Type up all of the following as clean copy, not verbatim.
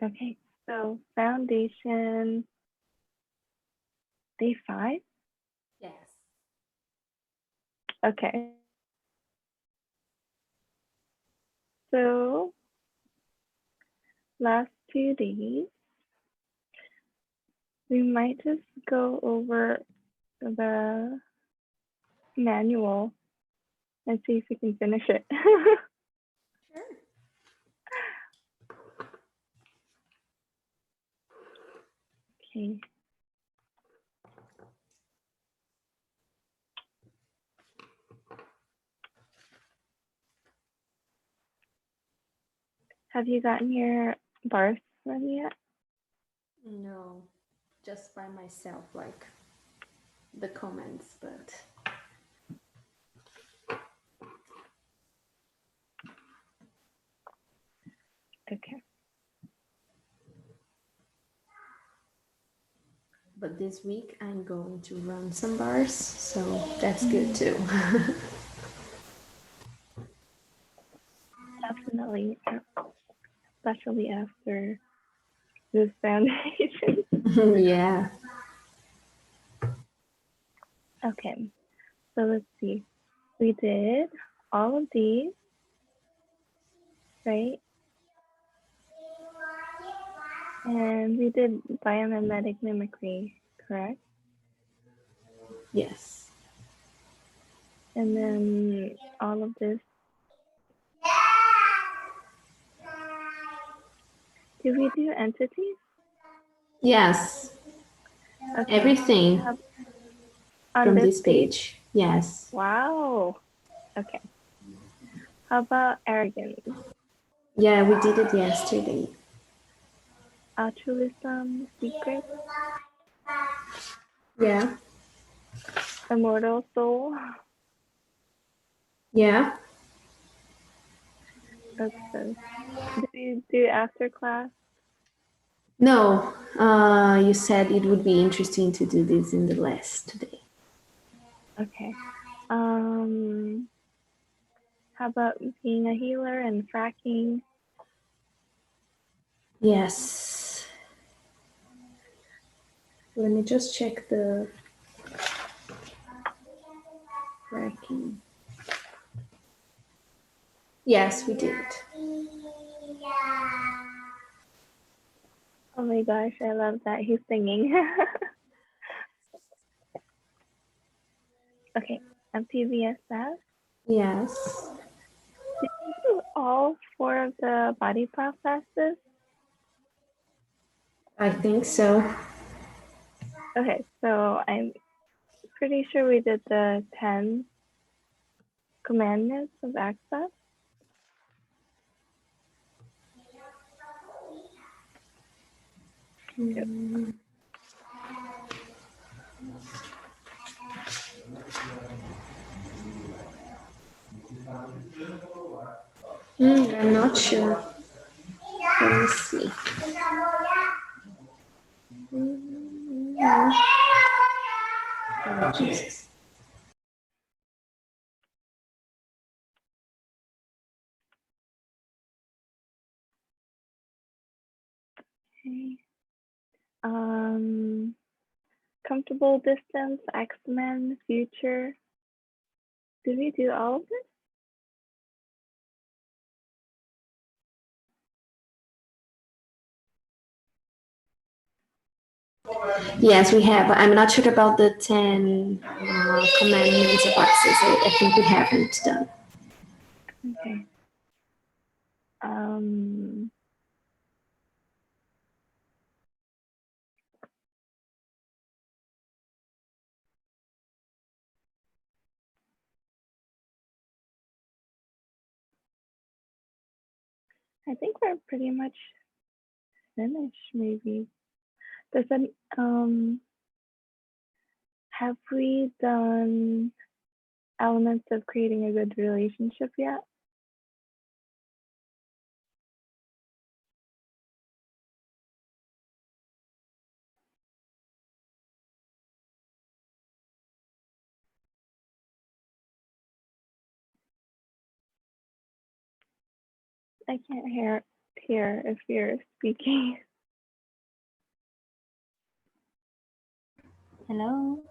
Okay, so foundation, day 5? Yes. Okay. So last 2 days, we might just go over the manual and see if we can finish it. Sure. Okay. Have you gotten your bars ready yet? No, just by myself, like the comments, but Okay. but this week I'm going to run some bars, so that's good too. Definitely, especially after this foundation. Yeah. Okay, so let's see. We did all of these, right? And we did biomimetic mimicry, correct? Yes. And then all of this. Did we do entities? Yes. Okay. Everything On from this this page? page. Yes. Wow. Okay. How about arrogance, Yeah, we did it yesterday. altruism, secret, Yeah. immortal soul? Yeah. That's good. Did you do after class? No, you said it would be interesting to do this in the last today. Okay. How about being a healer and fracking? Yes. Let me just check the tracking. Yes, we did. Oh my gosh, I love that he's singing. Okay, MPVSS. Yes, Did you do all 4 of the body processes? I think so. Okay, so I'm pretty sure we did the 10 commandments of access. Yep. I'm not sure. Let me see. Oh, Jesus. Okay. Um, comfortable distance, X-Men, future. Did we do all of this? Yes, we have. I'm not sure about the 10 commandments of access. I think we haven't done. Okay. Um, I think we're pretty much finished, maybe. Does that, have we done elements of creating a good relationship yet? I can't here if you're speaking. Hello.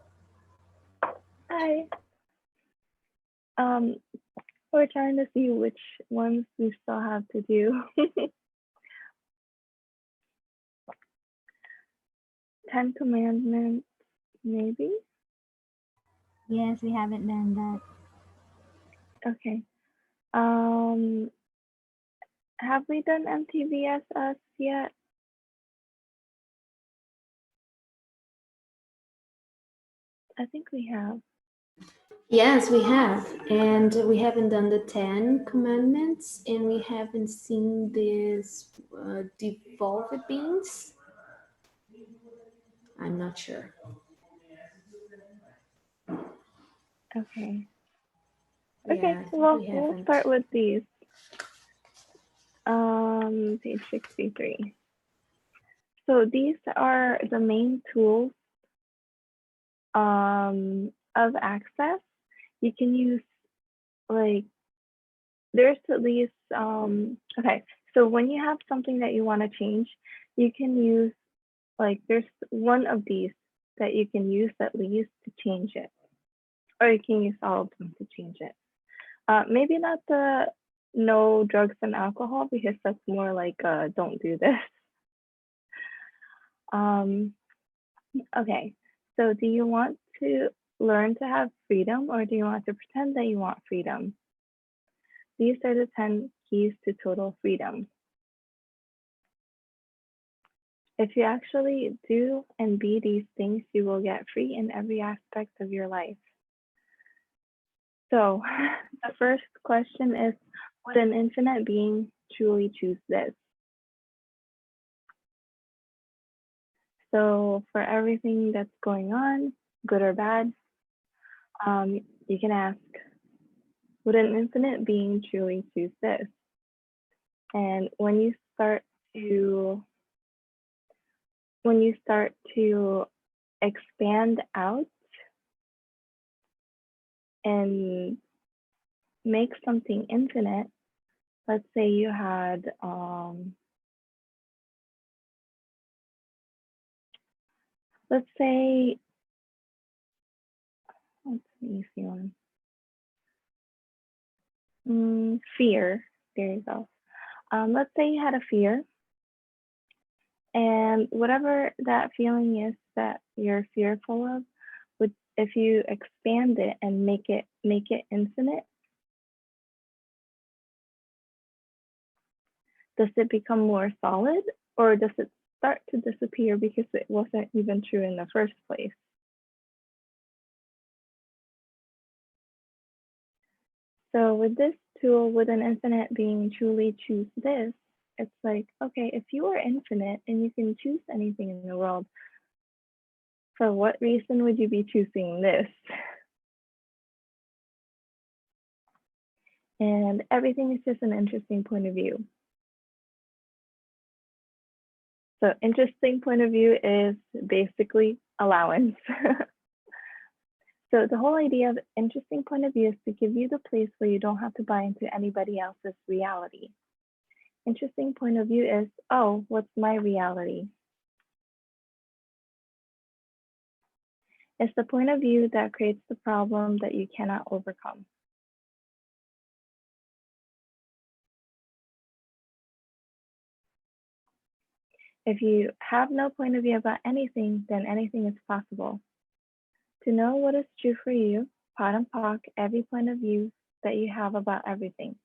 Hi. We're trying to see which ones we still have to do. 10 Commandments, maybe? Yes, we haven't done that. Okay. Have we done MTVSS yet? I think we have. Yes, we have. And we haven't done the 10 commandments, and we haven't seen this devolved beings. I'm not sure. Okay. Yeah, Okay, I think well, we we'll haven't. start with these. Page 63. So these are the main tools of access. You can use like, there's at least, okay, so when you have something that you want to change, you can use, like, there's one of these that you can use at least to change it, or you can use all of them to change it. Maybe not the no drugs and alcohol, because that's more like don't do this. Okay, so do you want to learn to have freedom, or do you want to pretend that you want freedom? These are the 10 keys to total freedom. If you actually do and be these things, you will get free in every aspect of your life. So the first question is, would an infinite being truly choose this? So for everything that's going on, good or bad, you can ask, would an infinite being truly choose this? And when you start to expand out and make something infinite, let's say you had let's say, what's an easy one? Fear. There you go. Let's say you had a fear, and whatever that feeling is that you're fearful of, would, if you expand it and make it infinite, does it become more solid, or does it start to disappear because it wasn't even true in the first place? So with this tool, would an infinite being truly choose this? It's like, okay, if you are infinite and you can choose anything in the world, for what reason would you be choosing this? And everything is just an interesting point of view. So interesting point of view is basically allowance. So the whole idea of interesting point of view is to give you the place where you don't have to buy into anybody else's reality. Interesting point of view is, oh, what's my reality? It's the point of view that creates the problem that you cannot overcome. If you have no point of view about anything, then anything is possible. To know what is true for you, pot and pock every point of view that you have about everything.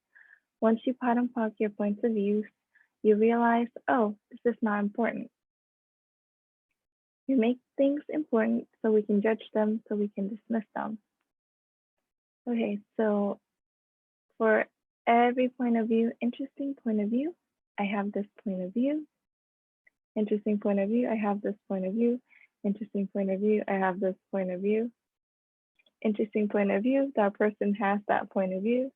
Once you pot and pock your points of view, you realize, oh, this is not important. You make things important so we can judge them, so we can dismiss them. Okay, so for every point of view, interesting point of view, I have this point of view. Interesting point of view, I have this point of view. Interesting point of view, I have this point of view. Interesting point of view, that person has that point of view.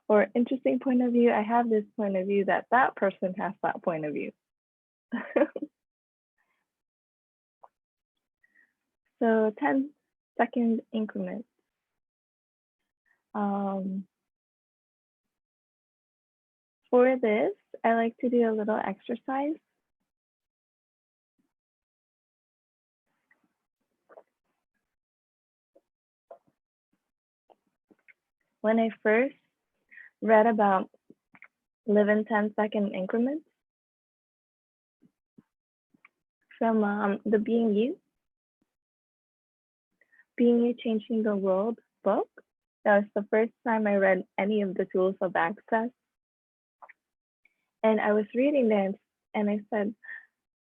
Or interesting point of view, I have this point of view that that person has that point of view. So 10-second increments. For this, I like to do a little exercise. When I first read about live in 10-second increments from the Being You Changing the World book, that was the first time I read any of the tools of access. And I was reading this and I said,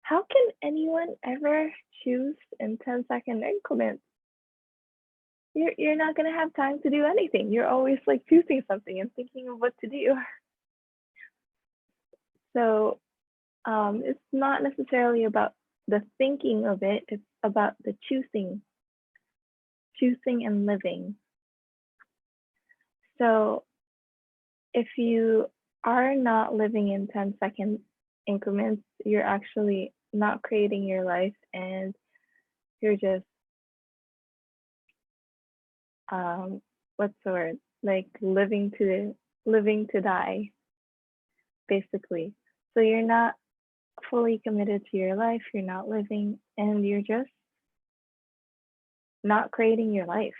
how can anyone ever choose in 10-second increments? You're not going to have time to do anything. You're always like choosing something and thinking of what to do. So it's not necessarily about the thinking of it, it's about the choosing and living. So if you are not living in 10-second increments, you're actually not creating your life and you're just, what's the word? Like living to die, basically. So you're not fully committed to your life, you're not living, and you're just not creating your life.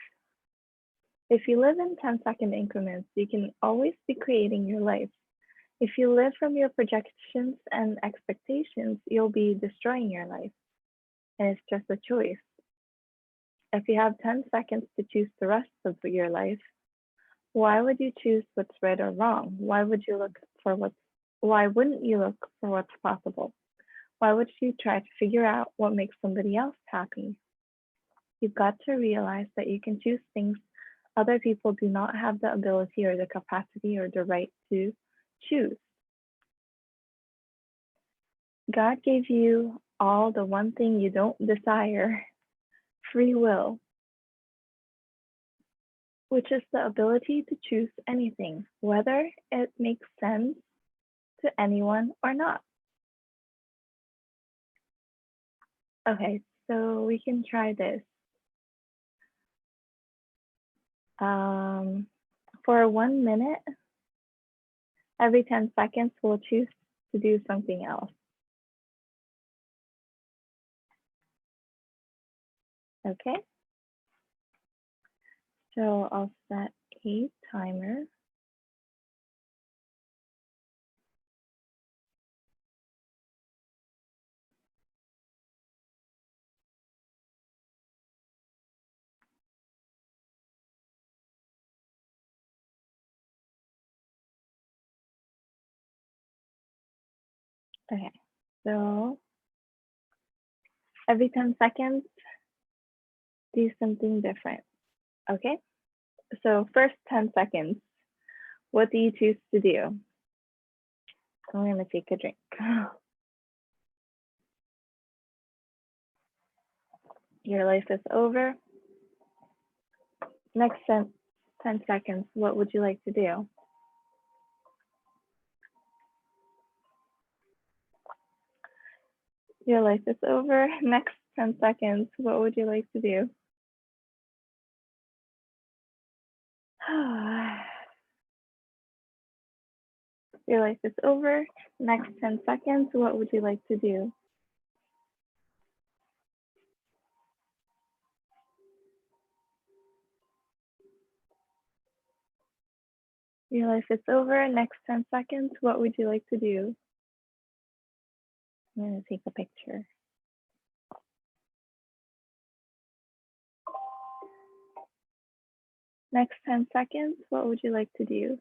If you live in 10-second increments, you can always be creating your life. If you live from your projections and expectations, you'll be destroying your life. And it's just a choice. If you have 10 seconds to choose the rest of your life, why would you choose what's right or wrong? Why wouldn't you look for what's possible? Why would you try to figure out what makes somebody else happy? You've got to realize that you can choose things other people do not have the ability or the capacity or the right to choose. God gave you all the one thing you don't desire, free will, which is the ability to choose anything, whether it makes sense to anyone or not. Okay, so we can try this. For 1 minute, every 10 seconds, we'll choose to do something else. Okay, so I'll set a timer. Okay, so every 10 seconds, do something different. Okay, so first 10 seconds, what do you choose to do? I'm gonna take a drink. Your life is over. Next 10 seconds, what would you like to do? Your life is over. Next 10 seconds, what would you like to do? Your life is over. Next 10 seconds, what would you like to do? Your life is over. Next 10 seconds, what would you like to do? I'm gonna take a picture. Next 10 seconds, what would you like to do?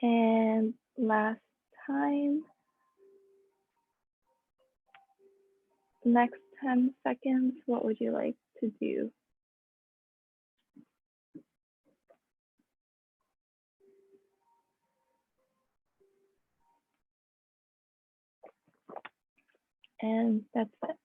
And last time, next 10 seconds, what would you like to do? And that's it.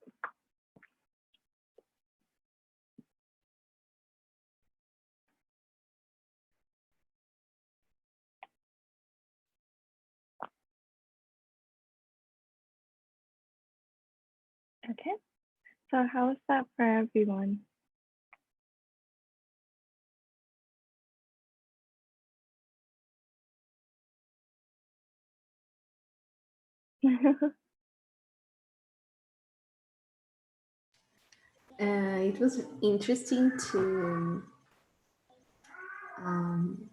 Okay, so how is that for everyone? It was interesting um,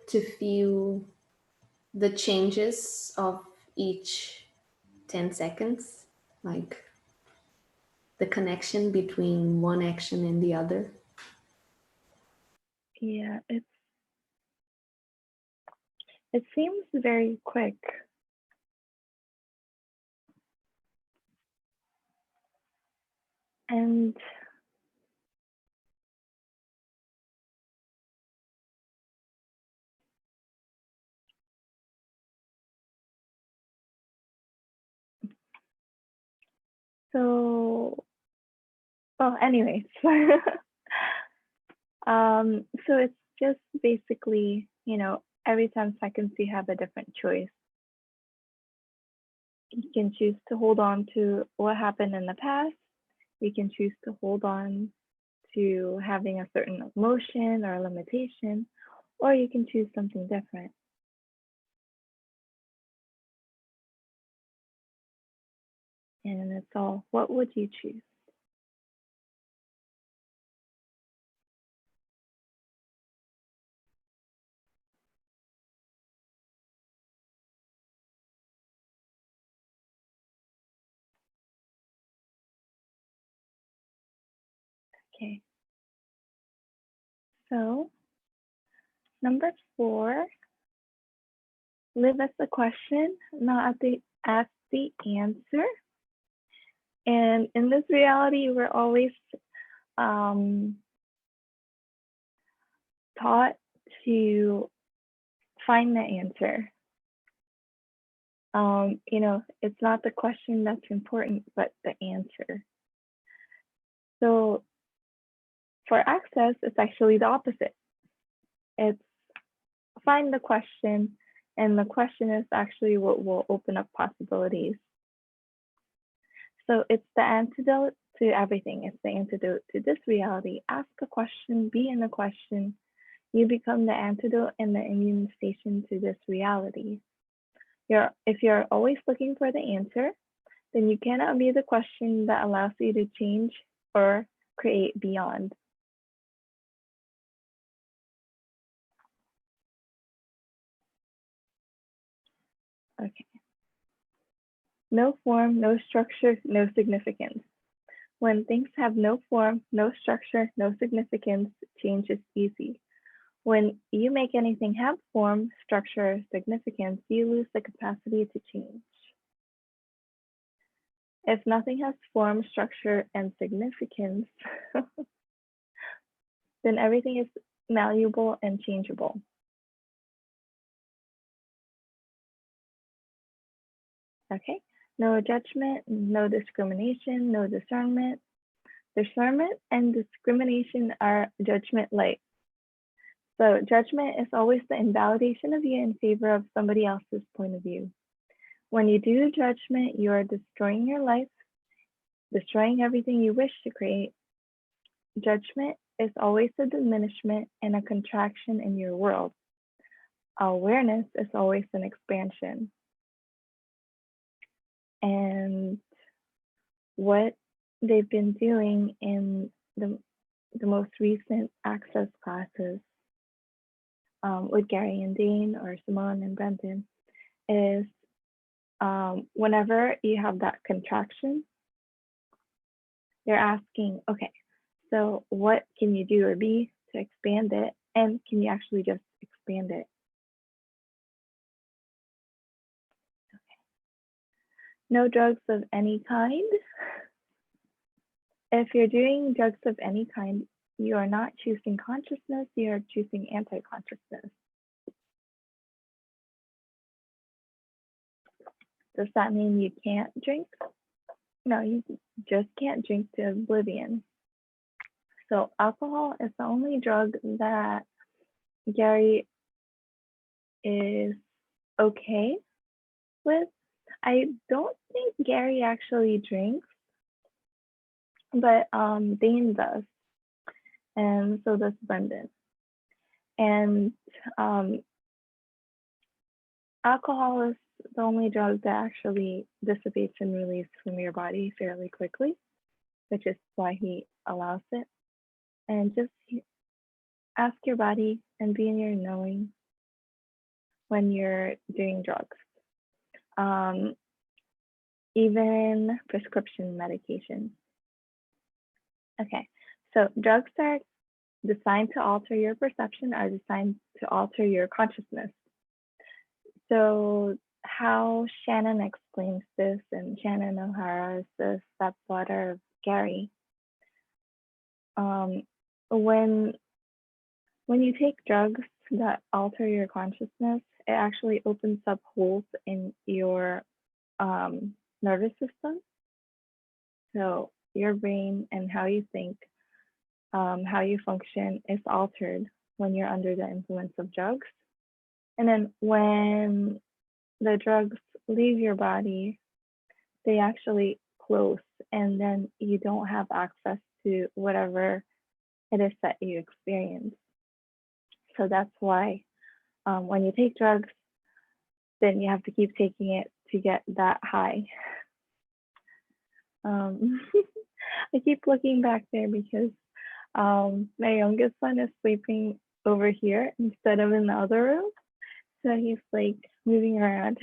to feel the changes of each 10 seconds, like the connection between one action and the other. Yeah, it seems very quick. And so, well, anyways, so it's just basically, every 10 seconds you have a different choice. You can choose to hold on to what happened in the past. You can choose to hold on to having a certain emotion or limitation, or you can choose something different. And it's all, what would you choose? Okay. So, number 4, live as the question, not as the answer. And in this reality, we're always taught to find the answer. It's not the question that's important, but the answer. So for access, it's actually the opposite. It's find the question, and the question is actually what will open up possibilities. So it's the antidote to everything. It's the antidote to this reality. Ask a question, be in the question. You become the antidote and the immune station to this reality. If you're always looking for the answer, then you cannot be the question that allows you to change or create beyond. Okay. No form, no structure, no significance. When things have no form, no structure, no significance, change is easy. When you make anything have form, structure, or significance, you lose the capacity to change. If nothing has form, structure, and significance, then everything is malleable and changeable. Okay? No judgment, no discrimination, no discernment. Discernment and discrimination are judgment light. So judgment is always the invalidation of you in favor of somebody else's point of view. When you do judgment, you are destroying your life, destroying everything you wish to create. Judgment is always a diminishment and a contraction in your world. Awareness is always an expansion. And what they've been doing in the most recent access classes with Gary and Dane or Simone and Brendan is whenever you have that contraction, they're asking, okay, so what can you do or be to expand it? And can you actually just expand it? Okay. No drugs of any kind. If you're doing drugs of any kind, you are not choosing consciousness, you are choosing anti-consciousness. Does that mean you can't drink? No, you just can't drink to oblivion. So alcohol is the only drug that Gary is okay with. I don't think Gary actually drinks, but Dane does, and so does Brendan. And um, alcohol is the only drug that actually dissipates and releases from your body fairly quickly, which is why he allows it. And just ask your body and be in your knowing when you're doing drugs. Um, even prescription medication. Okay, so drugs are designed to alter your perception, are designed to alter your consciousness. So how Shannon explains this, and Shannon O'Hara is the stepdaughter of Gary. When you take drugs that alter your consciousness, it actually opens up holes in your nervous system. So your brain and how you think, how you function is altered when you're under the influence of drugs. And then when the drugs leave your body, they actually close, and then you don't have access to whatever it is that you experience. So that's why when you take drugs, then you have to keep taking it to get that high. I keep looking back there because my youngest son is sleeping over here instead of in the other room. So he's like moving around.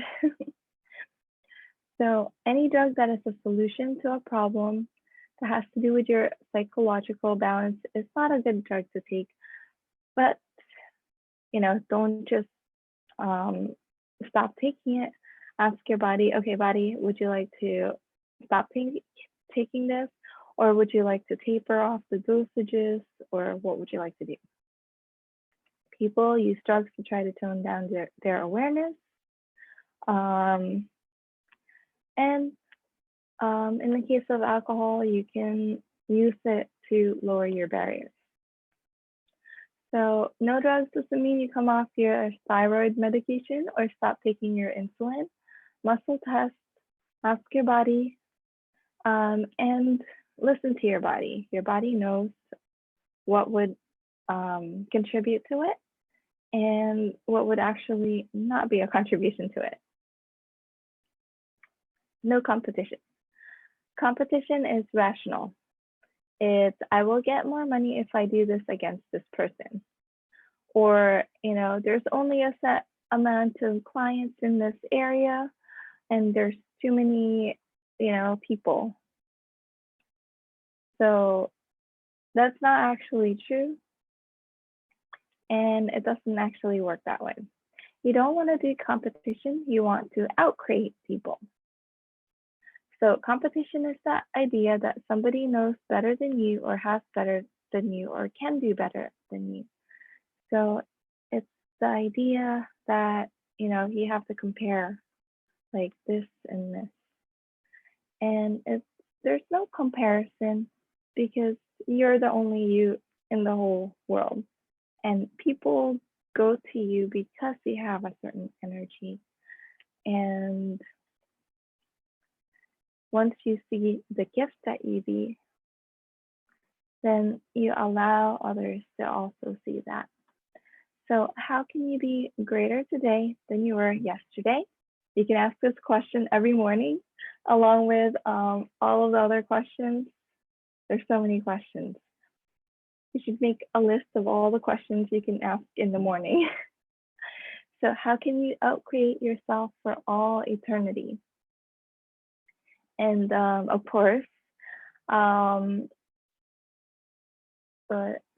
So any drug that is a solution to a problem that has to do with your psychological balance is not a good drug to take. But, don't just stop taking it. Ask your body, okay, body, would you like to stop taking this? Or would you like to taper off the dosages? Or what would you like to do? People use drugs to try to tone down their awareness. And in the case of alcohol, you can use it to lower your barriers. So no drugs doesn't mean you come off your thyroid medication or stop taking your insulin. Muscle test, ask your body, and listen to your body. Your body knows what would contribute to it and what would actually not be a contribution to it. No competition. Competition is rational. It's, I will get more money if I do this against this person. Or, there's only a set amount of clients in this area and there's too many, people. So that's not actually true. And it doesn't actually work that way. You don't want to do competition, you want to outcreate people. So competition is that idea that somebody knows better than you or has better than you or can do better than you. So it's the idea that, you have to compare like this and this. And there's no comparison because you're the only you in the whole world. And people go to you because you have a certain energy. And once you see the gift that you be, then you allow others to also see that. So how can you be greater today than you were yesterday? You can ask this question every morning, along with all of the other questions. There's so many questions. You should make a list of all the questions you can ask in the morning. So how can you outcreate yourself for all eternity? And of course, what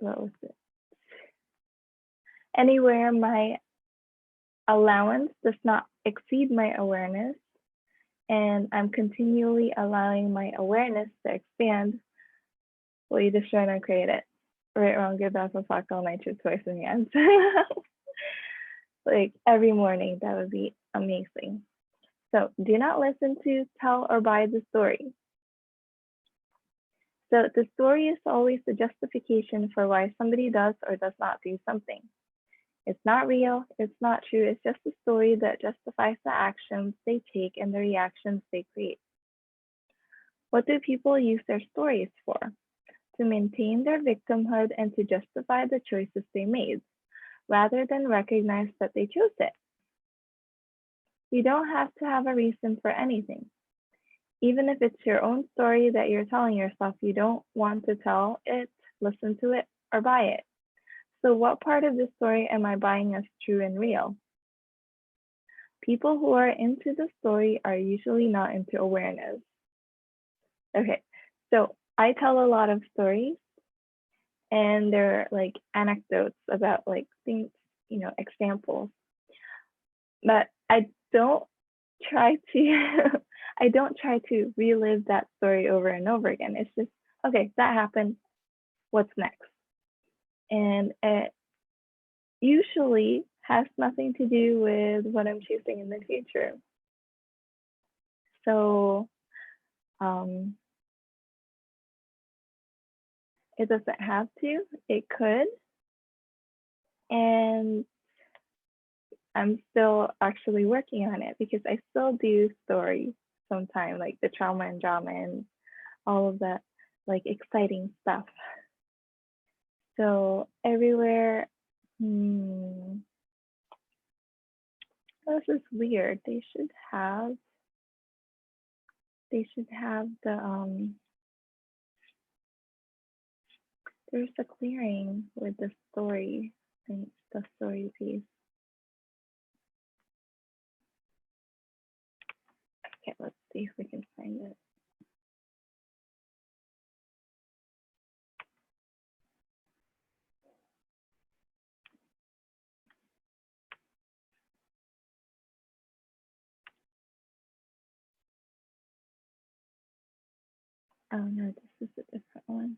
was it? Anywhere my allowance does not exceed my awareness, and I'm continually allowing my awareness to expand, will you destroy and create it? Right, wrong, good, bad, fuck, all night, choose twice in the end. Like every morning, that would be amazing. So do not listen to, tell, or buy the story. So the story is always the justification for why somebody does or does not do something. It's not real, it's not true, it's just a story that justifies the actions they take and the reactions they create. What do people use their stories for? To maintain their victimhood and to justify the choices they made, rather than recognize that they chose it. You don't have to have a reason for anything. Even if it's your own story that you're telling yourself you don't want to tell it, listen to it, or buy it. So what part of the story am I buying as true and real? People who are into the story are usually not into awareness. Okay, so I tell a lot of stories and they're like anecdotes about like things, examples. But I don't try to I don't try to relive that story over and over again. It's just, okay, that happened. What's next? And it usually has nothing to do with what I'm choosing in the future. So it doesn't have to, it could. And I'm still actually working on it because I still do stories sometimes, like the trauma and drama and all of that, like exciting stuff. So everywhere, this is weird. They should have the there's a clearing with the story thing, the story piece. Okay, let's see if we can find it. Oh no, this is a different one.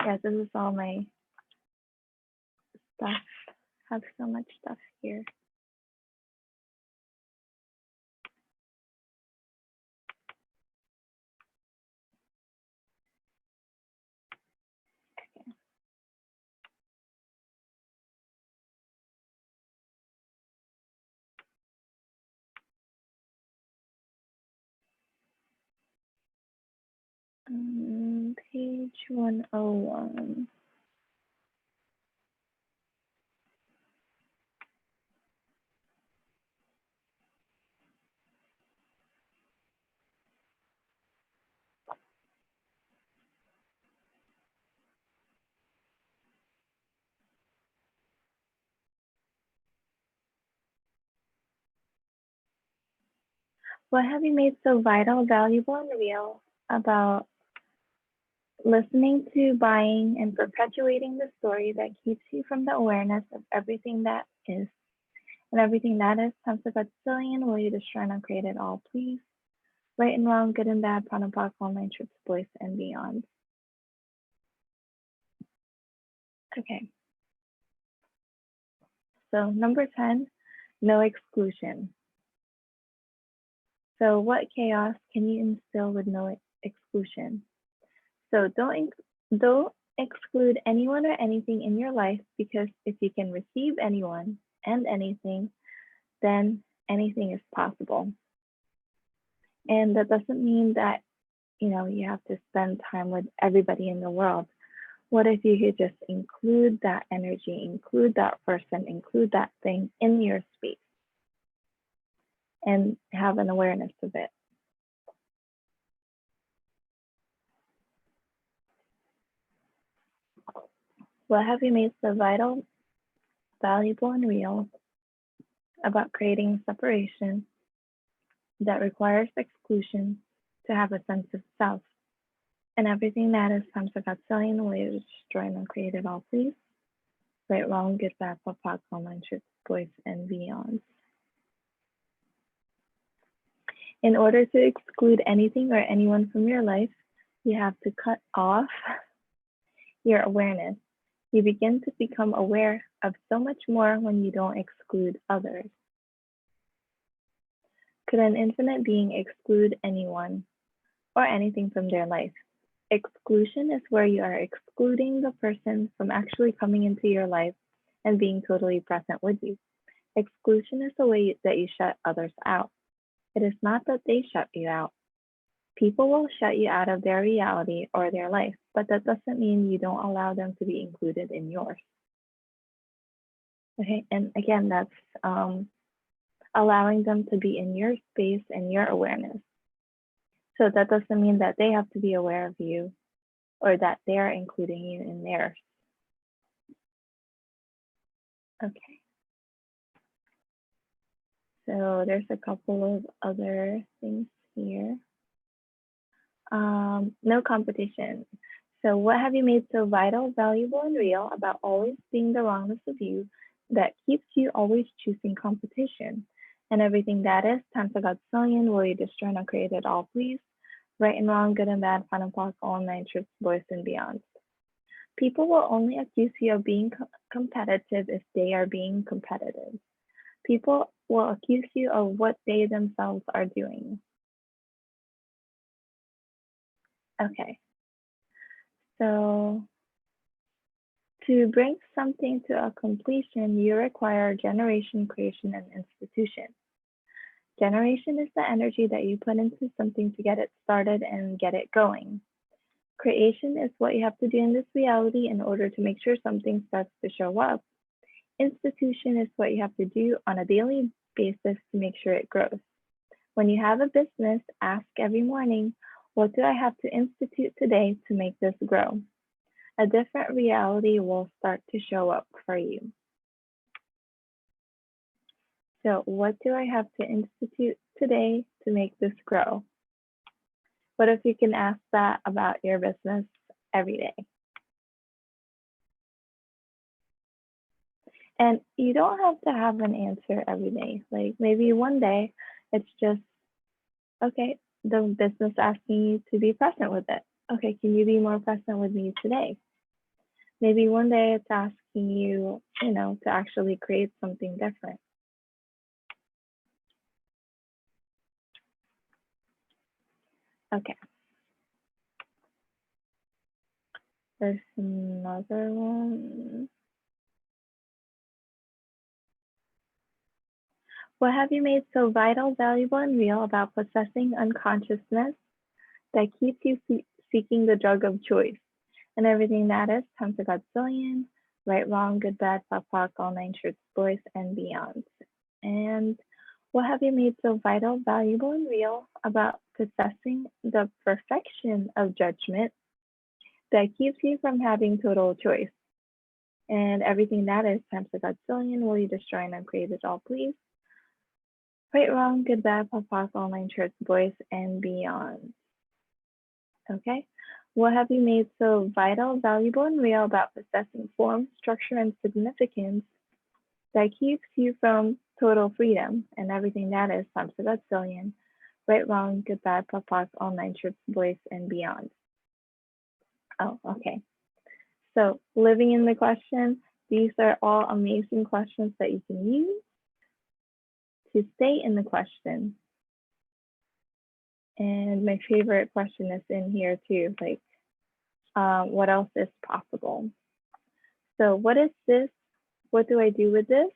Yeah, this is all my stuff. I have so much stuff here. Page 101. What have you made so vital, valuable, and real about listening to, buying, and perpetuating the story that keeps you from the awareness of everything that is? And everything that is comes of Godzillion, will you destroy and uncreate it all, please? Right and wrong, good and bad, Panapak, online trips, boys, and beyond. Okay. So number 10, no exclusion. So what chaos can you instill with no exclusion? So don't exclude anyone or anything in your life, because if you can receive anyone and anything, then anything is possible. And that doesn't mean that, you have to spend time with everybody in the world. What if you could just include that energy, include that person, include that thing in your space and have an awareness of it? What have you made so vital, valuable, and real about creating separation that requires exclusion to have a sense of self? And everything that is comes to Godzillion, will you destroy and create it all, please? Right, wrong, good, bad, pop, online trips, boys, and beyond. In order to exclude anything or anyone from your life, you have to cut off your awareness. You begin to become aware of so much more when you don't exclude others. Could an infinite being exclude anyone or anything from their life? Exclusion is where you are excluding the person from actually coming into your life and being totally present with you. Exclusion is the way that you shut others out. It is not that they shut you out. People will shut you out of their reality or their life, but that doesn't mean you don't allow them to be included in yours. Okay, and again, that's allowing them to be in your space and your awareness. So that doesn't mean that they have to be aware of you or that they're including you in theirs. Okay. So there's a couple of other things here. No competition. So what have you made so vital, valuable, and real about always being the wrongness of you that keeps you always choosing competition? And everything that is, times a godzillion, will you destroy and create it all, please? Right and wrong, good and bad, fun and fuck, all nine trips, boys and beyond. People will only accuse you of being competitive if they are being competitive. People will accuse you of what they themselves are doing. Okay. So to bring something to a completion, you require generation, creation, and institution. Generation is the energy that you put into something to get it started and get it going. Creation is what you have to do in this reality in order to make sure something starts to show up. Institution is what you have to do on a daily basis to make sure it grows. When you have a business, ask every morning, what do I have to institute today to make this grow? A different reality will start to show up for you. So what do I have to institute today to make this grow? What if you can ask that about your business every day? And you don't have to have an answer every day. Like maybe one day it's just, okay, the business asking you to be present with it. Okay, can you be more present with me today? Maybe one day it's asking you, to actually create something different. Okay. There's another one. What have you made so vital, valuable, and real about possessing unconsciousness that keeps you seeking the drug of choice? And everything that is, times a godzillion, right, wrong, good, bad, pop, pop, all nine shirts, boys, and beyond. And what have you made so vital, valuable, and real about possessing the perfection of judgment that keeps you from having total choice? And everything that is, times a godzillion, will you destroy and uncreate it all, please? Right, wrong, good, bad, pop, pop, all nine shirts, boys, and beyond. Okay. What have you made so vital, valuable, and real about possessing form, structure, and significance that keeps you from total freedom? And everything that is, times a godzillion, right, wrong, good, bad, pop, pop, all nine shirts, boys, and beyond. Oh, okay. So living in the question, these are all amazing questions that you can use to stay in the question. And my favorite question is in here too, like, what else is possible? So what is this? What do I do with this?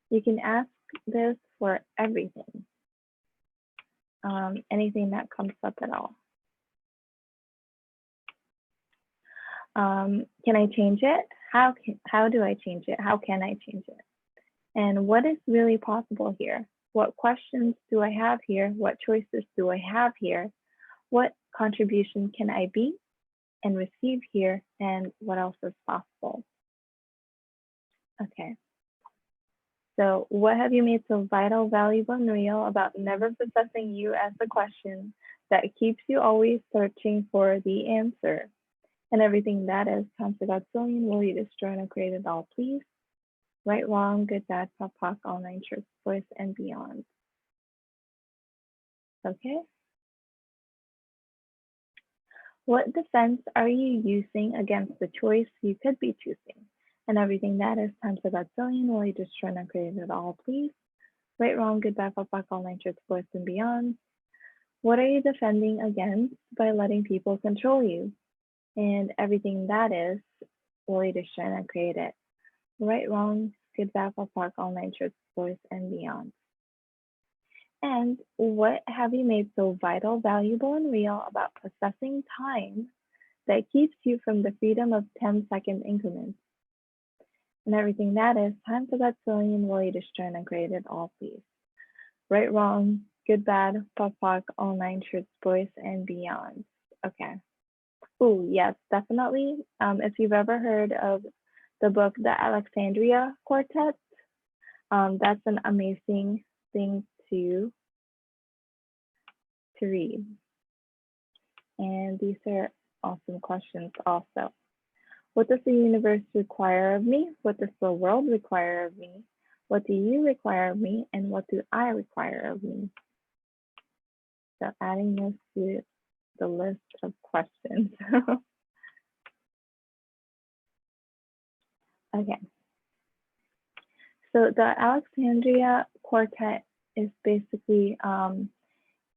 You can ask this for everything, anything that comes up at all. Can I change it? How do I change it? How can I change it? And what is really possible here? What questions do I have here? What choices do I have here? What contribution can I be and receive here? And what else is possible? Okay. So what have you made so vital, valuable, and real about never possessing you as the question that keeps you always searching for the answer? And everything that is, times a godzillion, will you destroy and create it all, please? Right, wrong, good, bad, pop, pop, all nine shirts, boys, and beyond. Okay. What defense are you using against the choice you could be choosing? And everything that is, times a godzillion, will you destroy and create it all, please? Right, wrong, good, bad, pop, all nine shorts, boys, and beyond. What are you defending against by letting people control you? And everything that is, will you destroy and create it? Right, wrong, good, bad, pop, all nine shorts, boys, and beyond. And what have you made so vital, valuable, and real about possessing time that keeps you from the freedom of 10-second increments? And everything that is, time for that zillion, will you destroy and create it all, please? Right, wrong, good, bad, pop, all nine shorts, boys, and beyond. Okay. Oh, yes, definitely. If you've ever heard of the book, The Alexandria Quartet, that's an amazing thing to read. And these are awesome questions also. What does the universe require of me? What does the world require of me? What do you require of me? And what do I require of me? So adding this to the list of questions. Okay. So the Alexandria Quartet is basically,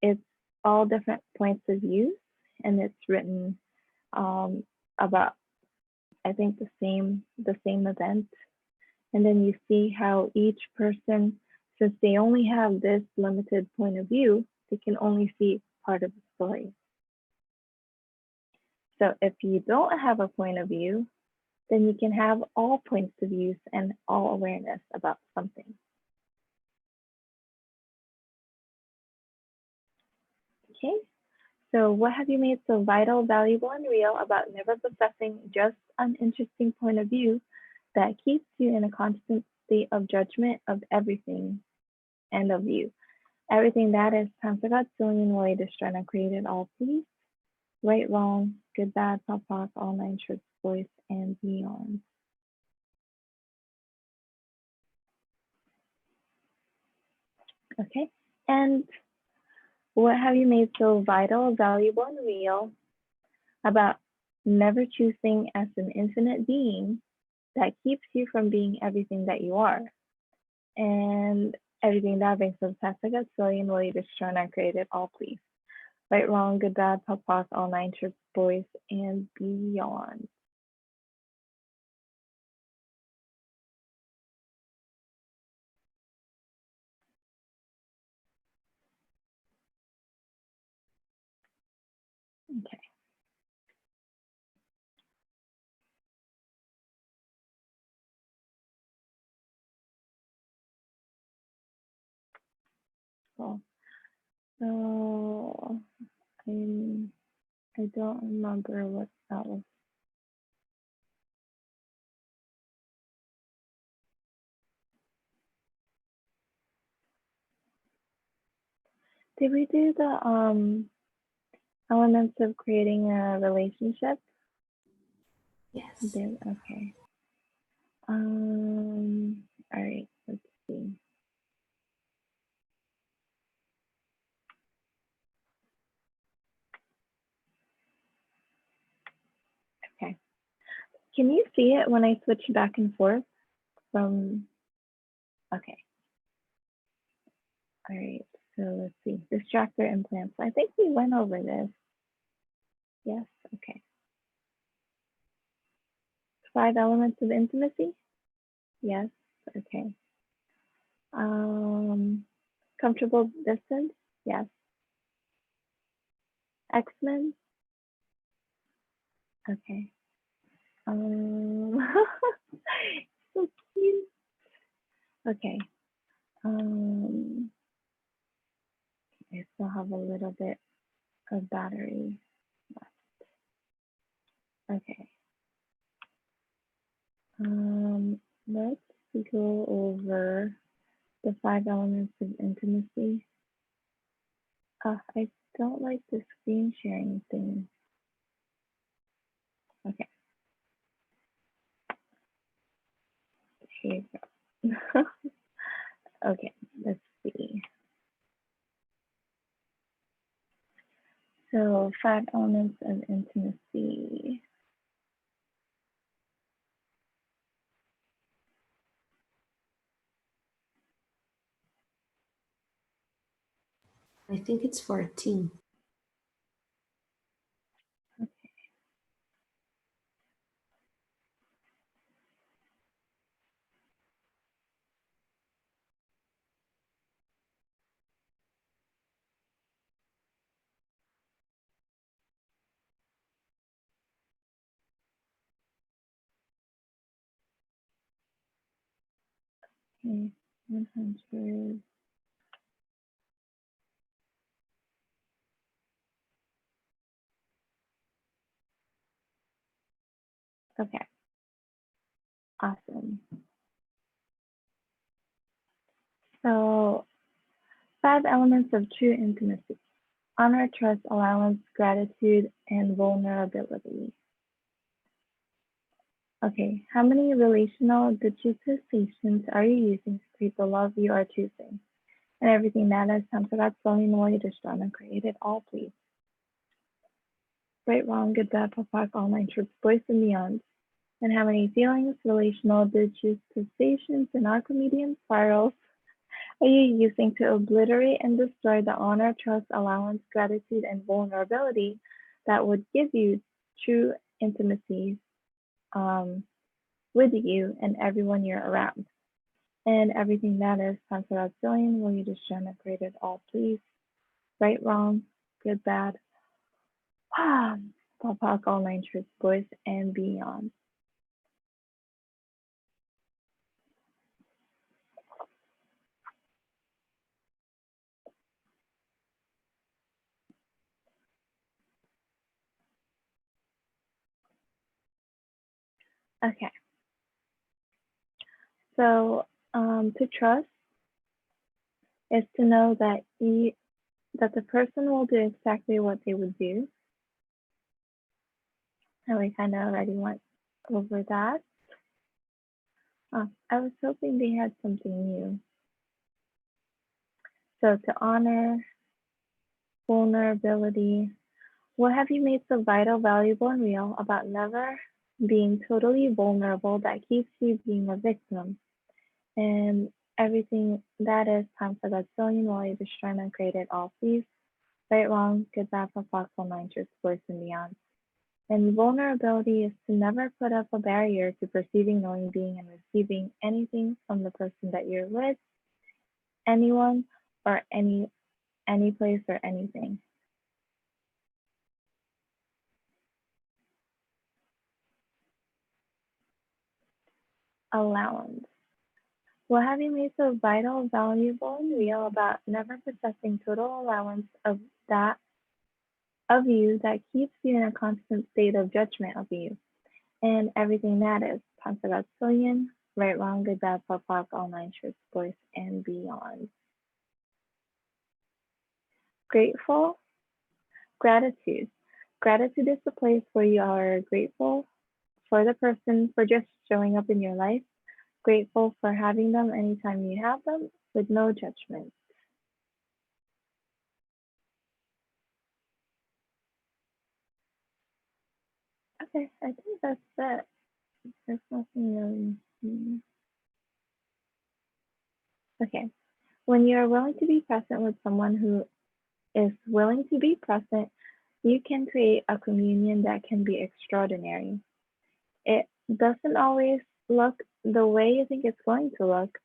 it's all different points of view, and it's written about, I think, the same event. And then you see how each person, since they only have this limited point of view, they can only see part of the story. So if you don't have a point of view, then you can have all points of view and all awareness about something. Okay, so what have you made so vital, valuable, and real about never possessing just an interesting point of view that keeps you in a constant state of judgment of everything and of you? Everything that is, time for God's zillion, will you destroy and create it all, please? Right, wrong, good, bad, pop, all nine shorts, boys, and beyond. Okay, and what have you made so vital, valuable, and real about never choosing as an infinite being that keeps you from being everything that you are? And everything that brings us past a gazillion, will you destroy and create it all, please? Right, wrong, good, bad, pop, all nine shorts, boys, and beyond. Okay. Cool. So I don't remember what that was. Did we do the elements of creating a relationship? Yes. Did, okay. All right, let's see. Okay. Can you see it when I switch back and forth from, okay. All right, so let's see. Distractor implants. I think we went over this. Yes, okay. 5 elements of intimacy? Yes, okay. Comfortable distance? Yes. X-Men? Okay. So cute. Okay. I still have a little bit of battery left. Okay. Let's go over the 5 elements of intimacy. I don't like the screen sharing thing. Okay. Here you go. Okay, let's see. So 5 elements of intimacy. I think it's 14. Okay, 100. Okay, awesome. So 5 elements of true intimacy: honor, trust, allowance, gratitude, and vulnerability. Okay, how many relational digitizations are you using to create the love you are choosing? And everything that is time for that spelling while you just done and created all, please. Right, wrong, good, bad, pop, pop, all nine troops, boys and beyond. And how many feelings, relational digitizations, and Archimedean spirals are you using to obliterate and destroy the honor, trust, allowance, gratitude, and vulnerability that would give you true intimacy with you and everyone you're around? And everything that is time for that zillion, will you just create it all, please? Right, wrong, good, bad, pop, pop, all nine troops, boys and beyond. Okay, so to trust is to know that that the person will do exactly what they would do. And we kind of already went over that. I was hoping they had something new. So to honor, vulnerability, what have you made so vital, valuable, and real about never being totally vulnerable that keeps you being a victim? And everything that is time for that zillion while you destroy and create it all, please. Right, wrong, good, bad, possible, nine, truth, worse, and beyond. And vulnerability is to never put up a barrier to perceiving, knowing, being, and receiving anything from the person that you're with, anyone, or any place or anything. Allowance. What have you made so vital, valuable, and real about never possessing total allowance of that of you that keeps you in a constant state of judgment of you and everything that is? Conservatzillion, right, wrong, good, bad, pop, pop, all nine shirts, boys, and beyond. Grateful, gratitude. Gratitude is the place where you are grateful for the person for just showing up in your life, grateful for having them anytime you have them with no judgment. Okay, I think that's it. There's nothing really. Okay, when you are willing to be present with someone who is willing to be present, you can create a communion that can be extraordinary. It doesn't always look the way you think it's going to look.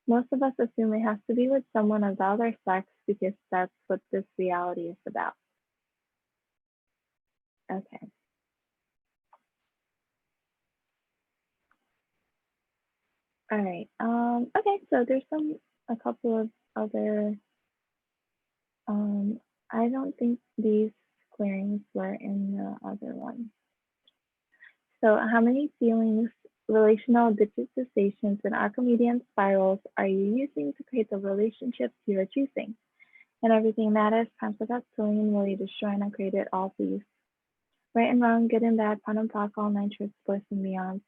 Most of us assume it has to be with someone of the other sex because that's what this reality is about. Okay. All right. Okay, so there's a couple of other I don't think these clearings were in the other one. So how many feelings, relational digitizations, and Archimedean spirals are you using to create the relationships you are choosing? And everything that is, times with that trillion, will you destroy and create it all, please? Right and wrong, good and bad, pan and pock, all nine truths, bliss and beyond.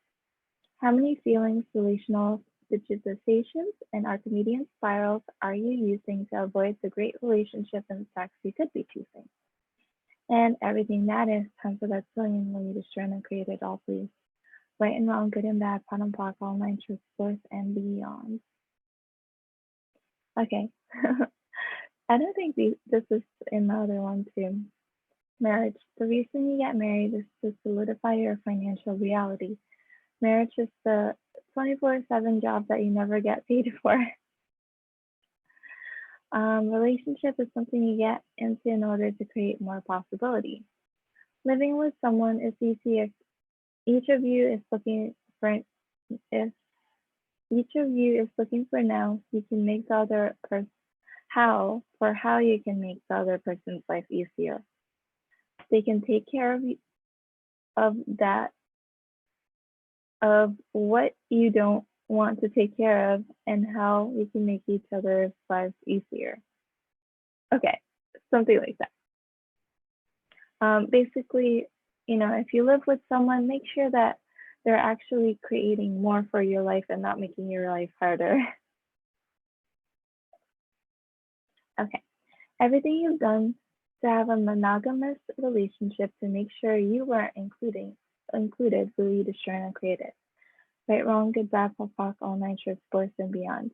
How many feelings, relational digitizations, and Archimedean spirals are you using to avoid the great relationship and sex you could be choosing? And everything that is, times with that trillion, will you destroy and create it all, please? Right and wrong, good and bad, pan and pock, all nine truths, bliss and beyond. Okay. I don't think this is in the other one too. Marriage. The reason you get married is to solidify your financial reality. Marriage is the 24/7 job that you never get paid for. Relationship is something you get into in order to create more possibility. Living with someone is easy if each of you is looking for if each of you is looking for now you can make the other person how you can make the other person's life easier. They can take care of that of what you don't want to take care of and how we can make each other's lives easier. Okay, something like that. Basically, if you live with someone, make sure that they're actually creating more for your life and not making your life harder. Okay, everything you've done to have a monogamous relationship to make sure you weren't included will you destroy and create it. Right, wrong, good, bad, POC, all nine shirts, boys, and beyond.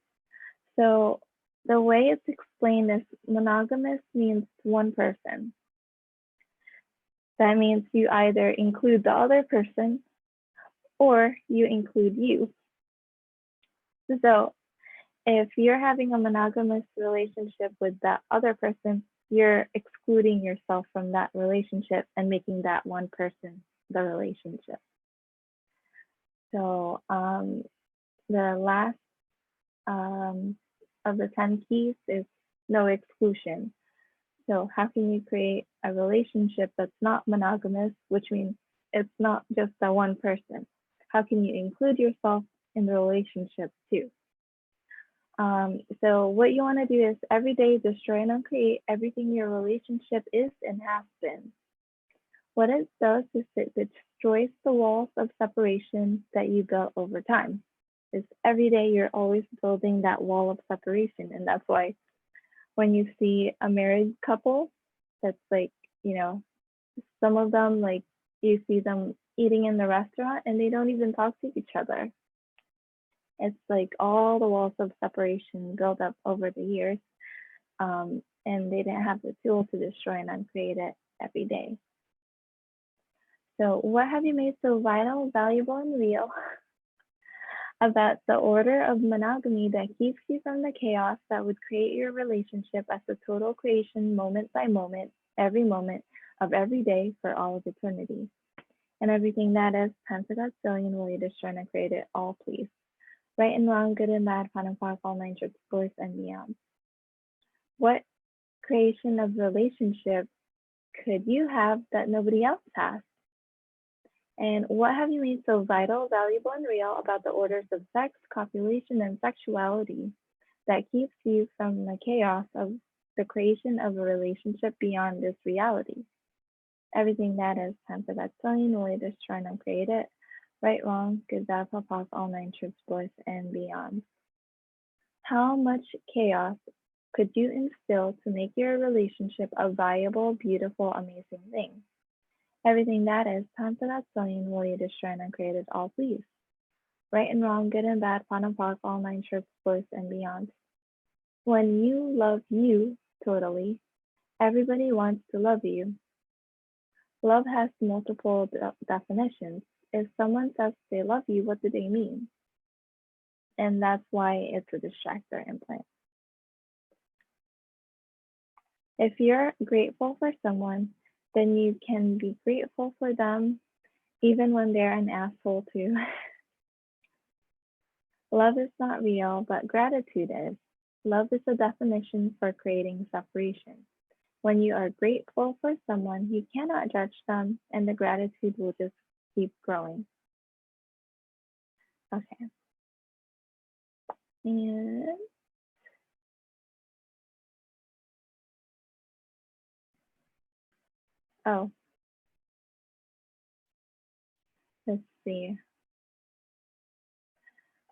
So the way it's explained is monogamous means one person. That means you either include the other person or you include you. So if you're having a monogamous relationship with that other person, you're excluding yourself from that relationship and making that one person the relationship. So the last of the 10 keys is no exclusion. So how can you create a relationship that's not monogamous, which means it's not just the one person? How can you include yourself in the relationship too? So what you want to do is every day destroy and uncreate everything your relationship is and has been. What it does is it destroys the walls of separation that you built over time. Is every day you're always building that wall of separation, and that's why when you see a married couple that's like, some of them, like, you see them eating in the restaurant and they don't even talk to each other. It's like all the walls of separation built up over the years, and they didn't have the tool to destroy and uncreate it every day. So what have you made so vital, valuable, and real about the order of monogamy that keeps you from the chaos that would create your relationship as a total creation, moment by moment, every moment of every day for all of eternity? And everything that is, times of that zillion, will you destroy and create it all, please? Right and wrong, good and bad, fun and fuck, all nine shirts, boys, and beyond. What creation of relationship could you have that nobody else has? And what have you made so vital, valuable, and real about the orders of sex, copulation, and sexuality that keeps you from the chaos of the creation of a relationship beyond this reality? Everything that is, time for that zillion, will you destroy and uncreate it? Right, wrong, good, bad, pop, all nine troops, boys, and beyond. How much chaos could you instill to make your relationship a viable, beautiful, amazing thing? Everything that is, time for that zillion, will you destroy and uncreate it all, please? Right and wrong, good and bad, fun and fuck, all nine troops, boys, and beyond. When you love you totally, everybody wants to love you. Love has multiple definitions. If someone says they love you, what do they mean? And that's why it's a distractor implant. If you're grateful for someone, then you can be grateful for them even when they're an asshole too. Love is not real, but gratitude is. Love is a definition for creating separation. When you are grateful for someone, you cannot judge them, and the gratitude will just keep growing. Okay. And oh, let's see.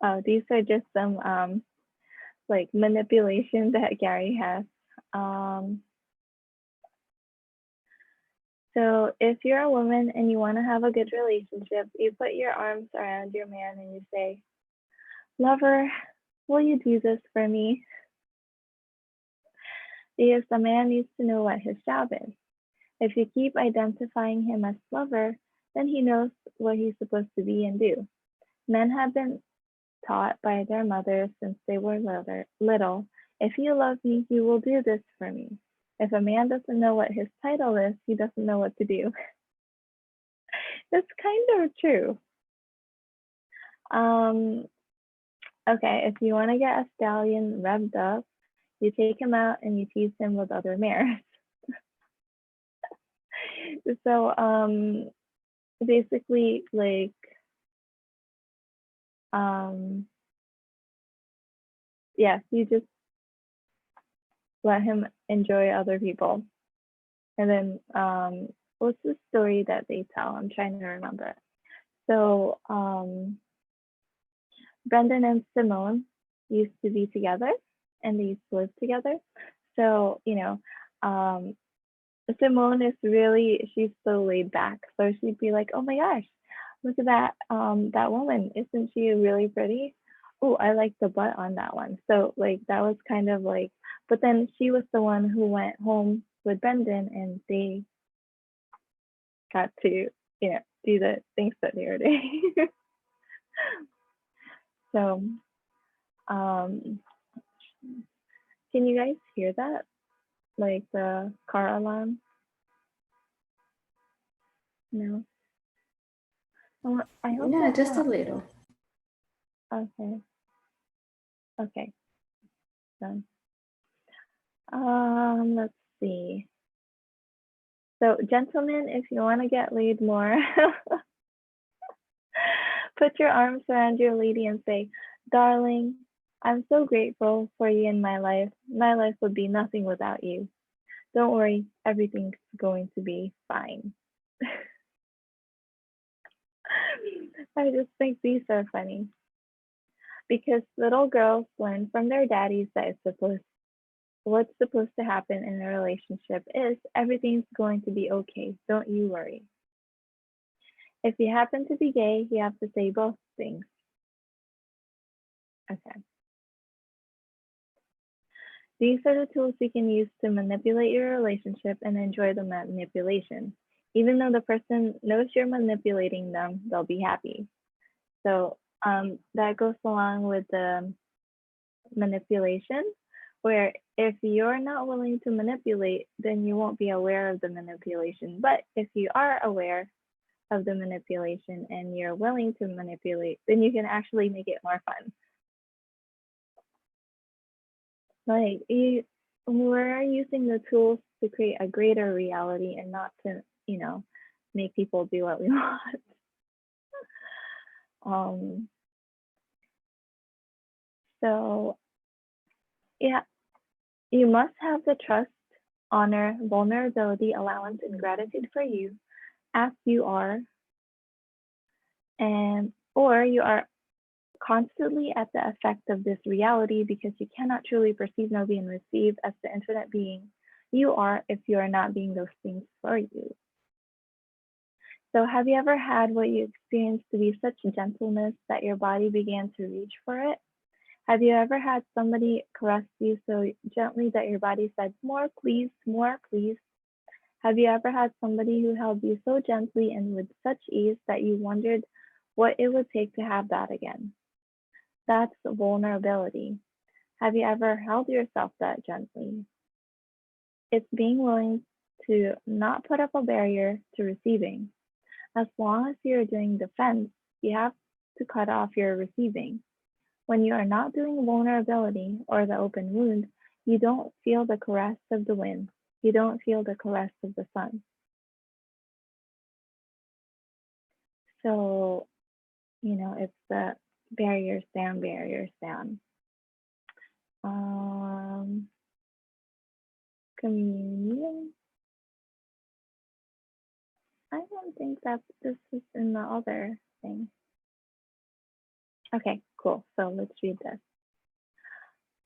Oh, these are just some like manipulation that Gary has. So if you're a woman and you want to have a good relationship, you put your arms around your man and you say, "Lover, will you do this for me?" because the man needs to know what his job is. If you keep identifying him as lover, then he knows what he's supposed to be and do. Men have been taught by their mothers since they were little, if you love me, you will do this for me. If a man doesn't know what his title is, he doesn't know what to do. That's kind of true. Okay, if you want to get a stallion revved up, you take him out and you tease him with other mares. So basically, like yeah, you just let him enjoy other people. And then what's the story that they tell? I'm trying to remember. So Brendan and Simone used to be together and they used to live together. So, you know, Simone is really, she's so laid back. So she'd be like, oh my gosh, look at that that woman. Isn't she really pretty? Oh, I like the butt on that one. So like that was kind of like, but then she was the one who went home with Brendan and they got to, you know, do the things that they were doing. So can you guys hear that? Like the car alarm? No. I hope Yeah, that's just a not. little. Okay. Okay. Done. Let's see. So, gentlemen, if you want to get laid more, put your arms around your lady and say, darling, I'm so grateful for you in my life. My life would be nothing without you. Don't worry, everything's going to be fine. I just think these are funny because little girls learn from their daddies that what's supposed to happen in a relationship is everything's going to be okay. Don't you worry. If you happen to be gay, you have to say both things. Okay. These are the tools you can use to manipulate your relationship and enjoy the manipulation. Even though the person knows you're manipulating them, they'll be happy. So that goes along with the manipulation, where if you're not willing to manipulate, then you won't be aware of the manipulation. But if you are aware of the manipulation and you're willing to manipulate, then you can actually make it more fun. Like we're using the tools to create a greater reality and not to, you know, make people do what we want. So yeah, you must have the trust, honor, vulnerability, allowance, and gratitude for you as you are, and or you are constantly at the effect of this reality because you cannot truly perceive, know, be, and receive as the infinite being you are if you are not being those things for you. So have you ever had what you experienced to be such gentleness that your body began to reach for it? Have you ever had somebody caress you so gently that your body said, more please, more please? Have you ever had somebody who held you so gently and with such ease that you wondered what it would take to have that again? That's vulnerability. Have you ever held yourself that gently? It's being willing to not put up a barrier to receiving. As long as you're doing defense, you have to cut off your receiving. When you are not doing vulnerability or the open wound, you don't feel the caress of the wind. You don't feel the caress of the sun. So, you know, it's the barriers down, barriers down. Communion. I don't think that this is in the other thing. Okay, cool. So let's read this.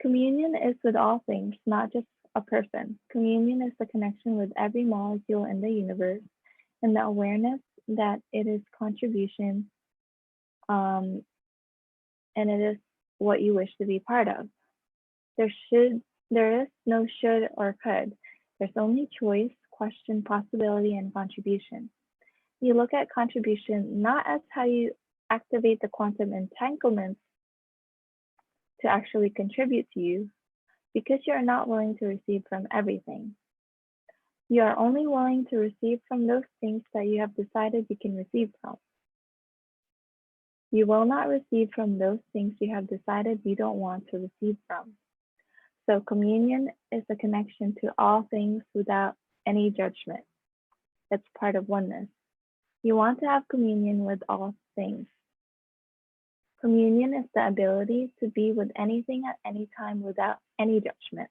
Communion is with all things, not just a person. Communion is the connection with every molecule in the universe and the awareness that it is contribution and it is what you wish to be part of. There should There is no should or could. There's only choice, question, possibility, and contribution. You look at contribution not as how you activate the quantum entanglements to actually contribute to you, because you are not willing to receive from everything. You are only willing to receive from those things that you have decided you can receive from. You will not receive from those things you have decided you don't want to receive from. So communion is a connection to all things without any judgment. It's part of oneness. You want to have communion with all things. Communion is the ability to be with anything at any time without any judgment.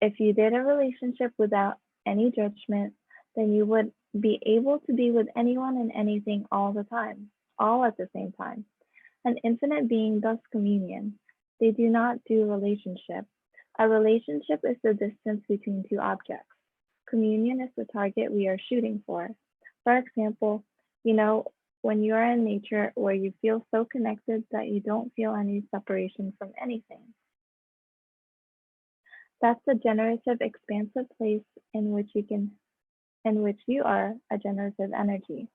If you did a relationship without any judgment, then you would be able to be with anyone and anything all the time, all at the same time. An infinite being does communion. They do not do relationship. A relationship is the distance between two objects. Communion is the target we are shooting for. For example, when you are in nature where you feel so connected that you don't feel any separation from anything. That's a generative, expansive place in which you are a generative energy.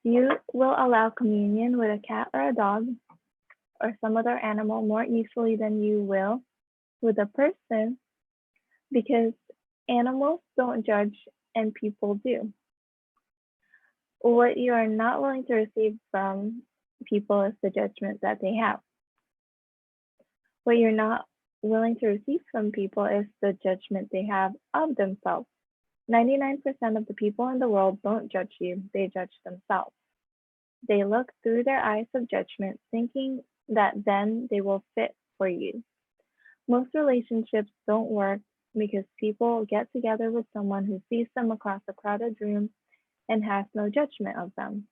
You will allow communion with a cat or a dog or some other animal more easily than you will with a person, because animals don't judge and people do. What you are not willing to receive from people is the judgment that they have. What you're not willing to receive from people is the judgment they have of themselves. 99% of the people in the world don't judge you, they judge themselves. They look through their eyes of judgment, thinking that then they will fit for you. Most relationships don't work because people get together with someone who sees them across a crowded room and has no judgment of them.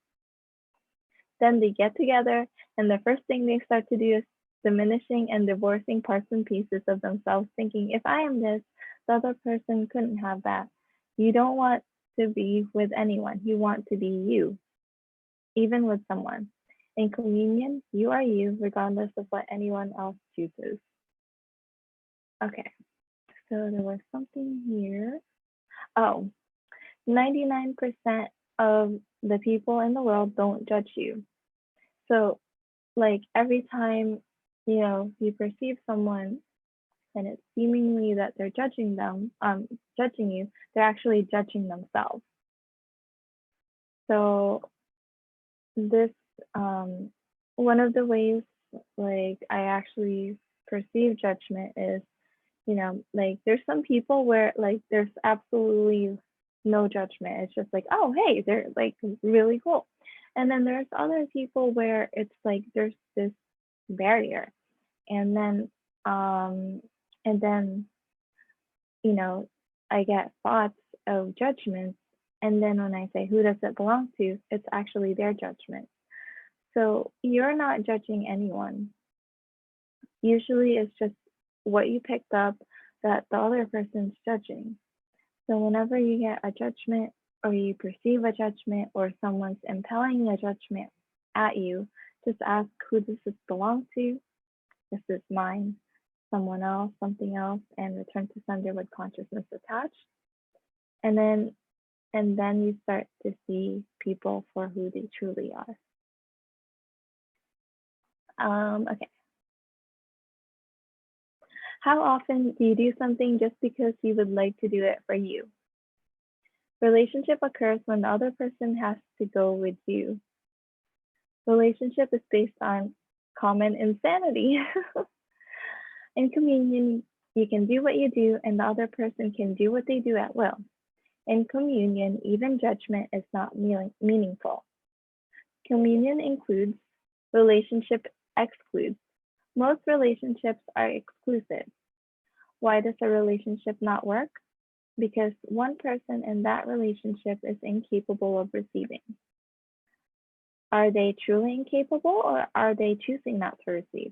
Then they get together, and the first thing they start to do is diminishing and divorcing parts and pieces of themselves, thinking, if I am this, the other person couldn't have that. You don't want to be with anyone. You want to be you, even with someone. In communion, you are you, regardless of what anyone else chooses. Okay, so there was something here. Oh, 99% of the people in the world don't judge you. So, like every time, you perceive someone and it's seemingly that they're judging you, they're actually judging themselves. So this, one of the ways like I actually perceive judgment is, like there's some people where like there's absolutely no judgment. It's just like, oh, hey, they're like really cool. And then there's other people where it's like there's this barrier. And then I get thoughts of judgments, and then when I say who does it belong to, it's actually their judgment. So you're not judging anyone. Usually it's just what you picked up that the other person's judging. So whenever you get a judgment or you perceive a judgment or someone's impelling a judgment at you, just ask who does this belong to? This is mine, someone else, something else, and return to sender with consciousness attached. And then you start to see people for who they truly are. Okay. How often do you do something just because you would like to do it for you? Relationship occurs when the other person has to go with you. Relationship is based on common insanity. In communion, you can do what you do and the other person can do what they do at will. In communion, even judgment is not meaningful. Communion includes, relationship excludes. Most relationships are exclusive. Why does a relationship not work? Because one person in that relationship is incapable of receiving. Are they truly incapable, or are they choosing not to receive?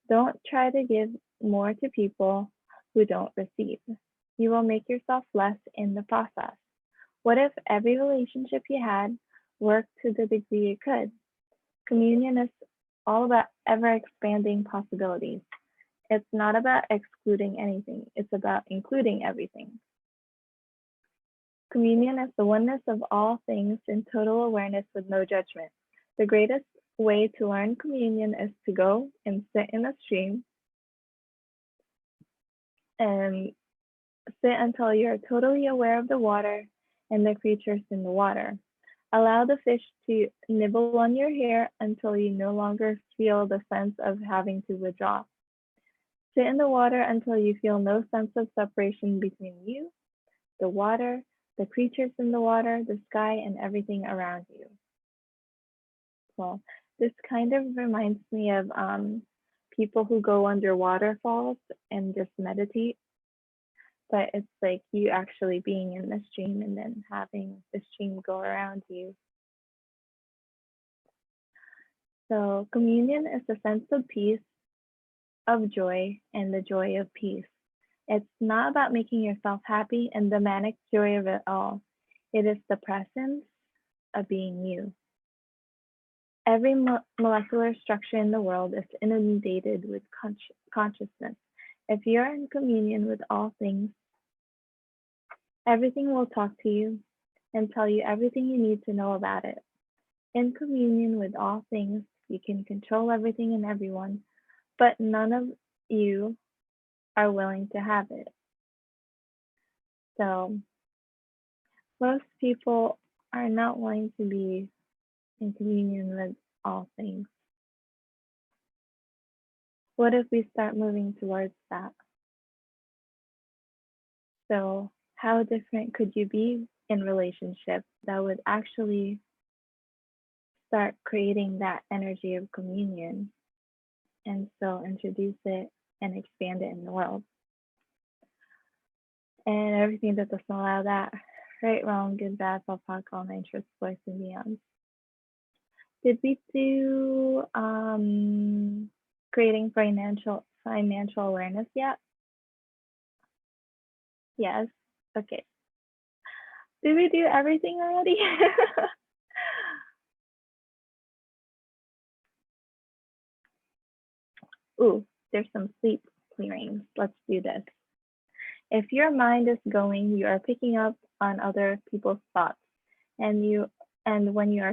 Don't try to give more to people who don't receive. You will make yourself less in the process. What if every relationship you had work to the degree it could. Communion is all about ever expanding possibilities. It's not about excluding anything, it's about including everything. Communion is the oneness of all things in total awareness with no judgment. The greatest way to learn communion is to go and sit in a stream and sit until you're totally aware of the water and the creatures in the water. Allow the fish to nibble on your hair until you no longer feel the sense of having to withdraw. Sit in the water until you feel no sense of separation between you, the water, the creatures in the water, the sky, and everything around you. Well, this kind of reminds me of people who go under waterfalls and just meditate, but it's like you actually being in the stream and then having the stream go around you. So communion is a sense of peace, of joy, and the joy of peace. It's not about making yourself happy and the manic joy of it all. It is the presence of being you. Every molecular structure in the world is inundated with consciousness. If you're in communion with all things, everything will talk to you and tell you everything you need to know about it. In communion with all things, you can control everything and everyone, but none of you are willing to have it. So most people are not willing to be in communion with all things. What if we start moving towards that? So how different could you be in relationships that would actually start creating that energy of communion and so introduce it and expand it in the world? And everything that doesn't allow that, right, wrong, good, bad, POC, all nine truths, voice, and beyond. Did we do creating financial awareness yet? Yes. Okay. Did we do everything already? Ooh, there's some sleep clearing. Let's do this. If your mind is going, you are picking up on other people's thoughts, and when you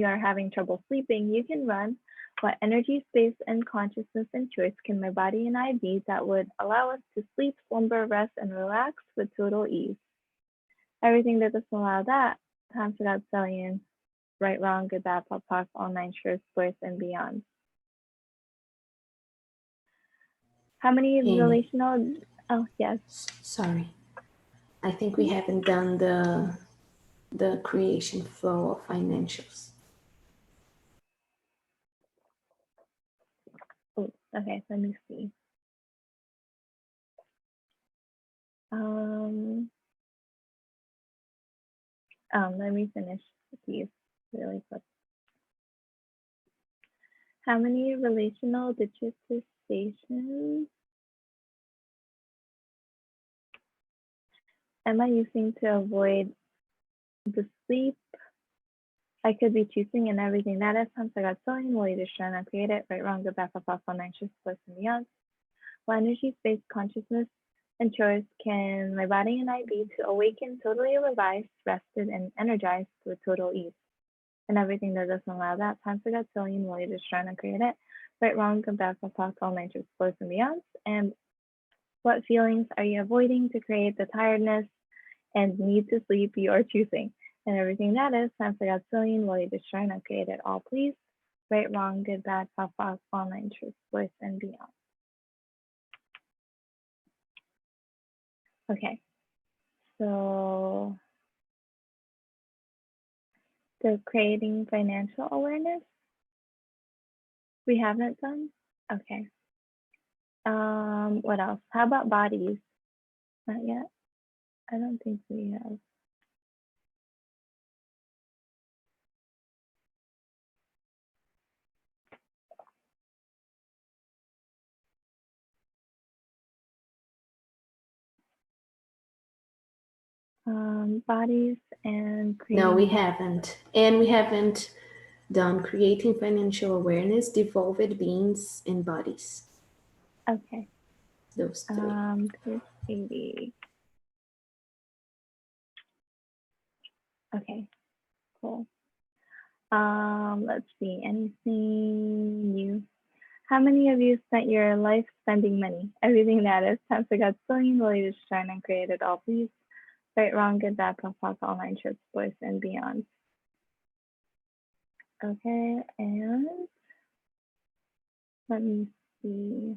are having trouble sleeping, you can run. What energy, space, and consciousness and choice can my body and I be that would allow us to sleep, slumber, rest, and relax with total ease? Everything that doesn't allow that, time for that Stellian, right, wrong, good, bad, POC, all nine truths, voice, and beyond. How many relational? Oh, yes. Sorry, I think we haven't done the creation flow of financials. Oh, okay, let me see. Let me finish these really quick. How many relational digitizations am I using to avoid the sleep I could be choosing and everything that is? Times I got sewing, will you just try and create it, right, wrong, good, bad, POC, all nine truths, voice, and beyond? What energy, space, consciousness, and choice can my body and I be to awaken totally revised, rested, and energized with total ease? And everything that doesn't allow that, time for that zillion, will you just trying to create it? Right, wrong, good, bad, POC, all nine truths, voice, and beyond? And what feelings are you avoiding to create the tiredness and need to sleep you are choosing? And everything that is, time for that zillion, will you just trying to create it all, please? Right, wrong, good, bad, POC, all nine truths, voice, and beyond. Okay, so the creating financial awareness, we haven't done? Okay. What else? How about bodies? Not yet. I don't think we have. bodies and No, we creating. haven't. And we haven't done creating financial awareness, devolved beings, and bodies. Okay. Those three. Page 80. Okay, cool. Let's see, anything new? How many of you spent your life spending money? Everything that is. Times I got zillion, will you just shine and create it all, please? Right, wrong, good, bad, pop, pop, online trips, boys, and beyond. Okay, and let me see.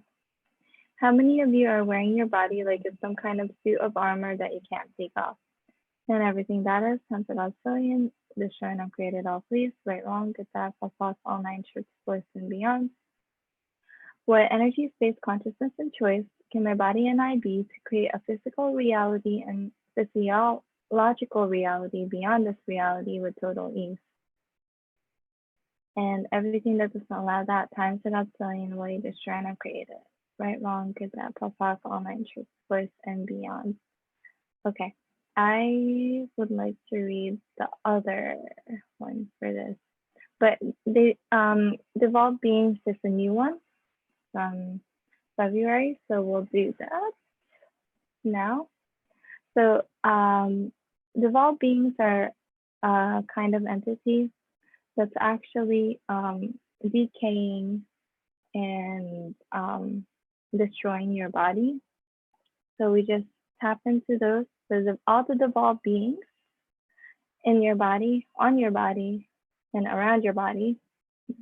How many of you are wearing your body like it's some kind of suit of armor that you can't take off? And everything that is, times I got zillion, this shine and create it all, please. Right, wrong, good, bad, pop, pop, online trips, boys, and beyond. What energy, space, consciousness, and choice can my body and I be to create a physical reality and physiological reality beyond this reality with total ease? And everything that does not allow that times it out zillion way destroy and create it. Right, wrong, good, bad, pop, pop, all nine truth, voice, and beyond. Okay, I would like to read the other one for this, but the Devolved Beings is a new one from February, so we'll do that now. So devolved beings are a kind of entity that's actually decaying and destroying your body. So we just tap into those. So all the devolved beings in your body, on your body, and around your body.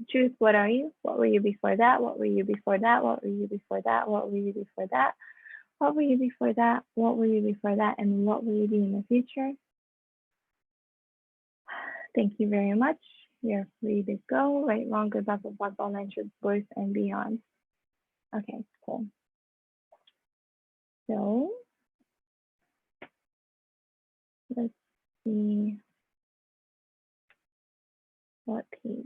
Truth, what are you? What were you before that? What were you before that? What were you before that? What were you before that? What were you before that? What were you before that? And what will you be in the future? Thank you very much. You're free to go. Right, wrong, good, bad, bad, all nine truths, boys, and beyond. Okay, cool. So let's see what page.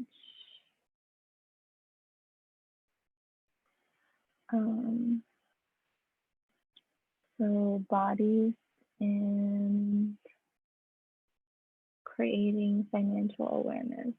So bodies and creating financial awareness.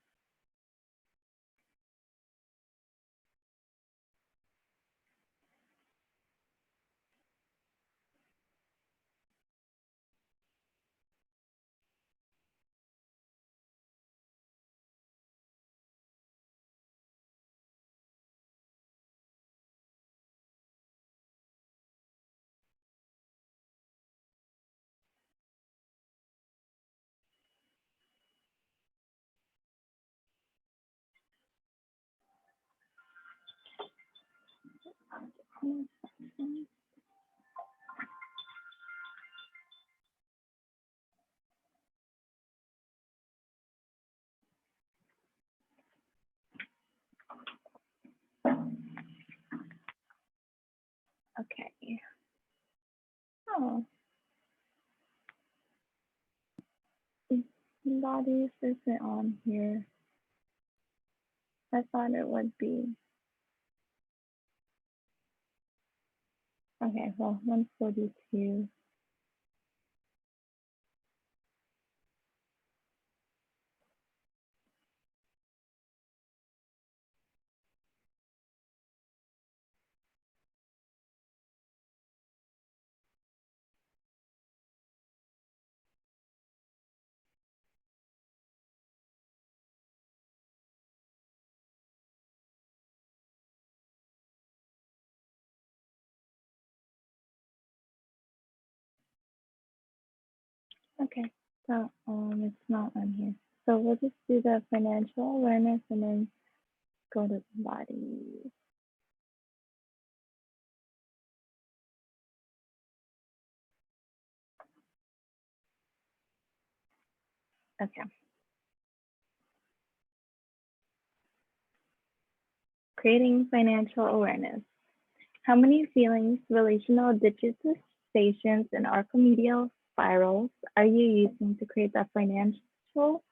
Okay. Oh, bodies isn't on here. I thought it would be. Okay, well, 142. Okay, so it's not on here. So we'll just do the financial awareness and then go to the body. Okay. Creating financial awareness. How many feelings, relational digitizations, and archimedial spirals are you using to create the financial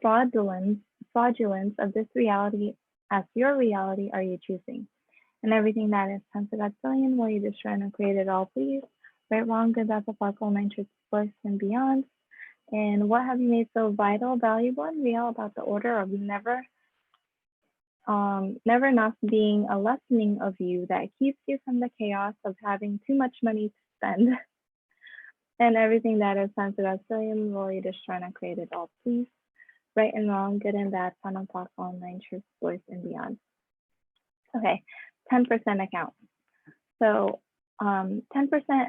fraudulence of this reality as your reality are you choosing? And everything that is 10 to that billion, will you destroy and create it all, please? Right, wrong, good, bad, POC, all nine truths, bliss, and beyond. And what have you made so vital, valuable, and real about the order of never not being a lessening of you that keeps you from the chaos of having too much money to spend and everything that is sensitive as William Roy destroy and create it all, please. Right and wrong, good and bad, fun and POC, all nine truths, bliss, and beyond. Okay, 10% account. So 10%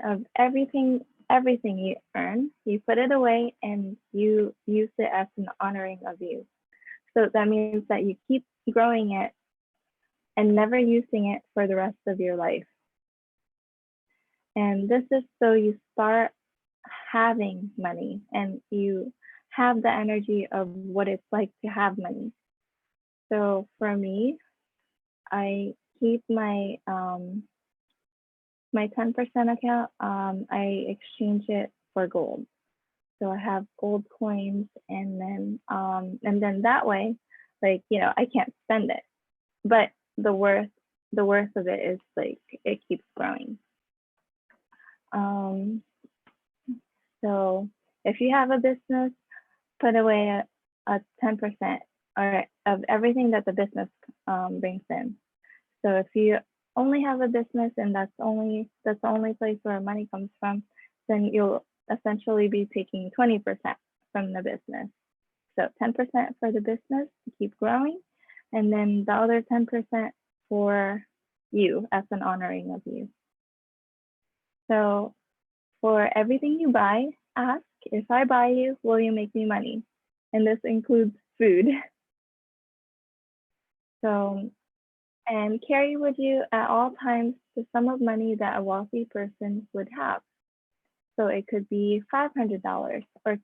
of everything you earn, you put it away and you use it as an honoring of you. So that means that you keep growing it and never using it for the rest of your life. And this is so you start having money and you have the energy of what it's like to have money. So for me, I keep my 10% account, I exchange it for gold. So I have gold coins, and then that way, like, I can't spend it, but the worth of it is like it keeps growing. So if you have a business, put away a 10% or of everything that the business brings in. So if you only have a business and that's the only place where money comes from, then you'll essentially be taking 20% from the business. So 10% for the business to keep growing, and then the other 10% for you as an honoring of you. So for everything you buy, ask, if I buy you, will you make me money? And this includes food. So, and carry with you at all times the sum of money that a wealthy person would have. So it could be $500 or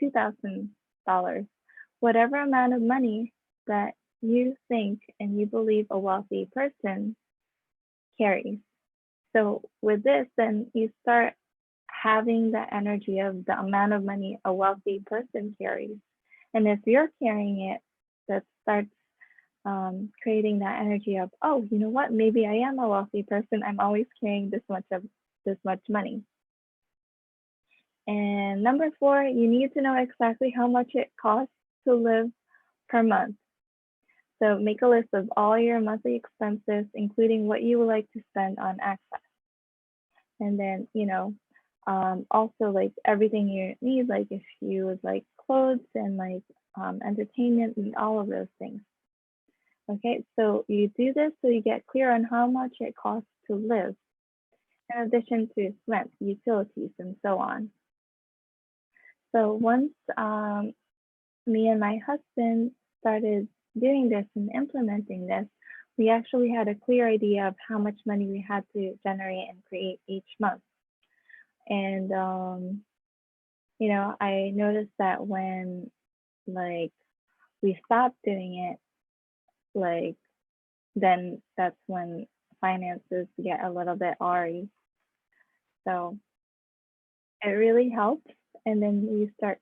$2,000, whatever amount of money that you think and you believe a wealthy person carries. So with this, then you start having the energy of the amount of money a wealthy person carries. And if you're carrying it, that starts creating that energy of, oh, you know what? Maybe I am a wealthy person. I'm always carrying this much money. And number 4, you need to know exactly how much it costs to live per month. So make a list of all your monthly expenses, including what you would like to spend on access. And then, also like everything you need, like if you would like clothes and like entertainment and all of those things. Okay, so you do this so you get clear on how much it costs to live, in addition to rent, utilities, and so on. So once me and my husband started doing this and implementing this, we actually had a clear idea of how much money we had to generate and create each month. And I noticed that when like we stopped doing it, like then that's when finances get a little bit awry. So it really helps, and then you start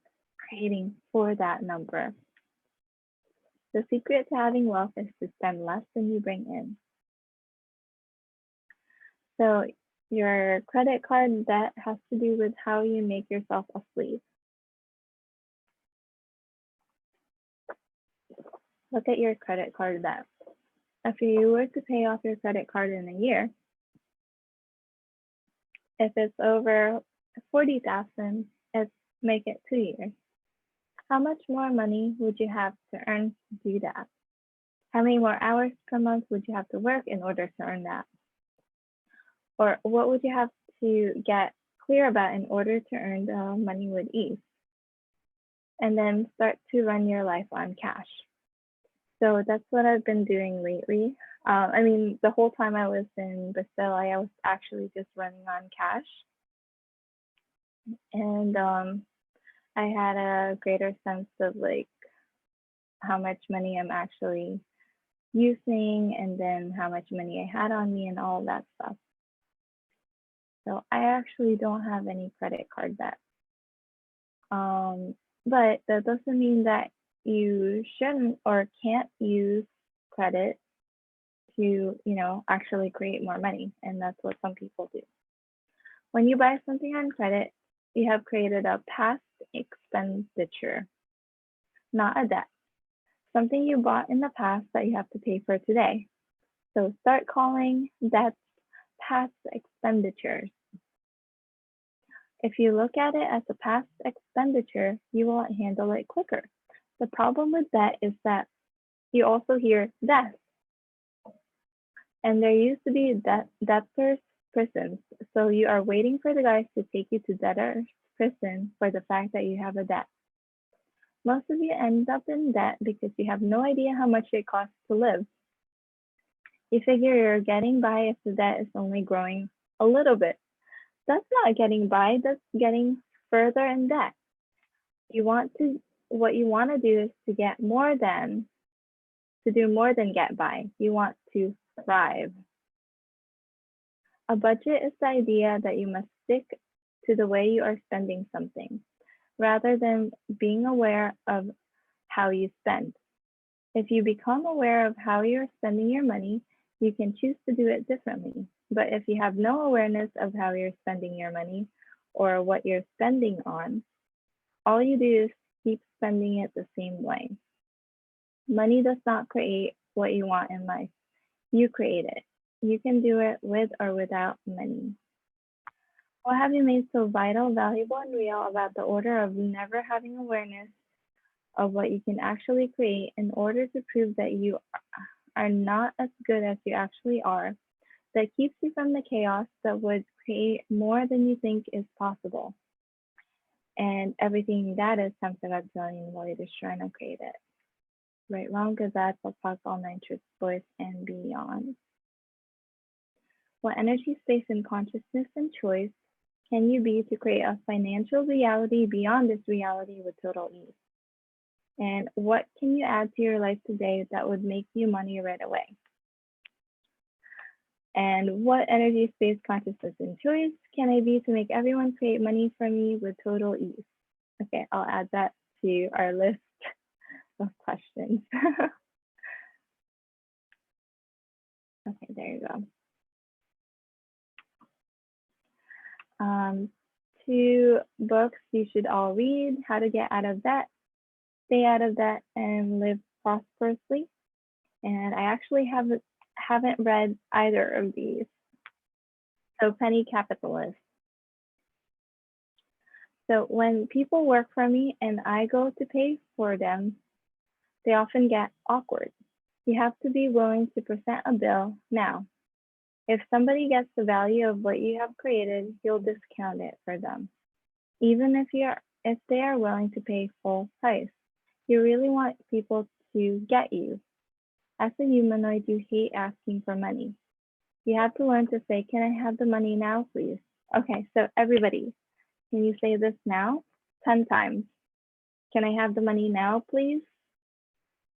creating for that number. The secret to having wealth is to spend less than you bring in. So your credit card debt has to do with how you make yourself a slave. Look at your credit card debt. If you were to pay off your credit card in a year, if it's over 40,000, make it 2 years. How much more money would you have to earn to do that? How many more hours per month would you have to work in order to earn that? Or what would you have to get clear about in order to earn the money with ease? And then start to run your life on cash. So that's what I've been doing lately. The whole time I was in Brazil, I was actually just running on cash. And I had a greater sense of like how much money I'm actually using, and then how much money I had on me and all that stuff. So I actually don't have any credit card debt. But that doesn't mean that you shouldn't or can't use credit to, actually create more money. And that's what some people do. When you buy something on credit, you have created a past expenditure, not a debt. Something you bought in the past that you have to pay for today. So start calling debts past expenditures. If you look at it as a past expenditure, you will handle it quicker. The problem with that is that you also hear death. And there used to be debtors' prisons. So you are waiting for the guys to take you to debtors' prison for the fact that you have a debt. Most of you end up in debt because you have no idea how much it costs to live. You figure you're getting by if the debt is only growing a little bit. That's not getting by, that's getting further in debt. What you want to do is to do more than get by. You want to thrive. A budget is the idea that you must stick to the way you are spending something, rather than being aware of how you spend. If you become aware of how you're spending your money, you can choose to do it differently. But if you have no awareness of how you're spending your money or what you're spending on, all you do is keep spending it the same way. Money does not create what you want in life. You create it. You can do it with or without money. What have you made so vital, valuable, and real about the order of never having awareness of what you can actually create in order to prove that you are not as good as you actually are, that keeps you from the chaos that would create more than you think is possible? And everything that is comes to God's billion will either destroy and create it. Right, wrong, good, bad, fuck, all nine truths, boys, and beyond. What energy, space, and consciousness and choice can you be to create a financial reality beyond this reality with total ease? And what can you add to your life today that would make you money right away? And what energy, space, consciousness, and choice can I be to make everyone create money for me with total ease? Okay, I'll add that to our list of questions. Okay, there you go. 2 books you should all read: How to Get Out of Debt, Stay Out of Debt, and Live Prosperously. And I actually haven't read either of these. So Penny Capitalist. So when people work for me and I go to pay for them, they often get awkward. You have to be willing to present a bill now. If somebody gets the value of what you have created, you'll discount it for them. Even if they are willing to pay full price, you really want people to get you. As a humanoid, you hate asking for money. You have to learn to say, can I have the money now, please? Okay, so everybody, can you say this now? 10 times. Can I have the money now, please?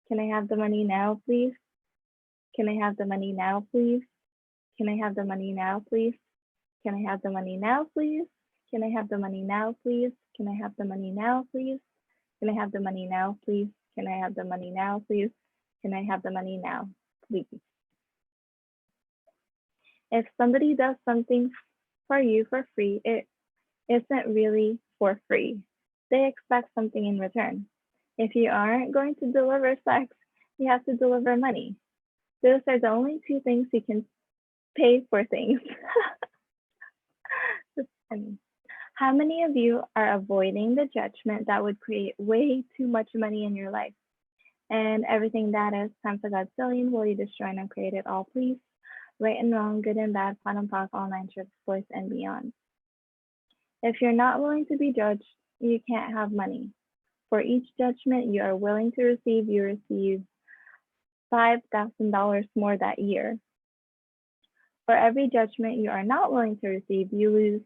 Can I have the money now, please? Can I have the money now, please? Can I have the money now, please? Can I have the money now, please? Can I have the money now, please? Can I have the money now, please? Can I have the money now, please? Can I have the money now, please? Can I have the money now, please? If somebody does something for you for free, it isn't really for free. They expect something in return. If you aren't going to deliver sex, you have to deliver money. Those are the only 2 things you can pay for things. How many of you are avoiding the judgment that would create way too much money in your life? And everything that is, time for God's billion, will you destroy and uncreate it all, please? Right and wrong, good and bad, fun and POC, all 9 trips, boys, and beyond. If you're not willing to be judged, you can't have money. For each judgment you are willing to receive, you receive $5,000 more that year. For every judgment you are not willing to receive, you lose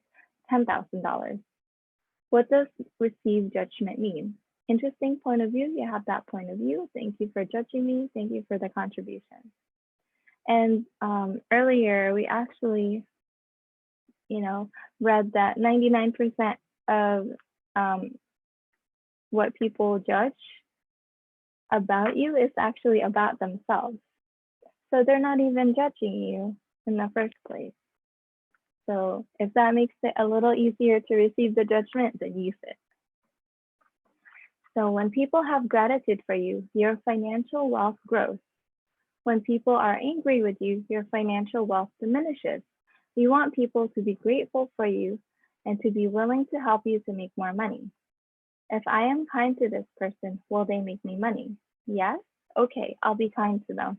$10,000. What does receive judgment mean? Interesting point of view. You have that point of view. Thank you for judging me. Thank you for the contribution. And earlier we actually, read that 99% of what people judge about you is actually about themselves. So they're not even judging you in the first place. So if that makes it a little easier to receive the judgment, then use it. So when people have gratitude for you, your financial wealth grows. When people are angry with you, your financial wealth diminishes. You want people to be grateful for you and to be willing to help you to make more money. If I am kind to this person, will they make me money? Yes? Okay, I'll be kind to them.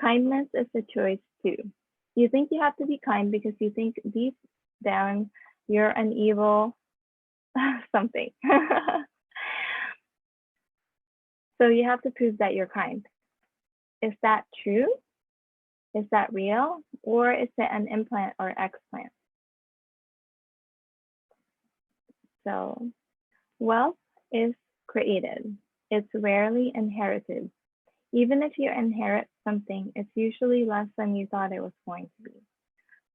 Kindness is a choice too. You think you have to be kind because you think deep down you're an evil something. So you have to prove that you're kind. Is that true? Is that real? Or is it an implant or explant? So wealth is created. It's rarely inherited. Even if you inherit something, it's usually less than you thought it was going to be.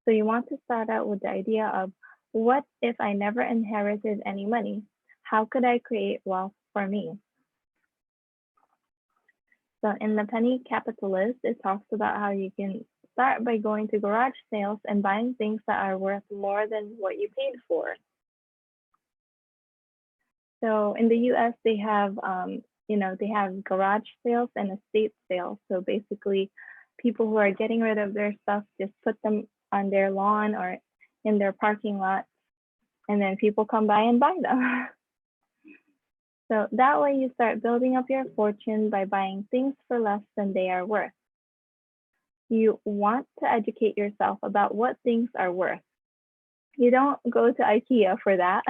So you want to start out with the idea of, what if I never inherited any money? How could I create wealth for me? So in The Penny Capitalist, it talks about how you can start by going to garage sales and buying things that are worth more than what you paid for. So in the US, they have, they have garage sales and estate sales. So basically, people who are getting rid of their stuff just put them on their lawn or in their parking lot, and then people come by and buy them. So that way you start building up your fortune by buying things for less than they are worth. You want to educate yourself about what things are worth. You don't go to IKEA for that.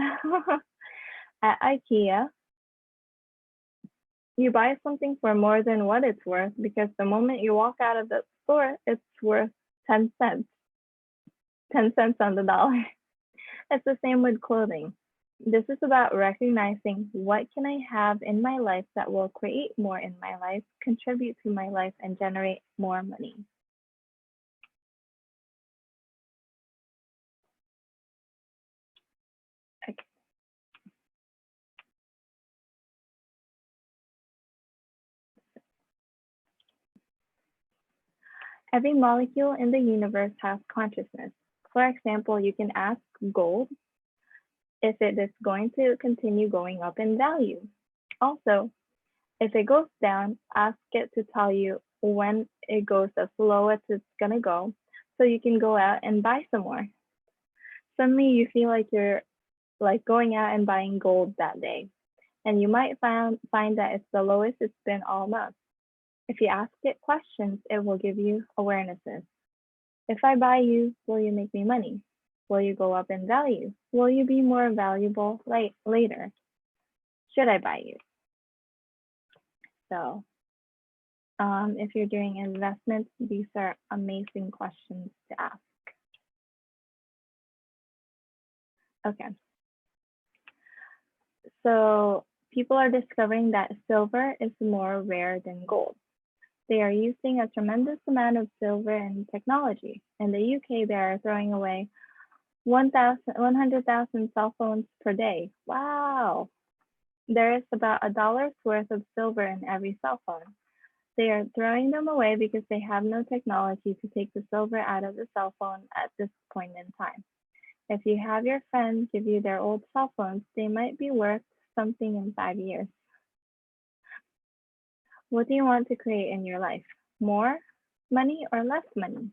At IKEA, you buy something for more than what it's worth because the moment you walk out of the store, it's worth 10 cents. 10 cents on the dollar. It's the same with clothing. This is about recognizing, what can I have in my life that will create more in my life, contribute to my life, and generate more money. Okay. Every molecule in the universe has consciousness. For example, you can ask gold if it is going to continue going up in value. Also, if it goes down, ask it to tell you when it goes as low as it's gonna go, so you can go out and buy some more. Suddenly you feel like you're like going out and buying gold that day, and you might find that it's the lowest it's been all month. If you ask it questions, it will give you awarenesses. If I buy you, will you make me money? Will you go up in value? Will you be more valuable later? Should I buy you? So if you're doing investments, these are amazing questions to ask. Okay. So people are discovering that silver is more rare than gold. They are using a tremendous amount of silver in technology. In the UK, they are throwing away 100,000 cell phones per day. Wow. There is about $1's worth of silver in every cell phone. They are throwing them away because they have no technology to take the silver out of the cell phone at this point in time. If you have your friends give you their old cell phones, they might be worth something in 5 years. What do you want to create in your life? More money or less money?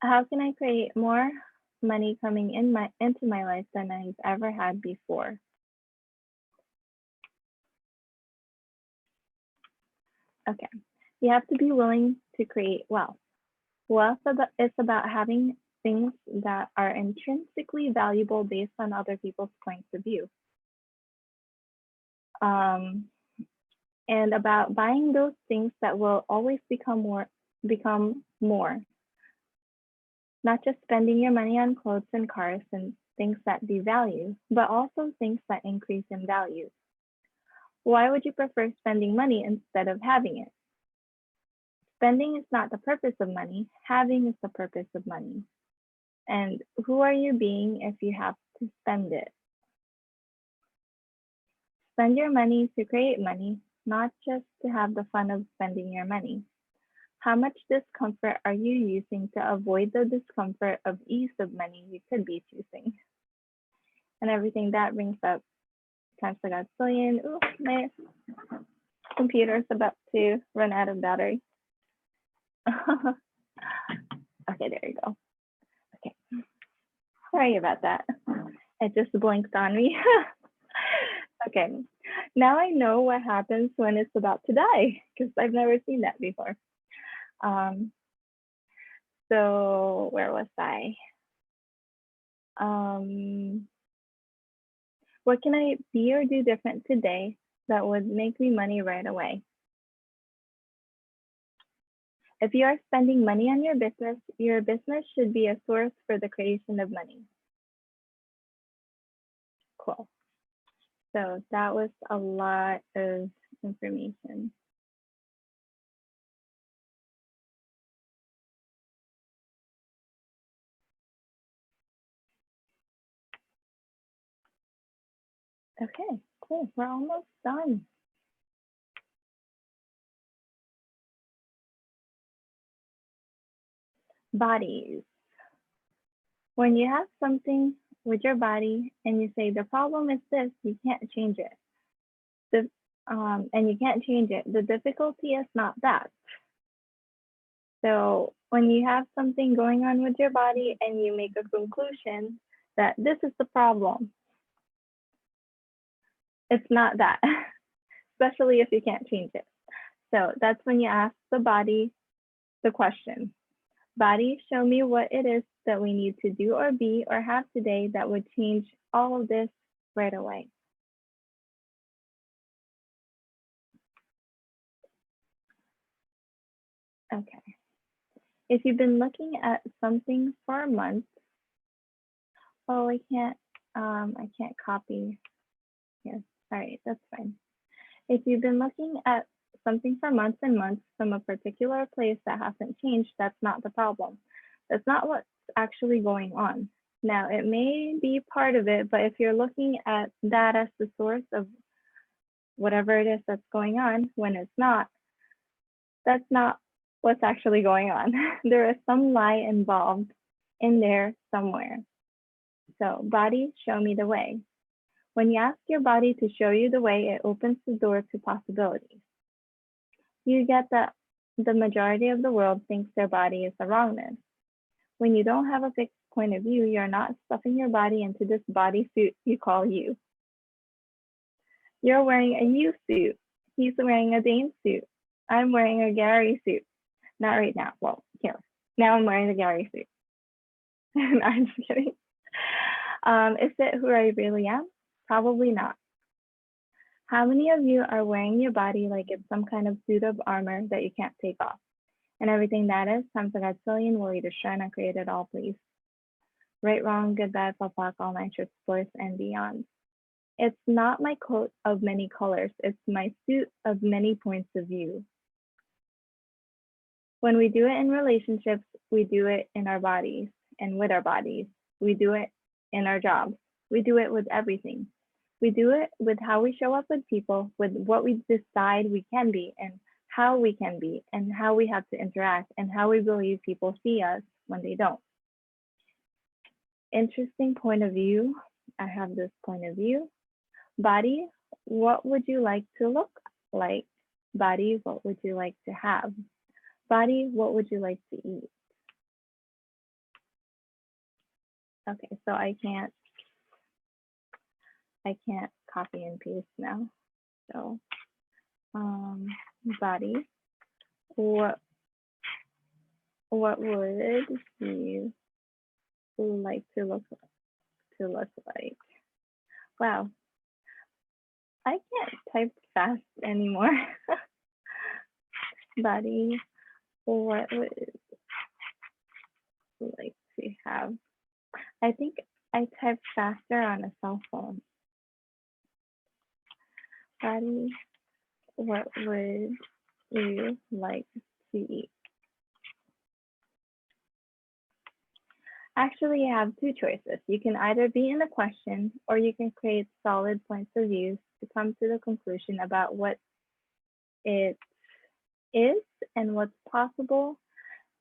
How can I create more money coming into my life than I've ever had before? Okay, you have to be willing to create wealth. Wealth is about having things that are intrinsically valuable based on other people's points of view. And about buying those things that will always become more. Not just spending your money on clothes and cars and things that devalue, but also things that increase in value. Why would you prefer spending money instead of having it? Spending is not the purpose of money, having is the purpose of money. And who are you being if you have to spend it? Spend your money to create money, not just to have the fun of spending your money. How much discomfort are you using to avoid the discomfort of ease of money you could be choosing? And everything that brings up times the godzillion. Ooh, my computer's about to run out of battery. Okay, there you go. Okay, sorry about that. It just blinked on me. Okay, now I know what happens when it's about to die because I've never seen that before. So where was I? What can I be or do different today that would make me money right away? If you are spending money on your business should be a source for the creation of money. Cool. So that was a lot of information. Okay, cool. We're almost done. Bodies. When you have something with your body and you say the problem is this, you can't change it. And you can't change it. The difficulty is not that. So when you have something going on with your body and you make a conclusion that this is the problem, it's not that, especially if you can't change it. So that's when you ask the body the question. Body, show me what it is that we need to do or be or have today that would change all of this right away. Okay. If you've been looking at something for a month, oh, I can't copy here. All right, that's fine. If you've been looking at something for months and months from a particular place that hasn't changed, that's not the problem. That's not what's actually going on. Now, it may be part of it, but if you're looking at that as the source of whatever it is that's going on when it's not, that's not what's actually going on. There is some lie involved in there somewhere. So body, show me the way. When you ask your body to show you the way, it opens the door to possibilities. You get that the majority of the world thinks their body is a wrongness. When you don't have a fixed point of view, you're not stuffing your body into this bodysuit you call you. You're wearing a you suit. He's wearing a Dane suit. I'm wearing a Gary suit. Not right now. Well, yeah. Now I'm wearing the Gary suit. I'm just kidding. Is it who I really am? Probably not. How many of you are wearing your body like it's some kind of suit of armor that you can't take off? And everything that is, times a godzillion, will you destroy and create it all, please? Right, wrong, good, bad, pop, all nitrous, sports, and beyond. It's not my coat of many colors. It's my suit of many points of view. When we do it in relationships, we do it in our bodies and with our bodies. We do it in our jobs. We do it with everything. We do it with how we show up with people, with what we decide we can be and how we can be and how we have to interact and how we believe people see us when they don't. Interesting point of view. I have this point of view. Body, what would you like to look like? Body, what would you like to have? Body, what would you like to eat? Okay, so I can't copy and paste now. So body, what would you like to look like? Wow, I can't type fast anymore. Body, what would you like to have? I think I type faster on a cell phone. Body, what would you like to eat? Actually, you have two choices. You can either be in a question or you can create solid points of view to come to the conclusion about what it is and what's possible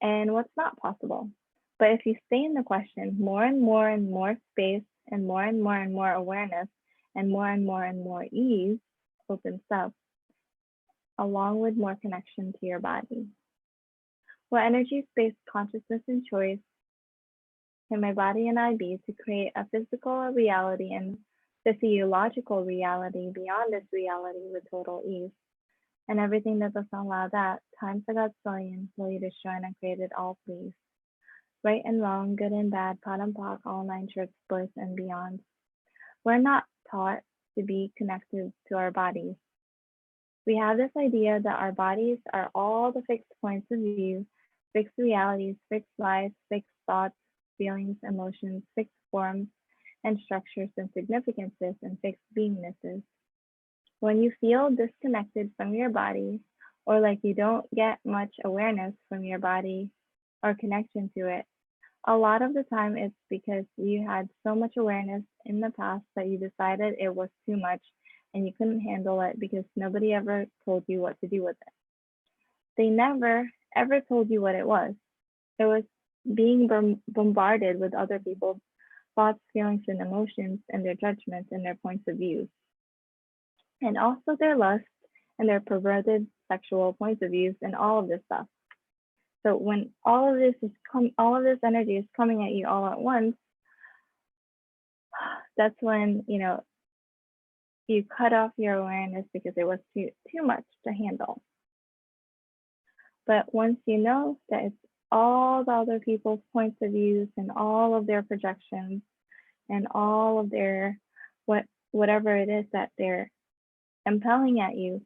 and what's not possible. But if you stay in the question, more and more space and more awareness and more ease opens up, along with more connection to your body. What energy, space, consciousness, and choice can my body and I be to create a physical reality and physiological reality beyond this reality with total ease? And everything that doesn't allow that, times a godzillion, will you destroy and create it all, please? Right and wrong, good and bad, pot and pock, all nine shirts, bliss, and beyond. We're not taught to be connected to our bodies. We have this idea that our bodies are all the fixed points of view, fixed realities, fixed lives, fixed thoughts, feelings, emotions, fixed forms and structures and significances and fixed beingnesses. When you feel disconnected from your body, or like you don't get much awareness from your body or connection to it, a lot of the time it's because you had so much awareness in the past that you decided it was too much and you couldn't handle it because nobody ever told you what to do with it. They never ever told you what it was. It was being bombarded with other people's thoughts, feelings, and emotions, and their judgments and their points of view, and also their lust and their perverted sexual points of views and all of this stuff. So when all of this energy is coming at you all at once, that's when you cut off your awareness because it was too much to handle. But once you know that it's all the other people's points of views and all of their projections and all of their whatever it is that they're impelling at you,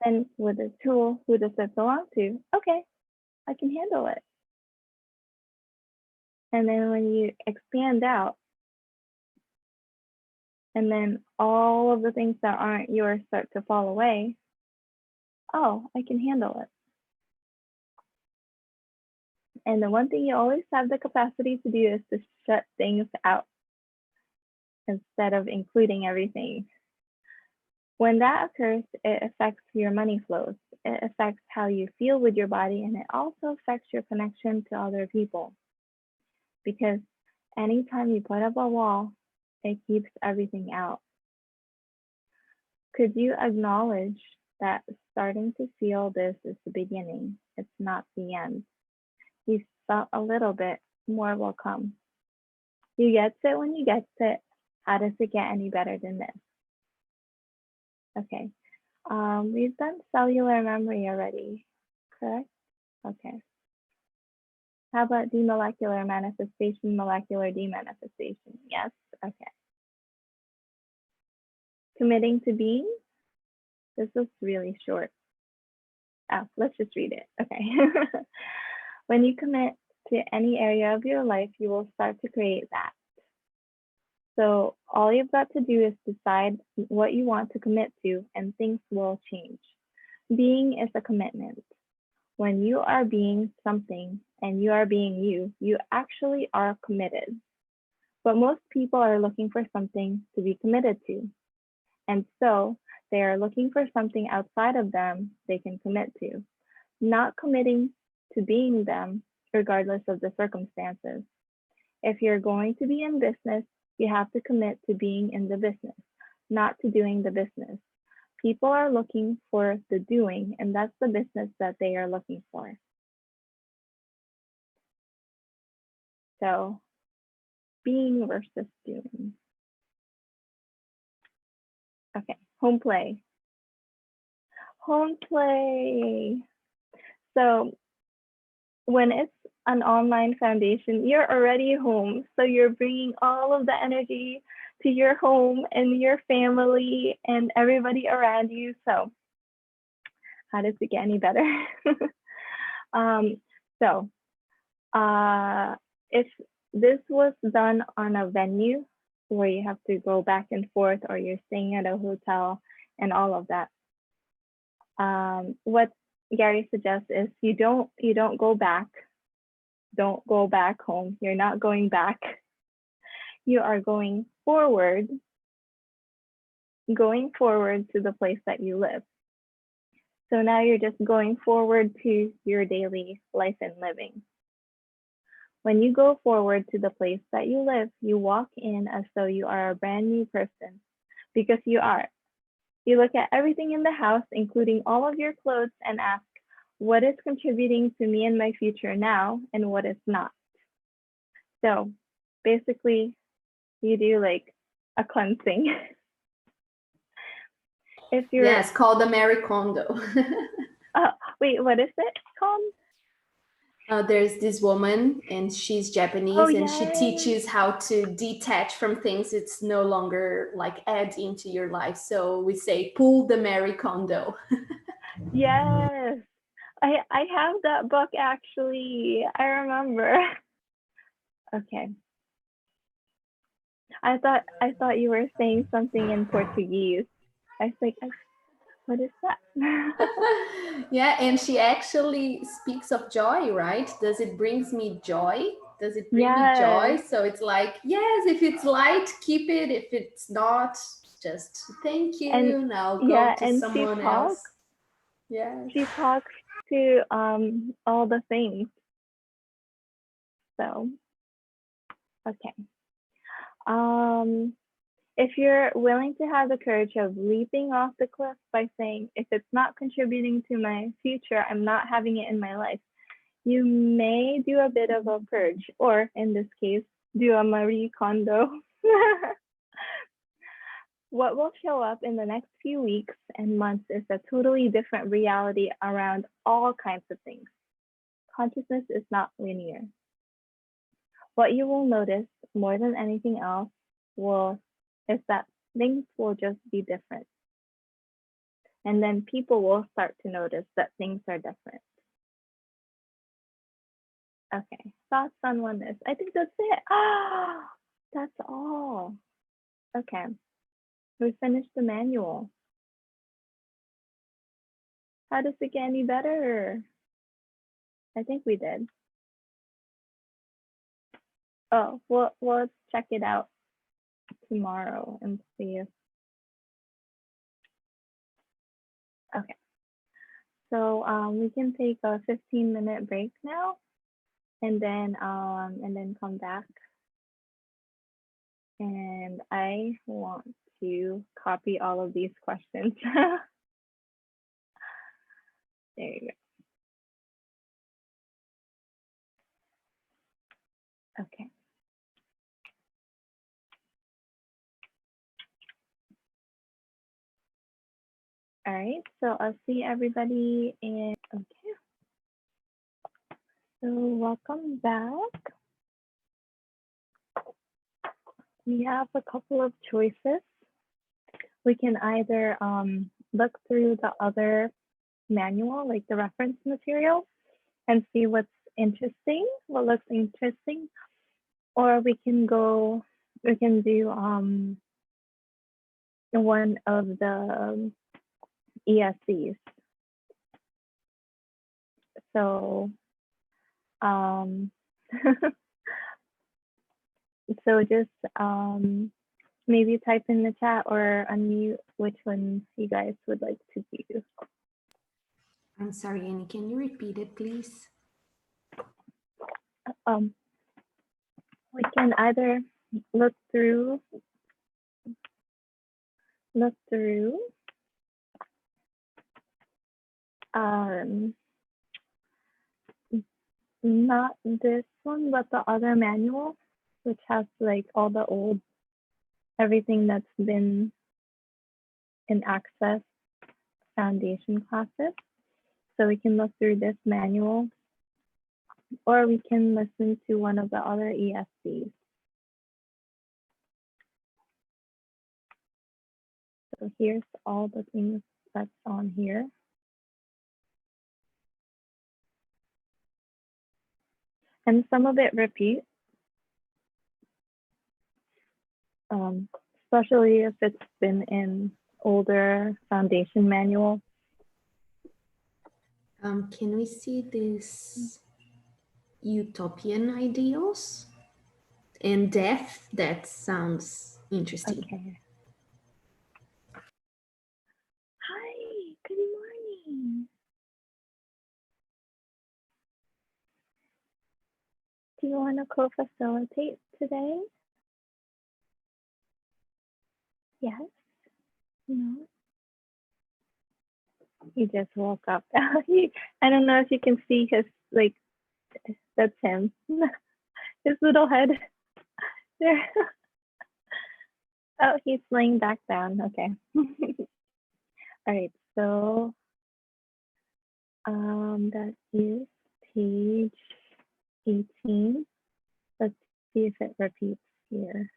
then with a tool, who does it belong to? Okay, I can handle it. And then when you expand out, and then all of the things that aren't yours start to fall away, oh, I can handle it. And the one thing you always have the capacity to do is to shut things out instead of including everything. When that occurs, it affects your money flows. It affects how you feel with your body, and it also affects your connection to other people. Because anytime you put up a wall, it keeps everything out. Could you acknowledge that starting to feel this is the beginning? It's not the end. You felt a little bit, more will come. You get it when you get it. How does it get any better than this? Okay, we've done cellular memory already, correct? Okay. How about demolecular manifestation, molecular demanifestation? Yes, okay. Committing to being? This is really short. Oh, let's just read it, okay. When you commit to any area of your life, you will start to create that. So all you've got to do is decide what you want to commit to, and things will change. Being is a commitment. When you are being something and you are being you, you actually are committed. But most people are looking for something to be committed to. And so they are looking for something outside of them they can commit to, not committing to being them regardless of the circumstances. If you're going to be in business, you have to commit to being in the business, not to doing the business. People are looking for the doing, and that's the business that they are looking for. So, being versus doing. Okay, home play. Home play. So, when it's an online foundation, you're already home. So you're bringing all of the energy to your home and your family and everybody around you. So how does it get any better? If this was done on a venue where you have to go back and forth, or you're staying at a hotel and all of that, what Gary suggests is you don't go back. Don't go back home. You're not going back. You are going forward to the place that you live. So now you're just going forward to your daily life and living. When you go forward to the place that you live, you walk in as though you are a brand new person, because you are. You look at everything in the house, including all of your clothes, and ask, what is contributing to me and my future now, and what is not? So basically, you do like a cleansing. If you're Yes, called the Marie Kondo. wait, what is it called? There's this woman, and she's Japanese, Oh, and she yes. teaches how to detach from things it's no longer like add into your life. So we say pull the Marie Kondo. Yes. I have that book actually. I remember. Okay. I thought you were saying something in Portuguese. I was like, what is that? Yeah, and she actually speaks of joy, right? Does it brings me joy? Does it bring me joy? Yes. So it's like, yes, if it's light, keep it. If it's not, just thank And you. Now go yeah, to and someone else. Yes. she talks to all the things. So okay. Um if you're willing to have the courage of leaping off the cliff by saying, if it's not contributing to my future, I'm not having it in my life, you may do a bit of a purge, or in this case, do a Marie Kondo. What will show up in the next few weeks and months is a totally different reality around all kinds of things. Consciousness is not linear. What you will notice more than anything else is that things will just be different. And then people will start to notice that things are different. Okay, thoughts on oneness. I think that's it. Ah, that's all. Okay, we finished the manual. How does it get any better? I think we did. Oh, well, let's check it out tomorrow and see if. Okay, so we can take a 15-minute break now, and then come back. And I want to copy all of these questions. There you go. Okay. All right, so I'll see everybody in, okay. So welcome back. We have a couple of choices. We can either look through the other manual, like the reference material, and see what's interesting, what looks interesting, or we can do one of the ESCs. So so just maybe type in the chat or unmute which one you guys would like to do. I'm sorry, Annie, can you repeat it, please? We can either look through not this one, but the other manual, which has like all the old, everything that's been in Access Foundation classes. So we can look through this manual, or we can listen to one of the other ESCs. So here's all the things that's on here. And some of it repeats, especially if it's been in older foundation manual. Can we see this utopian ideals and death? That sounds interesting. Okay. Hi, good Do you want to co-facilitate today? Yes? No? He just woke up. I don't know if you can see his, like, that's him. His little head there. Oh, he's laying back down. Okay. All right, so that is page 18. Let's see if it repeats here.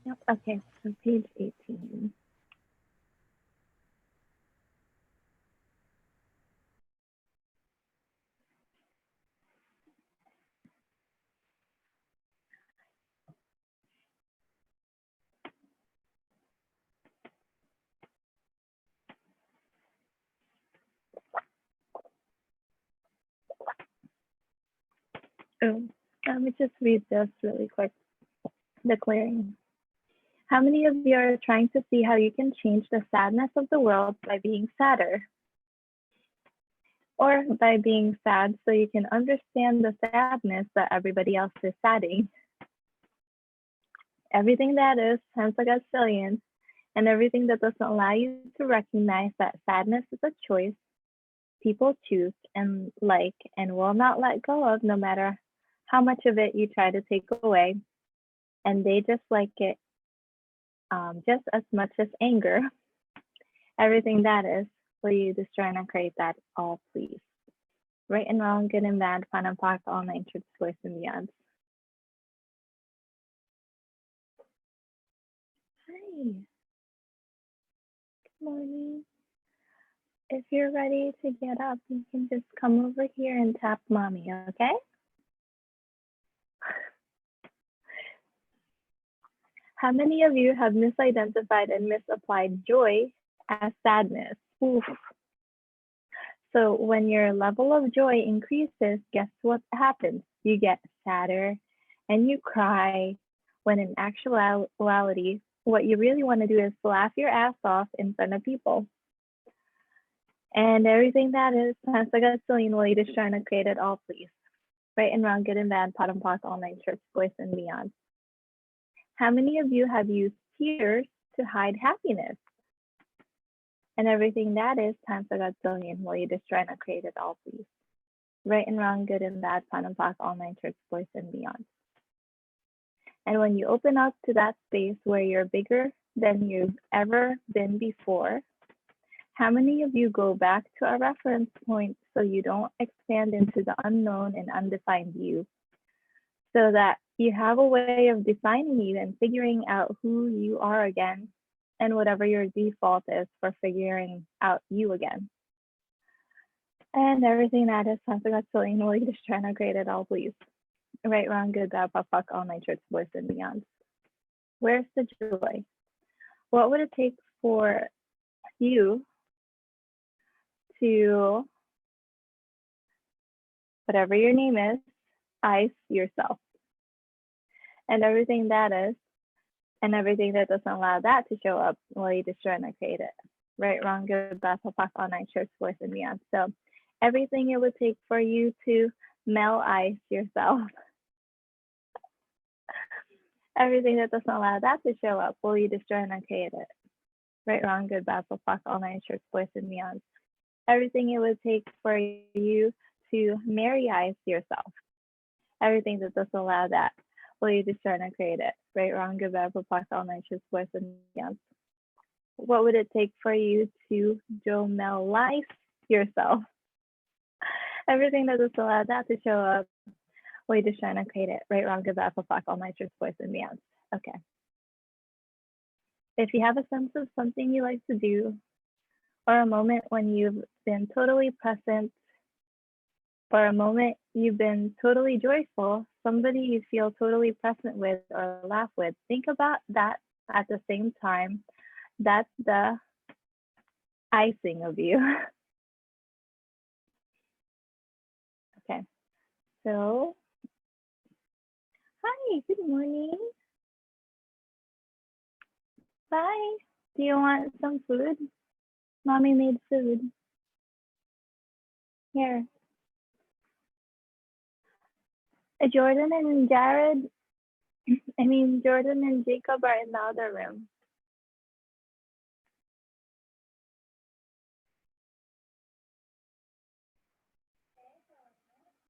Yep, okay, so page 18. Oh, let me just read this really quick. The clearing. How many of you are trying to see how you can change the sadness of the world by being sadder? Or by being sad so you can understand the sadness that everybody else is sadding? Everything that is times a gazillion, and everything that doesn't allow you to recognize that sadness is a choice people choose and like and will not let go of no matter how much of it you try to take away. And they just like it just as much as anger. Everything that is, will you destroy and create that all, please? Right and wrong, good and bad, fun and POC, all nine trips, voice and beyond. Hi. Good morning. If you're ready to get up, you can just come over here and tap mommy, okay? How many of you have misidentified and misapplied joy as sadness? Oof. So when your level of joy increases, guess what happens? You get sadder and you cry, when in actuality, what you really want to do is laugh your ass off in front of people. And everything that is, times a gazillion, will you just trying to create it all, please? Right and wrong, good and bad, pot and POC, all nine church, voice and beyond. How many of you have used tears to hide happiness? And everything that is, times a gazillion, will you just trying to create it all, please? Right and wrong, good and bad, fun and POC, all nine church, voice and beyond. And when you open up to that space where you're bigger than you've ever been before, how many of you go back to a reference point so you don't expand into the unknown and undefined you, so that you have a way of defining you and figuring out who you are again, and whatever your default is for figuring out you again? And everything that is something that's so annoying, just trying to create it all, please. Right, wrong, good, bad, POC, all nine church, voice and beyond. Where's the joy? What would it take for you to, whatever your name is, ice yourself? And everything that is, and everything that doesn't allow that to show up, well, you just trying to create it. Right, wrong, good, bad, POC, all nine church, voice and beyond. So everything it would take for you to melt ice yourself. Everything that doesn't allow that to show up, will you destroy and create it? Right, wrong, good, bad, POC, all nine church, voice and beyond. Everything it would take for you to marry ice yourself. Everything that doesn't allow that, will you destroy and create it? Right, wrong, good, bad, POC, all nine church, voice and beyond. What would it take for you to Jomel life yourself? Everything that doesn't allow that to show up, will you destroy and create it? Right, wrong, good, bad, POC, all nine church, voice and beyond. Okay. If you have a sense of something you like to do, or a moment when you've been totally present, or a moment you've been totally joyful, somebody you feel totally present with or laugh with, think about that at the same time. That's the icing of you. Okay. So, hi, good morning. Bye. Do you want some food? Mommy made food. Here. Jordan and Jared, Jordan and Jacob are in the other room.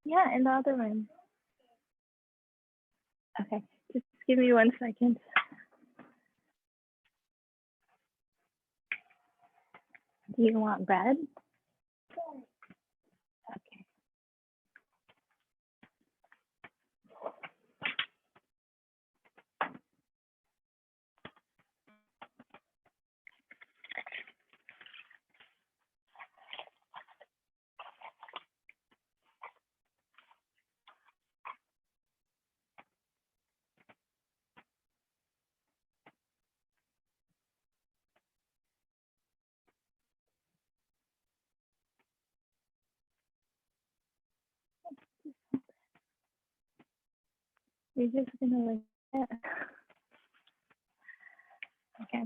Yeah, in the other room. Okay, just give me 1 second. Do you want bread? Okay. You're just gonna like that. Okay.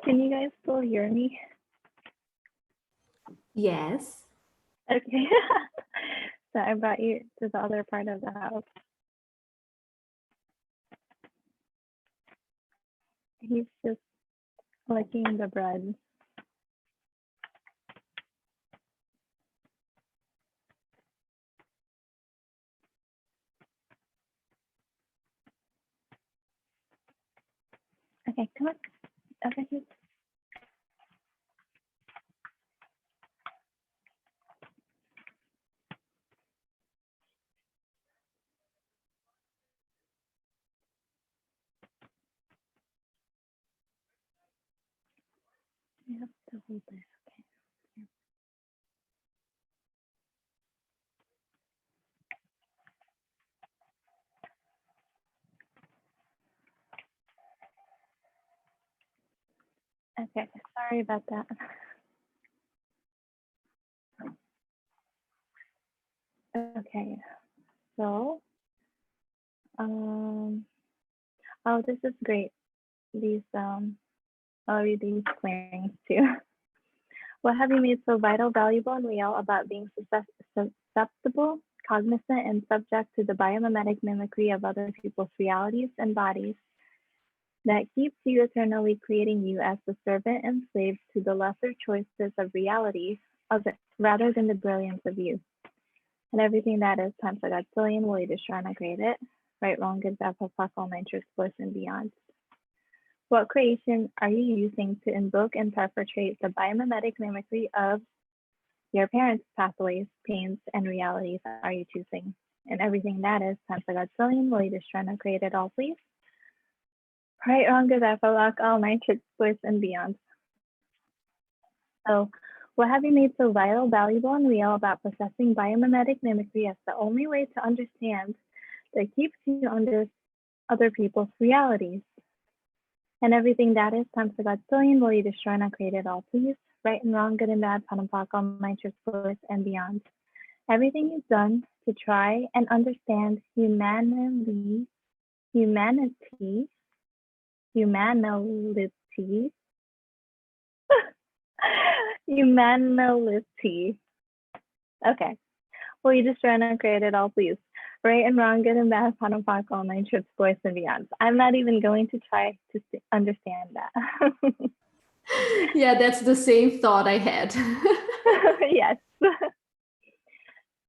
Can you guys still hear me? Yes. Okay. So I brought you to the other part of the house. He's just licking the bread. Okay, come on. Okay. You have to hold this. Okay, sorry about that. Okay, so, oh, this is great. These, I'll read these clearings too. What have you made so vital, valuable, and real about being susceptible, cognizant, and subject to the biomimetic mimicry of other people's realities and bodies that keeps you eternally creating you as the servant and slave to the lesser choices of reality of it, rather than the brilliance of you? And everything that is times a godzillion will you destroy and create it. Right, wrong, good, bad, plus, all nine, truth, bliss, and beyond. What creation are you using to invoke and perpetrate the biomimetic mimicry of your parents' pathways, pains, and realities are you choosing? And everything that is times a godzillion will you destroy and create it all, please. Right, wrong, good, bad, all nine, truth, bliss, and beyond. So, what have you made so vital, valuable, and real about possessing biomimetic mimicry as the only way to understand that keeps you under other people's realities? And everything that is times a godzillion will you destroy and create it all, please. Right and wrong, good and bad, fun and all my truth, bliss, and beyond. Everything you've done to try and understand humanity, humanity, humanity. Okay. Will you destroy and create it all, please? Right and wrong, good and bad, fun and all nine trips, boys and beyond. I'm not even going to try to understand that. Yeah, that's the same thought I had. Yes.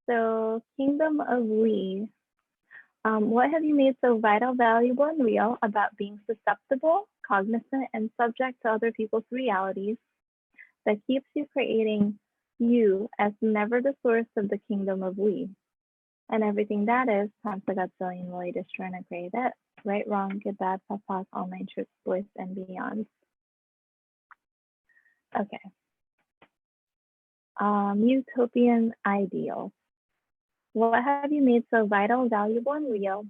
So, Kingdom of We. What have you made so vital, valuable, and real about being susceptible, cognizant, and subject to other people's realities that keeps you creating you as never the source of the kingdom of we? And everything that is, times the godzillion will you destroy and create it. Right, wrong, good, bad, pop, all nine truths, bliss, and beyond. Okay. Utopian ideals. What have you made so vital, valuable, and real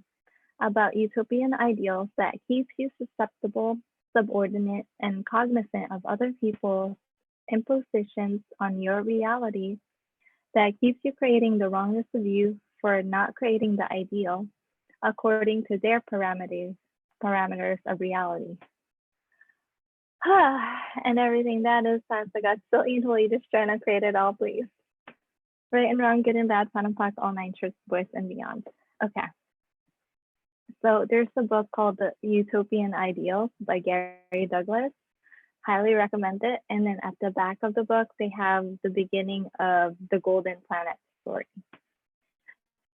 about utopian ideals that keep you susceptible, subordinate, and cognizant of other people's impositions on your reality that keeps you creating the wrongness of you for not creating the ideal according to their parameters of reality. And everything that is times I got so easily just trying to create it all, please. Right and wrong, good and bad, fun and black, all nine shorts, boys and beyond. Okay. So there's a book called The Utopian Ideal by Gary Douglas. Highly recommend it. And then at the back of the book, they have the beginning of the Golden Planet story.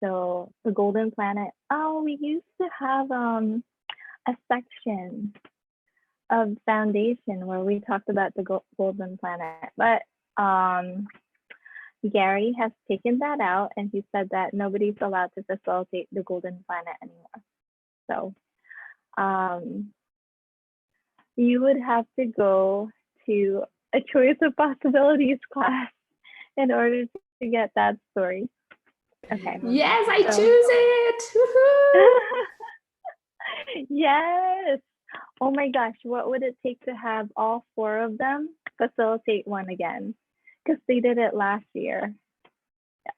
So the Golden Planet, oh, we used to have a section of Foundation where we talked about the Golden Planet, but Gary has taken that out and he said that nobody's allowed to facilitate the Golden Planet anymore. So you would have to go to a choice of possibilities class in order to get that story. Okay. Yes, I choose it. Yes. Oh my gosh, what would it take to have all four of them facilitate one again? Because they did it last year. Yeah.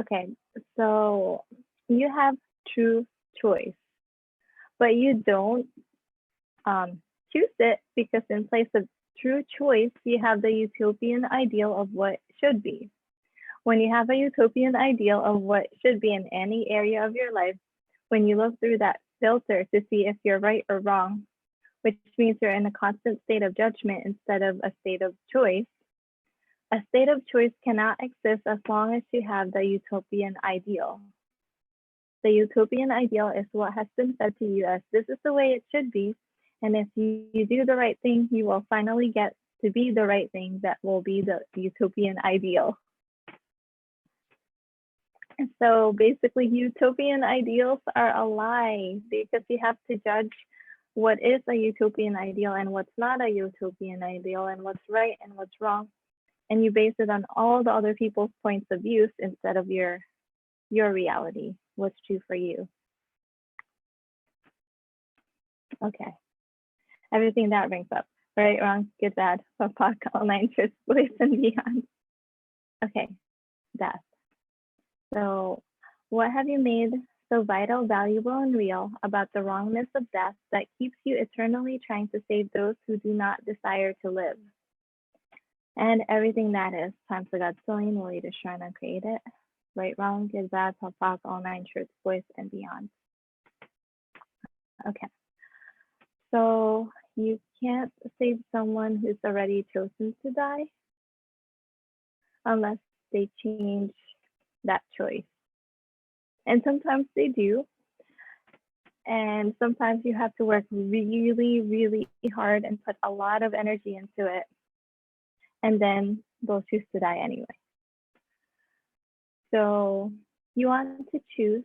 Okay, so you have true choice, but you don't choose it because in place of true choice, you have the utopian ideal of what should be. When you have a utopian ideal of what should be in any area of your life, when you look through that filter to see if you're right or wrong, which means you're in a constant state of judgment instead of a state of choice. A state of choice cannot exist as long as you have the utopian ideal. The utopian ideal is what has been said to you as this is the way it should be. And if you do the right thing, you will finally get to be the right thing that will be the utopian ideal. So basically, utopian ideals are a lie because you have to judge what is a utopian ideal and what's not a utopian ideal and what's right and what's wrong. And you base it on all the other people's points of view instead of your reality, what's true for you. Okay. Everything that brings up. Right, wrong, good, bad, POC, all nine shorts, boys and beyond. Okay, death. So what have you made so vital, valuable, and real about the wrongness of death that keeps you eternally trying to save those who do not desire to live? And everything that is, time for God's filling, will lead us shrine and create it. Right, wrong, good, bad, POC, all nine shorts, boys and beyond. Okay. So you can't save someone who's already chosen to die unless they change that choice. And sometimes they do. And sometimes you have to work really, really hard and put a lot of energy into it. And then they'll choose to die anyway. So you want to choose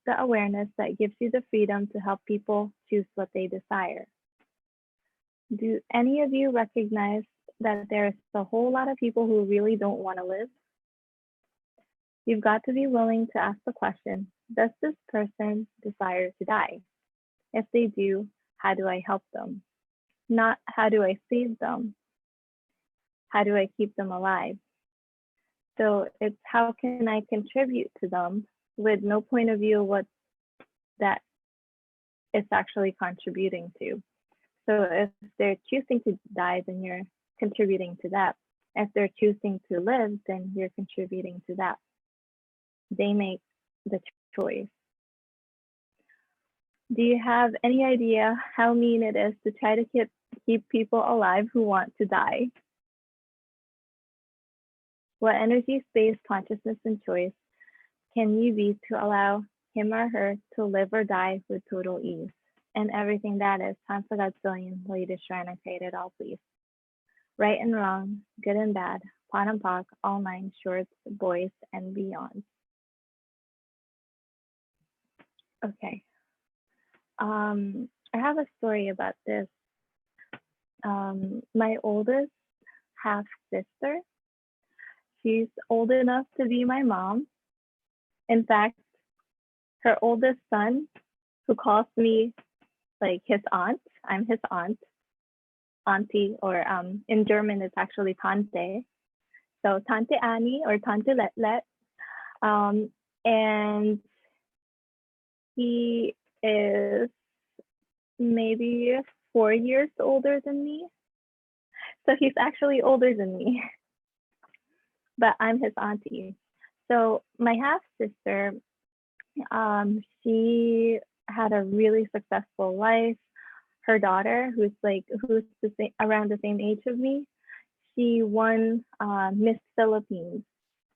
the awareness that gives you the freedom to help people choose what they desire. Do any of you recognize that there's a whole lot of people who really don't want to live? You've got to be willing to ask the question, does this person desire to die? If they do, how do I help them? Not how do I save them? How do I keep them alive? So it's how can I contribute to them with no point of view what that it's actually contributing to. So if they're choosing to die, then you're contributing to that. If they're choosing to live, then you're contributing to that. They make the choice. Do you have any idea how mean it is to try to keep people alive who want to die? What energy, space, consciousness, and choice can you be to allow him or her to live or die with total ease? And everything that is, time for God's billion, latest shrine and create it all, please. Right and wrong, good and bad, PON and POC, all nine shorts, boys and beyond. Okay. I have a story about this. My oldest half sister, she's old enough to be my mom. In fact, her oldest son, who calls me like his aunt, I'm his aunt, auntie, or in German, it's actually Tante. So Tante Annie or Tante Let. And he is maybe 4 years older than me. So he's actually older than me, but I'm his auntie. So my half sister, she had a really successful life. Her daughter, who's around the same age of me, she won Miss Philippines,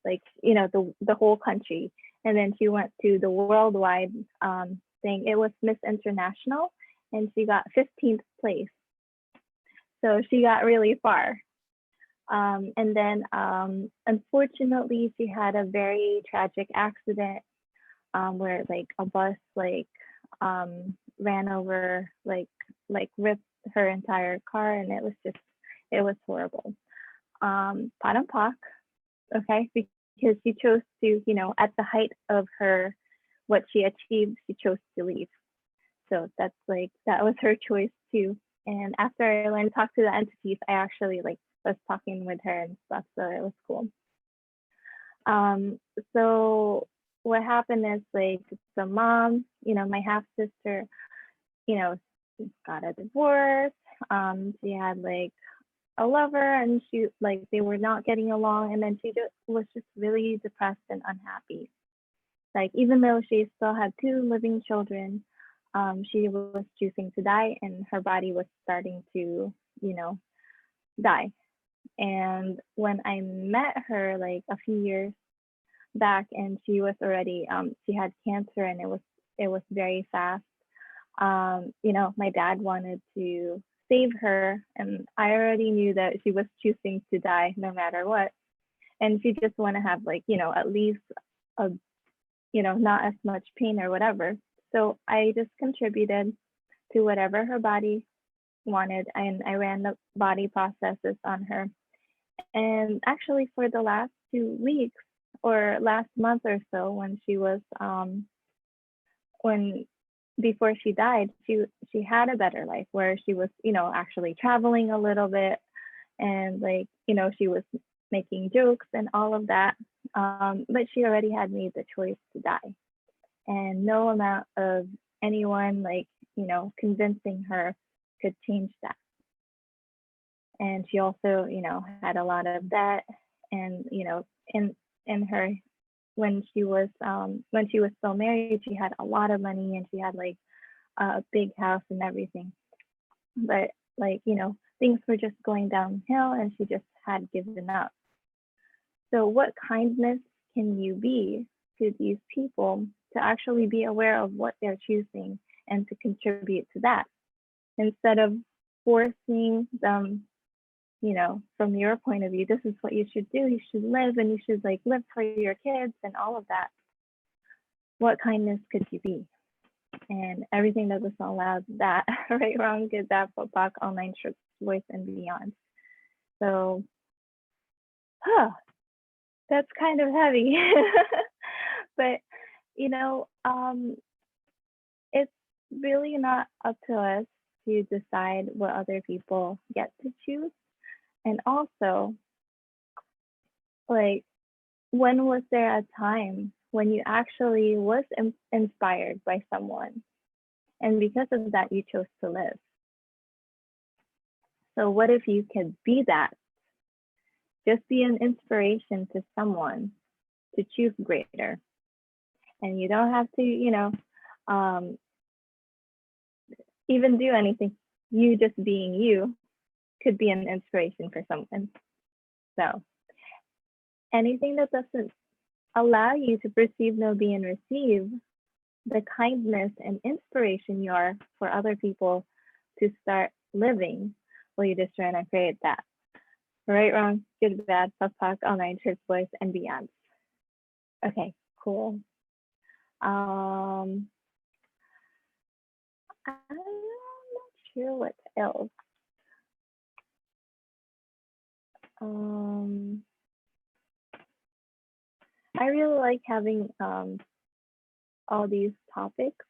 like the whole country, and then she went to the worldwide thing. It was Miss International, and she got 15th place. So she got really far. And then unfortunately, she had a very tragic accident where like a bus ran over, ripped her entire car, and it was horrible. Pat and Pak, okay, because she chose to, at the height of what she achieved, she chose to leave. So that was her choice too. And after I learned to talk to the entities, I actually was talking with her and stuff, so it was cool. So what happened is the mom, my half sister, got a divorce. She had a lover, and they were not getting along, and then she was just really depressed and unhappy. Even though she still had 2 living children, she was choosing to die, and her body was starting to, die. And when I met her a few years back, and she was already she had cancer, and it was very fast. My dad wanted to save her, and I already knew that she was choosing to die no matter what, and she just want to have at least a not as much pain or whatever. So I just contributed to whatever her body wanted, and I ran the body processes on her. And actually, for the last 2 weeks or last month or so, when she was when before she died, she had a better life where she was actually traveling a little bit, and she was making jokes and all of that. But she already had made the choice to die, and no amount of anyone convincing her could change that. And she also had a lot of debt, and in her when she was still married, she had a lot of money, and she had a big house and everything. But things were just going downhill, and she just had given up. So what kindness can you be to these people to actually be aware of what they're choosing and to contribute to that, instead of forcing them, from your point of view, this is what you should do, you should live, and you should live for your kids and all of that. What kindness could you be? And everything that was allowed, that right, wrong, good, bad, POC, all 9 strokes, voice, and beyond. So that's kind of heavy. But it's really not up to us to decide what other people get to choose. And also, when was there a time when you actually was inspired by someone, and because of that you chose to live? So what if you could be that? Just be an inspiration to someone to choose greater. And you don't have to, even do anything. You just being you could be an inspiration for someone. So anything that doesn't allow you to perceive, know, be, and receive the kindness and inspiration you are for other people to start living, will you just try to create that? Right, wrong, good, bad, POC, all 9 strokes, voice, and beyond. Okay, cool. I'm not sure what else. I really like having all these topics.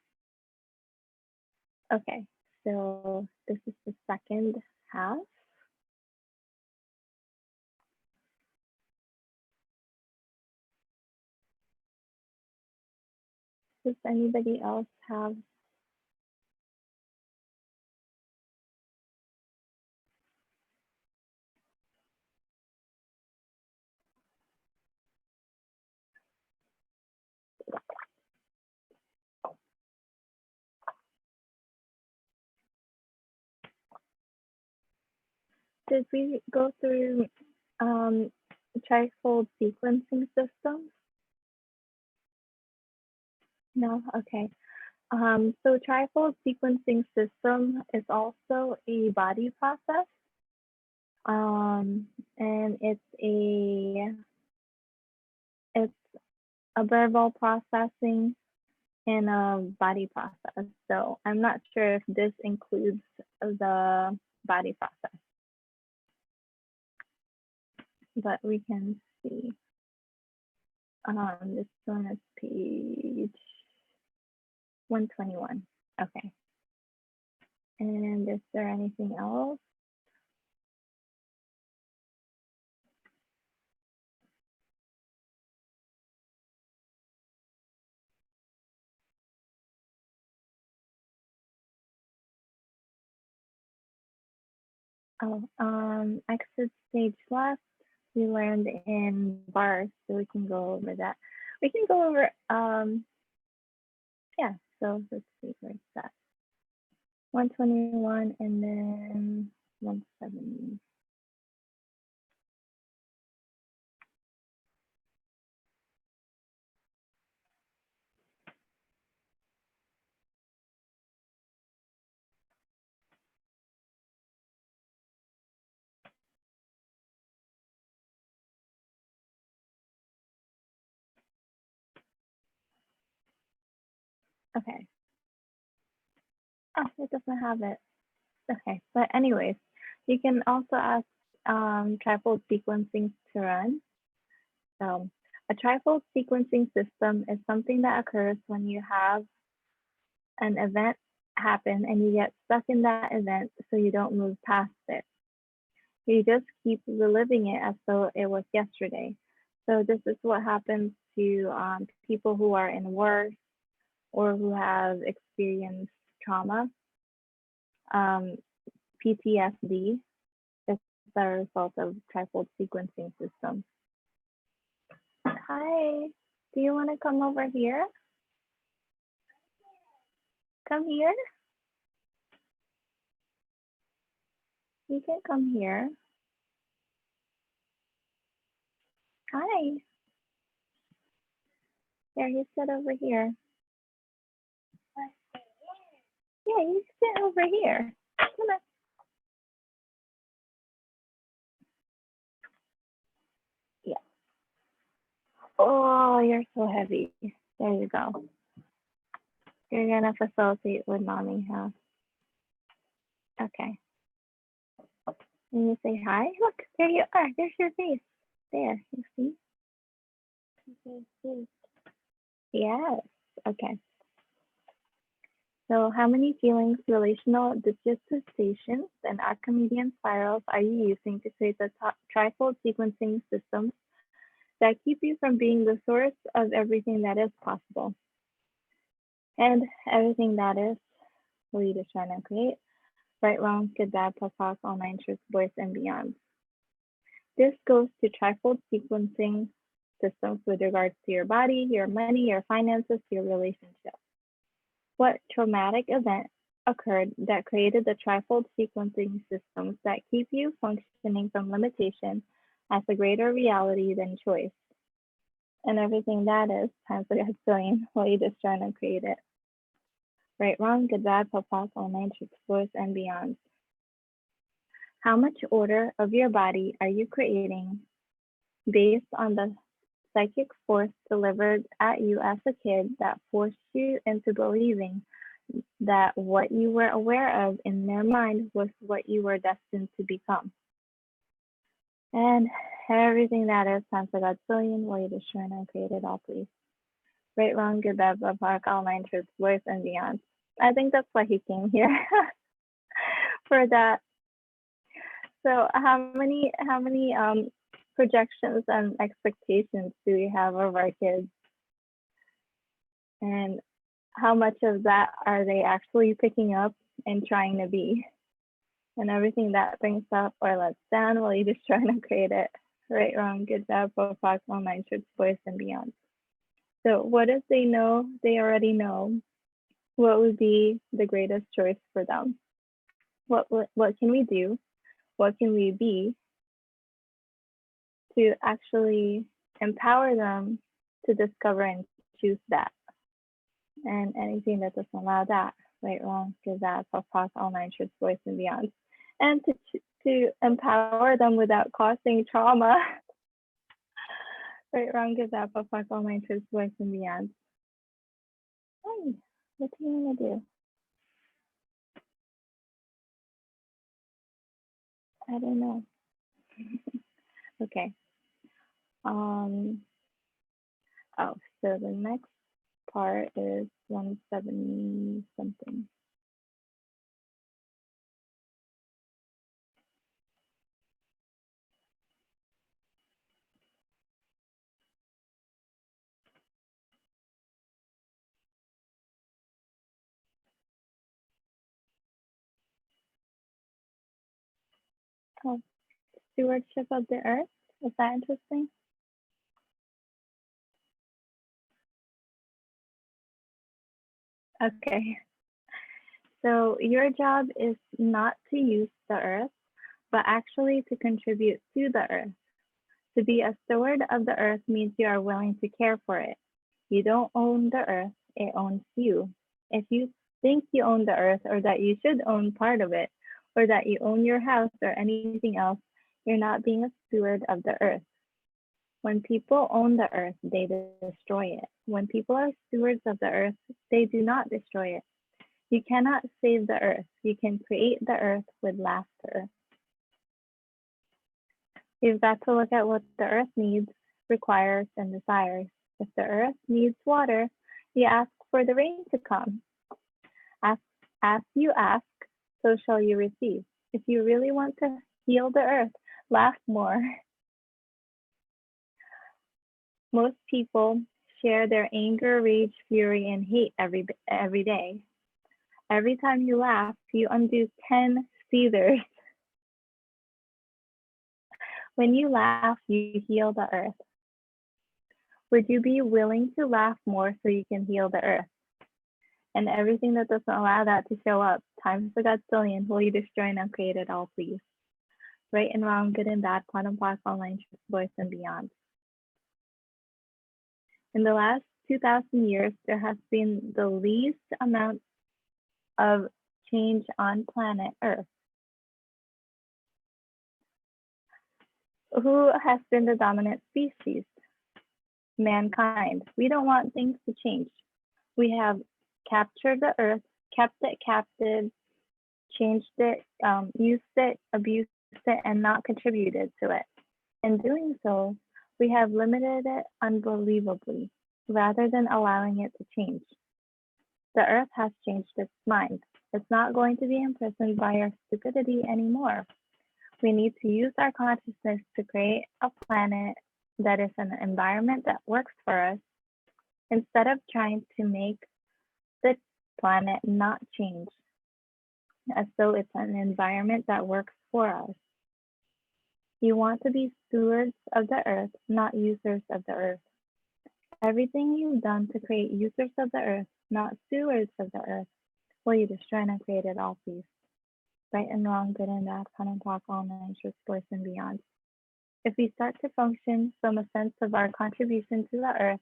Okay, so this is the second half. Does anybody else have? Did we go through trifold sequencing systems? No? Okay. So trifold sequencing system is also a body process. And it's a verbal processing and a body process. So I'm not sure if this includes the body process, but we can see. This one is page 121. Okay. And is there anything else? Oh, exit stage left, we learned in bars, so we can go over that. We can go over, yeah, so let's see, where's that? 121 and then 170. Okay. Oh, it doesn't have it. Okay, but anyways, you can also ask trifold sequencing to run. So a trifold sequencing system is something that occurs when you have an event happen and you get stuck in that event so you don't move past it. You just keep reliving it as though it was yesterday. So this is what happens to people who are in wars or who have experienced trauma. PTSD is the result of trifold sequencing systems. Hi, do you want to come over here? Come here. You can come here. Hi. There, you sit over here. Yeah, you sit over here. Come on. Yeah. Oh, you're so heavy. There you go. You're gonna facilitate with mommy, huh? Okay. And you say hi. Look, there you are. There's your face. There, you see? Yes. Okay. So how many feelings, relational digitizations, and Archimedean spirals are you using to create the trifold sequencing systems that keep you from being the source of everything that is possible? And everything that is, will you just try to create? Right, wrong, good, bad, plus, pause, all nine truths, boys, and beyond. This goes to trifold sequencing systems with regards to your body, your money, your finances, your relationship. What traumatic event occurred that created the trifold sequencing systems that keep you functioning from limitation as a greater reality than choice? And everything that is times a gazillion while you're just trying to create it. Right, wrong, good, bad, pop, all nine tricks, voice, and beyond. How much order of your body are you creating based on the psychic force delivered at you as a kid that forced you into believing that what you were aware of in their mind was what you were destined to become? And everything that is times a gazillion, will you just try and create it all, please? Right, wrong, good, bad, park, all nine truths, voice, and beyond. I think that's why he came here for that. So how many projections and expectations do we have of our kids? And how much of that are they actually picking up and trying to be? And everything that brings up or lets down, well, you're just trying to create it. Right, wrong, good, bad, both, box, online, truth, voice, and beyond. So what if they know they already know what would be the greatest choice for them? What can we do? What can we be to actually empower them to discover and choose that? And anything that doesn't allow that, right, wrong, good, bad, both, box, online, truth, voice, and beyond. And to empower them without causing trauma. Right, wrong, good, bad, both, box, online, truth, voice, and beyond. Hey, what do you want to do? I don't know. Okay. Oh, so the next part is 170 something. Oh, stewardship of the earth. Is that interesting? Okay. So your job is not to use the earth, but actually to contribute to the earth. To be a steward of the earth means you are willing to care for it. You don't own the earth, it owns you. If you think you own the earth or that you should own part of it, or that you own your house or anything else, you're not being a steward of the earth. When people own the earth, they destroy it. When people are stewards of the earth, they do not destroy it. You cannot save the earth. You can create the earth with laughter. You've got to look at what the earth needs, requires, and desires. If the earth needs water, you ask for the rain to come. As you ask, so shall you receive. If you really want to heal the earth, laugh more. Most people share their anger, rage, fury, and hate every day. Every time you laugh, you undo 10 seethers. When you laugh, you heal the earth. Would you be willing to laugh more so you can heal the earth? And everything that doesn't allow that to show up, times the godzillion, will you destroy and uncreate it all, please? Right and wrong, good and bad, quantum box, online, truth, voice, and beyond. In the last 2,000 years, there has been the least amount of change on planet Earth. Who has been the dominant species? Mankind. We don't want things to change. We have captured the earth, kept it captive, changed it, used it, abused it, and not contributed to it. In doing so, we have limited it unbelievably, rather than allowing it to change. The earth has changed its mind. It's not going to be imprisoned by our stupidity anymore. We need to use our consciousness to create a planet that is an environment that works for us, instead of trying to make the planet not change, as though it's an environment that works for us. You want to be stewards of the earth, not users of the earth. Everything you've done to create users of the earth, not stewards of the earth, will you destroy and create it all, please? Right and wrong, good and bad, fun and talk, all night, truth, voice, and beyond. If we start to function from a sense of our contribution to the earth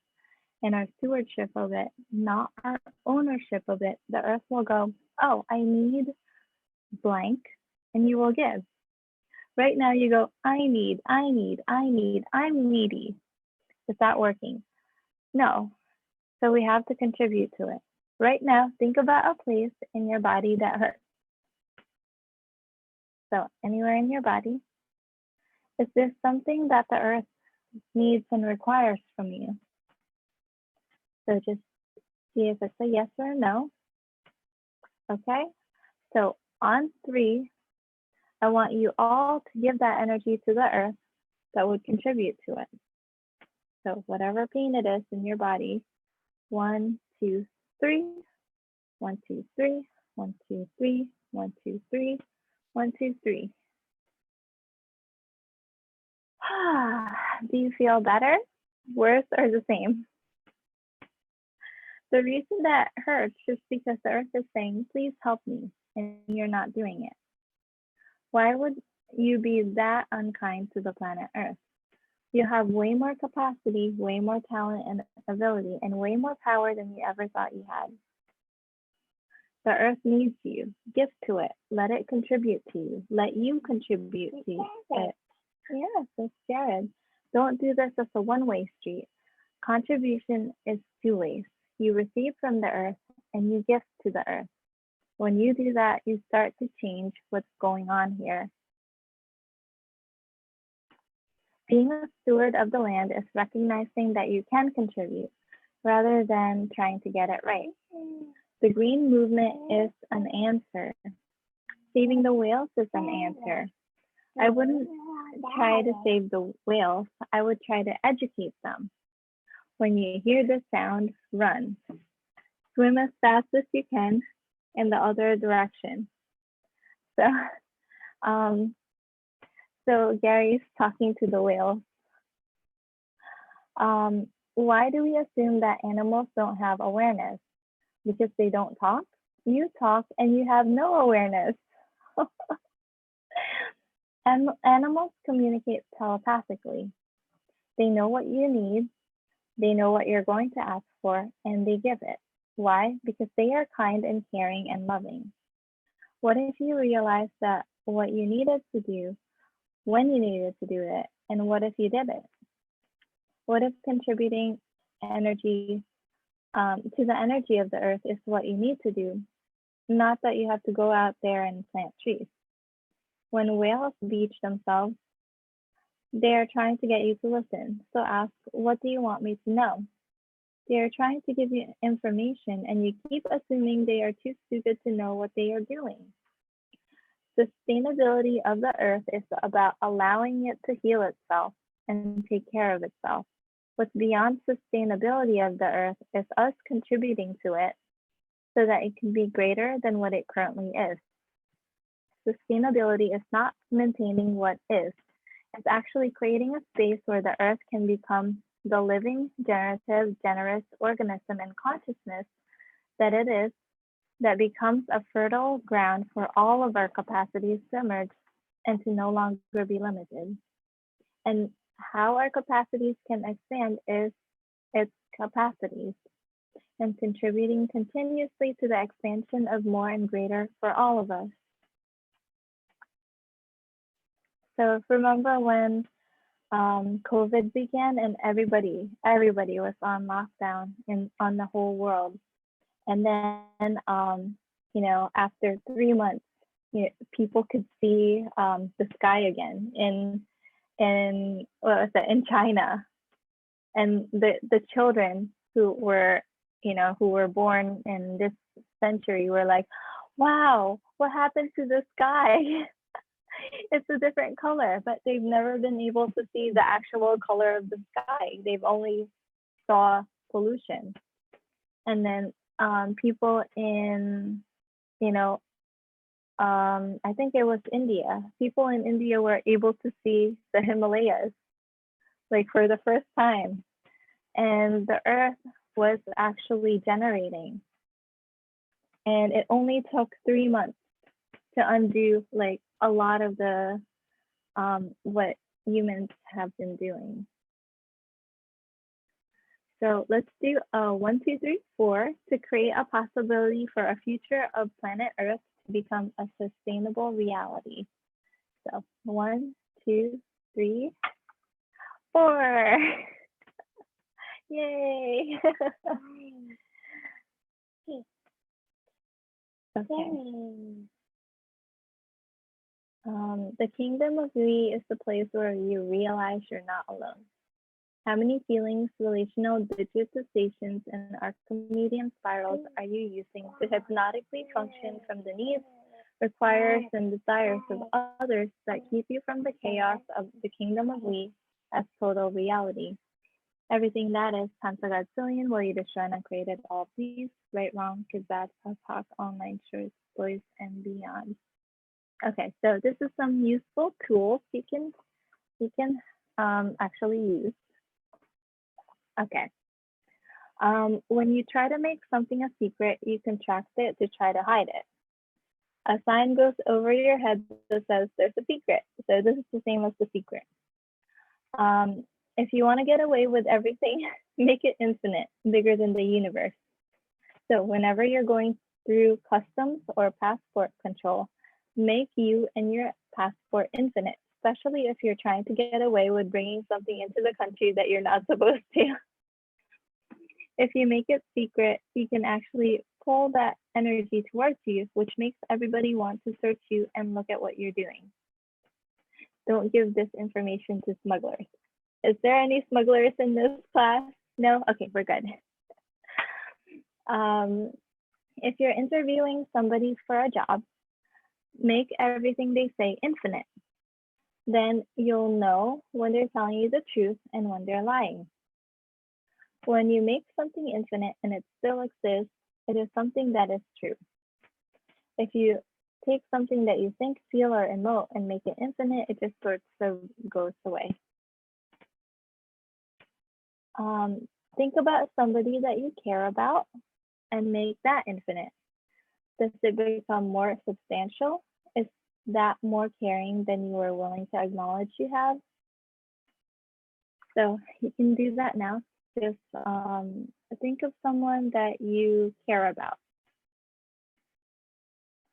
and our stewardship of it, not our ownership of it, the earth will go, oh, I need blank, and you will give. Right now you go, I need, I'm needy. Is that working? No. So we have to contribute to it. Right now, think about a place in your body that hurts. So anywhere in your body, is there something that the earth needs and requires from you? So just see if it's a yes or a no. Okay, so on 3, I want you all to give that energy to the earth that would contribute to it. So whatever pain it is in your body, 1, 2, 3. 1, 2, 3. 1, 2, 3. 1, 2, 3. 1, 2, 3. Do you feel better, worse, or the same? The reason that hurts is because the earth is saying, please help me, and you're not doing it. Why would you be that unkind to the planet Earth? You have way more capacity, way more talent and ability, and way more power than you ever thought you had. The earth needs you. Give to it. Let it contribute to you. Let you contribute to it. Yes, that's Jared. Don't do this as a one-way street. Contribution is two ways. You receive from the earth and you give to the earth. When you do that, you start to change what's going on here. Being a steward of the land is recognizing that you can contribute rather than trying to get it right. The green movement is an answer. Saving the whales is an answer. I wouldn't try to save the whales. I would try to educate them. When you hear the sound, run. Swim as fast as you can in the other direction. So Gary's talking to the whales. Why do we assume that animals don't have awareness? Because they don't talk? You talk and you have no awareness. Animals communicate telepathically. They know what you need, they know what you're going to ask for, and they give it. Why? Because they are kind and caring and loving. What if you realized that what you needed to do, when you needed to do it, and what if you did it? What if contributing energy to the energy of the earth is what you need to do, not that you have to go out there and plant trees? When whales beach themselves, they are trying to get you to listen. So ask, what do you want me to know? They are trying to give you information and you keep assuming they are too stupid to know what they are doing. Sustainability of the earth is about allowing it to heal itself and take care of itself. What's beyond sustainability of the earth is us contributing to it so that it can be greater than what it currently is. Sustainability is not maintaining what is. It's actually creating a space where the earth can become the living, generative, generous organism and consciousness that it is, that becomes a fertile ground for all of our capacities to emerge and to no longer be limited. And how our capacities can expand is its capacities and contributing continuously to the expansion of more and greater for all of us. So remember when COVID began and everybody was on lockdown on the whole world. And then, after 3 months, people could see the sky again in China, and the children who were born in this century were like, wow, what happened to the sky? It's a different color, but they've never been able to see the actual color of the sky. They've only saw pollution. And then people in, I think it was India. People in India were able to see the Himalayas, like for the first time. And the earth was actually generating. And it only took 3 months to undo like a lot of the what humans have been doing. So let's do 1, 2, 3, 4 to create a possibility for a future of planet Earth to become a sustainable reality. So 1, 2, 3, 4. Yay! Okay. The kingdom of we is the place where you realize you're not alone. How many feelings, relational digitizations, and Archimedean spirals are you using to hypnotically function from the needs, requires, and desires of others that keep you from the chaos of the kingdom of we as total reality? Everything that is times a godzillion will you destroy and uncreated all these, right, wrong, good, bad, POC, online, shirts, boys, and beyond. Okay, so this is some useful tools you can actually use. Okay. When you try to make something a secret, you contract it to try to hide it. A sign goes over your head that says there's a secret. So this is the same as the secret. If you want to get away with everything, make it infinite, bigger than the universe. So whenever you're going through customs or passport control, make you and your passport infinite, especially if you're trying to get away with bringing something into the country that you're not supposed to. If you make it secret, you can actually pull that energy towards you, which makes everybody want to search you and look at what you're doing. Don't give this information to smugglers. Is there any smugglers in this class? No? Okay, we're good. If you're interviewing somebody for a job, make everything they say infinite. Then you'll know when they're telling you the truth and when they're lying. When you make something infinite and it still exists, it is something that is true. If you take something that you think, feel, or emote and make it infinite, it just sort of goes away. Think about somebody that you care about and make that infinite. Does it become more substantial? Is that more caring than you are willing to acknowledge you have? So you can do that now. Just think of someone that you care about.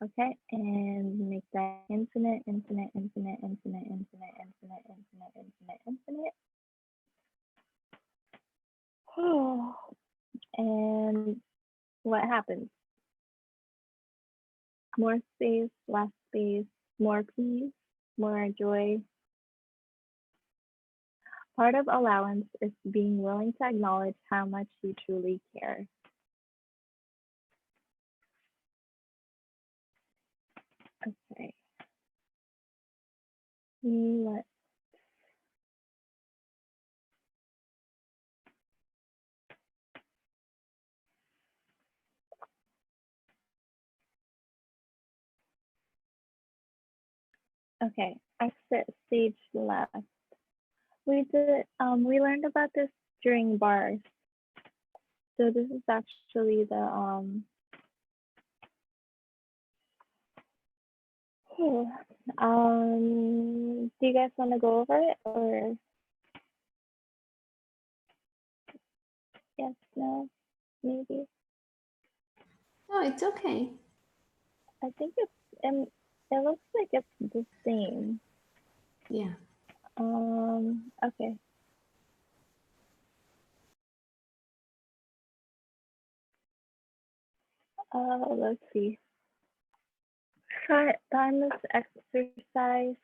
Okay, and make that infinite, infinite, infinite, infinite, infinite, infinite, infinite, infinite, infinite. Oh, and what happens? More space, less space, more peace, more joy. Part of allowance is being willing to acknowledge how much you truly care. Okay. Let's Okay, exit stage left. We learned about this during bars. So this is actually the do you guys want to go over it or yes, no, maybe? Oh, it's okay. I think it looks like it's the same. Yeah. Okay. Let's see. Timeless exercise.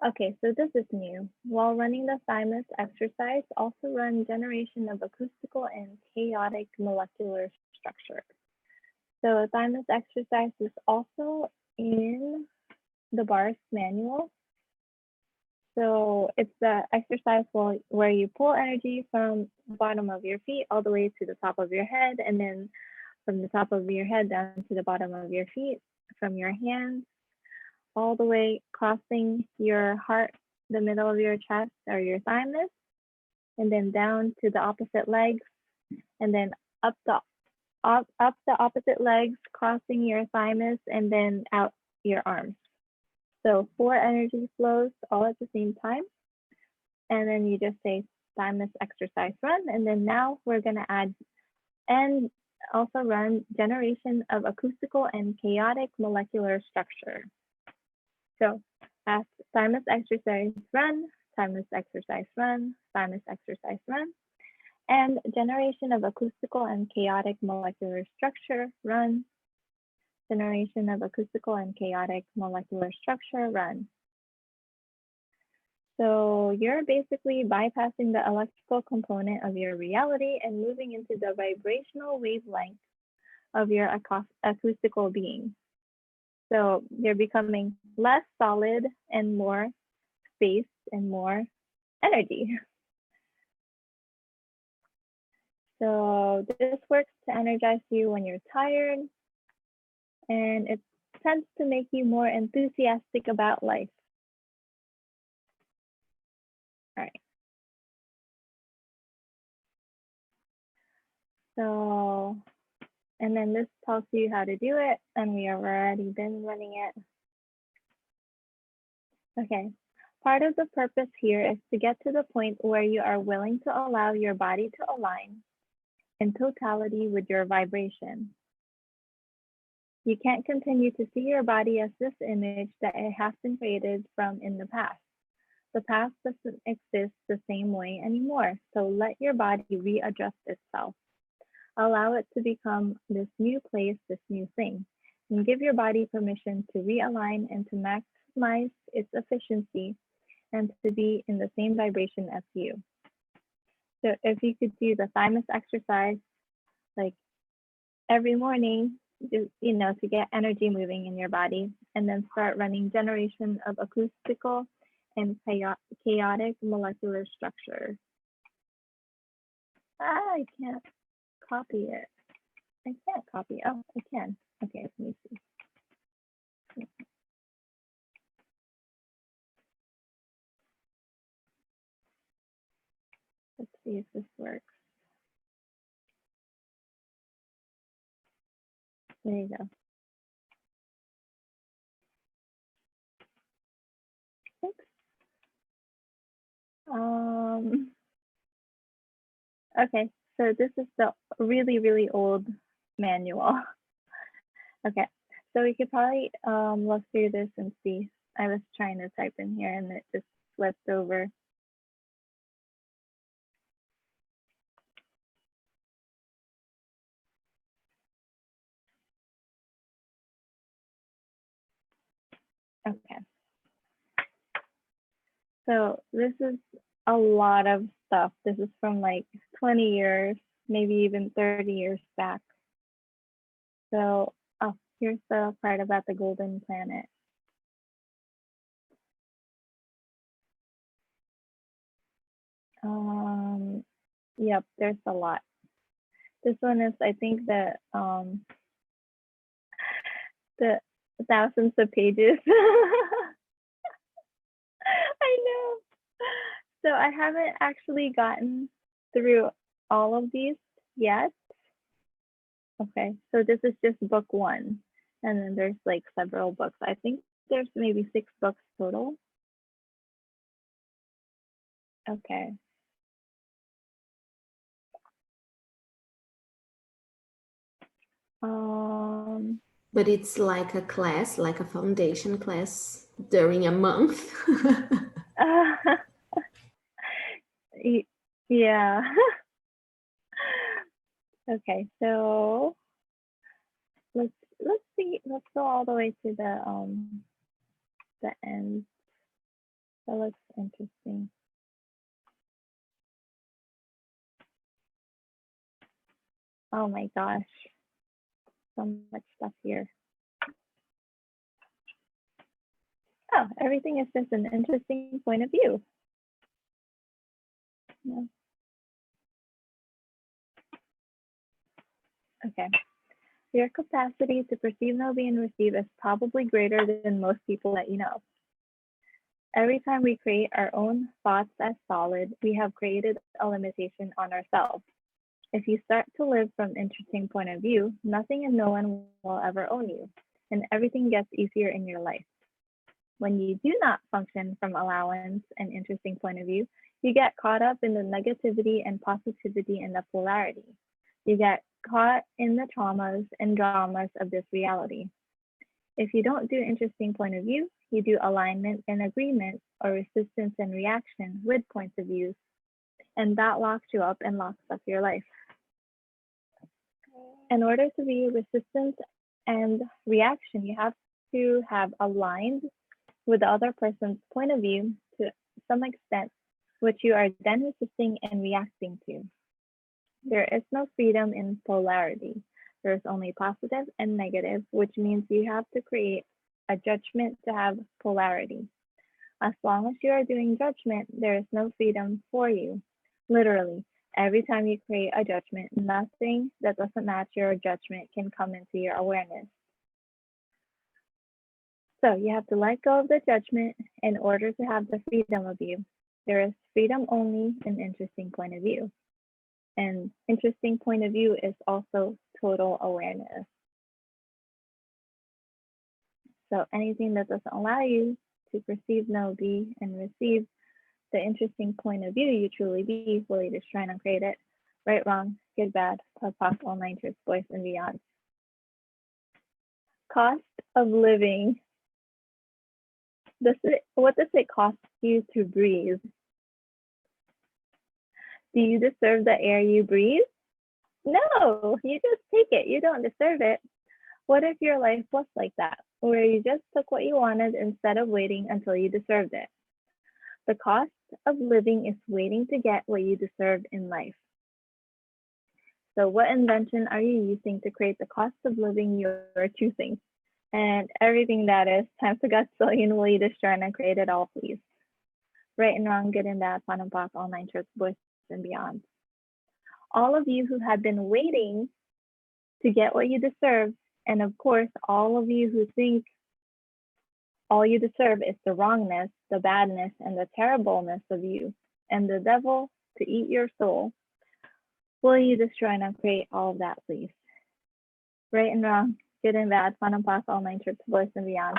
Okay, so this is new. While running the thymus exercise, also run generation of acoustical and chaotic molecular structure. So thymus exercise is also in the BARS manual. So it's the exercise where you pull energy from the bottom of your feet all the way to the top of your head, and then from the top of your head down to the bottom of your feet, from your hands all the way crossing your heart, the middle of your chest or your thymus, and then down to the opposite legs, and then up the opposite legs, crossing your thymus, and then out your arms. So 4 energy flows all at the same time. And then you just say thymus exercise run. And then now we're going to add and also run generation of acoustical and chaotic molecular structure. So as thymus exercise run, thymus exercise run, thymus exercise run, and generation of acoustical and chaotic molecular structure run, generation of acoustical and chaotic molecular structure run. So you're basically bypassing the electrical component of your reality and moving into the vibrational wavelength of your acoustical being. So you're becoming less solid and more space and more energy. So this works to energize you when you're tired, and it tends to make you more enthusiastic about life. All right. So, and then this tells you how to do it, and we have already been running it. Okay. Part of the purpose here is to get to the point where you are willing to allow your body to align in totality with your vibration. You can't continue to see your body as this image that it has been created from in the past. The past doesn't exist the same way anymore, so let your body readjust itself. Allow it to become this new place, this new thing, and give your body permission to realign and to maximize its efficiency and to be in the same vibration as you. So if you could do the thymus exercise like every morning, just, to get energy moving in your body, and then start running generation of acoustical and chaotic molecular structure. I can't copy it. I can't copy. Oh, I can. Okay, let me see. Let's see if this works. There you go. Thanks. Okay, so this is the really, really old manual. Okay, so we could probably look through this and see. I was trying to type in here and it just flipped over. Okay. So this is a lot of stuff. This is from like 20 years, maybe even 30 years back. So, oh, here's the part about the golden planet. Yep, there's a lot. This one is, I think, the thousands of pages. I know. So I haven't actually gotten through all of these yet. Okay, so this is just book one. And then there's like several books. I think there's maybe 6 books total. Okay. But it's like a class, like a foundation class during a month. Yeah. Okay, so let's see. Let's go all the way to the end. That looks interesting. Oh my gosh, so much stuff here. Oh, everything is just an interesting point of view. Yeah. Okay. Your capacity to perceive, know, be, and receive is probably greater than most people that you know. Every time we create our own thoughts as solid, we have created a limitation on ourselves. If you start to live from an interesting point of view, nothing and no one will ever own you, and everything gets easier in your life. When you do not function from allowance and interesting point of view, you get caught up in the negativity and positivity and the polarity. You get caught in the traumas and dramas of this reality. If you don't do interesting point of view, you do alignment and agreement or resistance and reaction with points of views, and that locks you up and locks up your life. In order to be resistance and reaction, you have to have aligned with the other person's point of view to some extent, which you are then resisting and reacting to. There is no freedom in polarity. There is only positive and negative, which means you have to create a judgment to have polarity. As long as you are doing judgment, there is no freedom for you. Literally, Every time you create a judgment, nothing that doesn't match your judgment can come into your awareness. So you have to let go of the judgment in order to have the freedom of you. There is freedom only in interesting point of view. And interesting point of view is also total awareness. So anything that doesn't allow you to perceive, know, be, and receive the interesting point of view you truly be, will you destroy and uncreate it? Right, wrong, good, bad, POD, all nine truths, voice, and beyond. Cost of living. What does it cost you to breathe? Do you deserve the air you breathe? No, you just take it. You don't deserve it. What if your life was like that, where you just took what you wanted instead of waiting until you deserved it? The cost of living is waiting to get what you deserve in life. So what invention are you using to create the cost of living you're choosing? And everything that is, times to God's zillion, will you destroy and create it all, please? Right and wrong, good and bad, fun and POC, all nine truths, voice, and beyond. All of you who have been waiting to get what you deserve, and of course, all of you who think all you deserve is the wrongness, the badness, and the terribleness of you, and the devil to eat your soul, will you destroy and create all of that, please? Right and wrong, good and bad, fun and POC, all nine truths, voice, and beyond.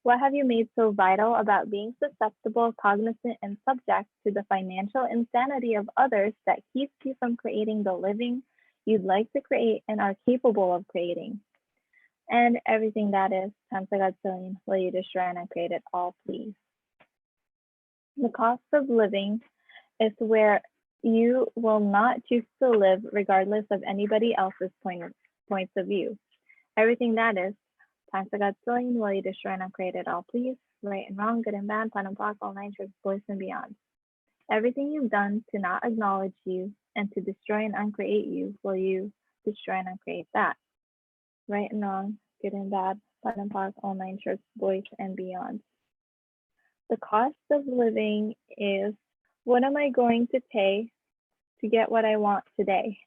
What have you made so vital about being susceptible, cognizant, and subject to the financial insanity of others that keeps you from creating the living you'd like to create and are capable of creating? And everything that is, times to God's zillion, will you destroy and uncreate it all, please? The cost of living is where you will not choose to live regardless of anybody else's points of view. Everything that is, times to God's zillion, will you destroy and uncreate it all, please? Right and wrong, good and bad, fun and POC, all nine truths, voice, and beyond. Everything you've done to not acknowledge you and to destroy and uncreate you, will you destroy and uncreate that? Right and wrong, good and bad, fun and POC, all nine truths, voice, and beyond. The cost of living is, what am I going to pay to get what I want today?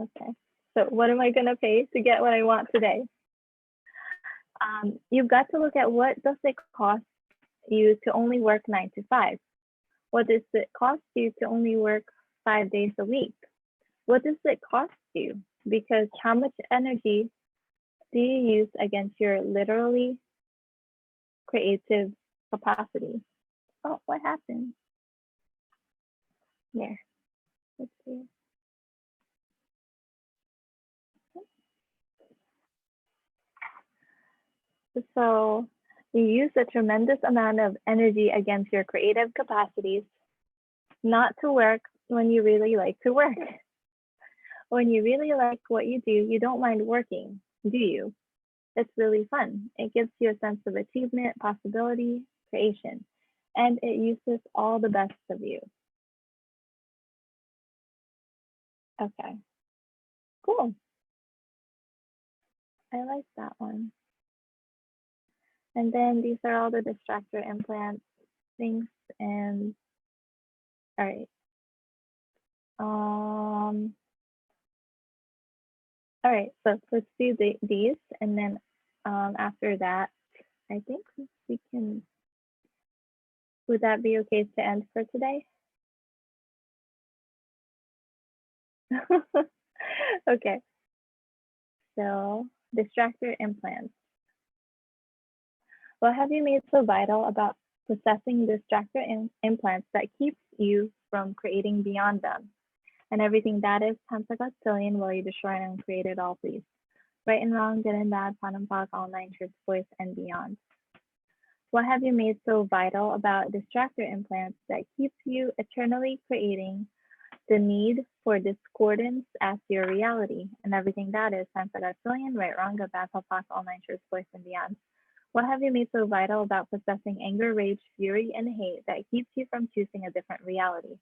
Okay, so what am I going to pay to get what I want today? You've got to look at, what does it cost you to only work 9 to 5? What does it cost you to only work 5 days a week? What does it cost you? Because how much energy do you use against your literally creative capacity? Oh, what happened? There, let's see. So you use a tremendous amount of energy against your creative capacities, not to work when you really like to work. When you really like what you do, you don't mind working, do you? It's really fun. It gives you a sense of achievement, possibility, creation, and it uses all the best of you. Okay, cool. I like that one. And then these are all the distractor implant things, and all right. All right, so let's do these, and then after that, I think we can, would that be okay to end for today? Okay, so distractor implants. What have you made so vital about possessing distractor implants that keeps you from creating beyond them? And everything that is, times a gazillion, will you destroy and create it all, please? Right and wrong, good and bad, fun and POC, all nine truths, voice, and beyond. What have you made so vital about distractor implants that keeps you eternally creating the need for discordance as your reality? And everything that is, times a gazillion, right, wrong, good, bad, fun, POC, all nine truths, voice, and beyond. What have you made so vital about possessing anger, rage, fury, and hate that keeps you from choosing a different reality?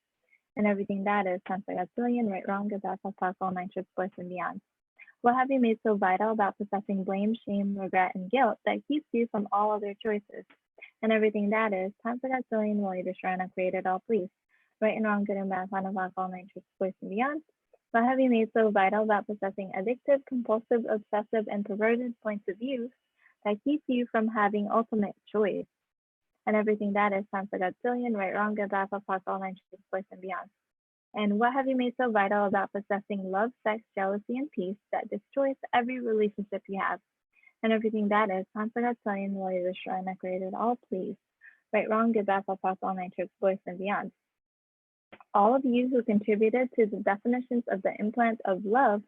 And everything that is, times a gazillion, right, wrong, good, bad, fun, POC, all nine truths, voice, and beyond. What have you made so vital about possessing blame, shame, regret, and guilt that keeps you from all other choices? And everything that is, time for that zillion will you destroy and create it all, please. Right and wrong, good and bad, fun and black, all night, truth, voice, and beyond. What have you made so vital about possessing addictive, compulsive, obsessive, and perverted points of view that keep you from having ultimate choice? And everything that is, time for that zillion, right, wrong, good, bad, fun, black, all night, truth, voice, and beyond. And what have you made so vital about possessing love, sex, jealousy, and peace that destroys every relationship you have? And everything that is, time for that zillion, will you destroy and create it all, please. Right, wrong, good, bad, fun, black, all night, truth, voice, and beyond. All of you who contributed to the definitions of the implant of love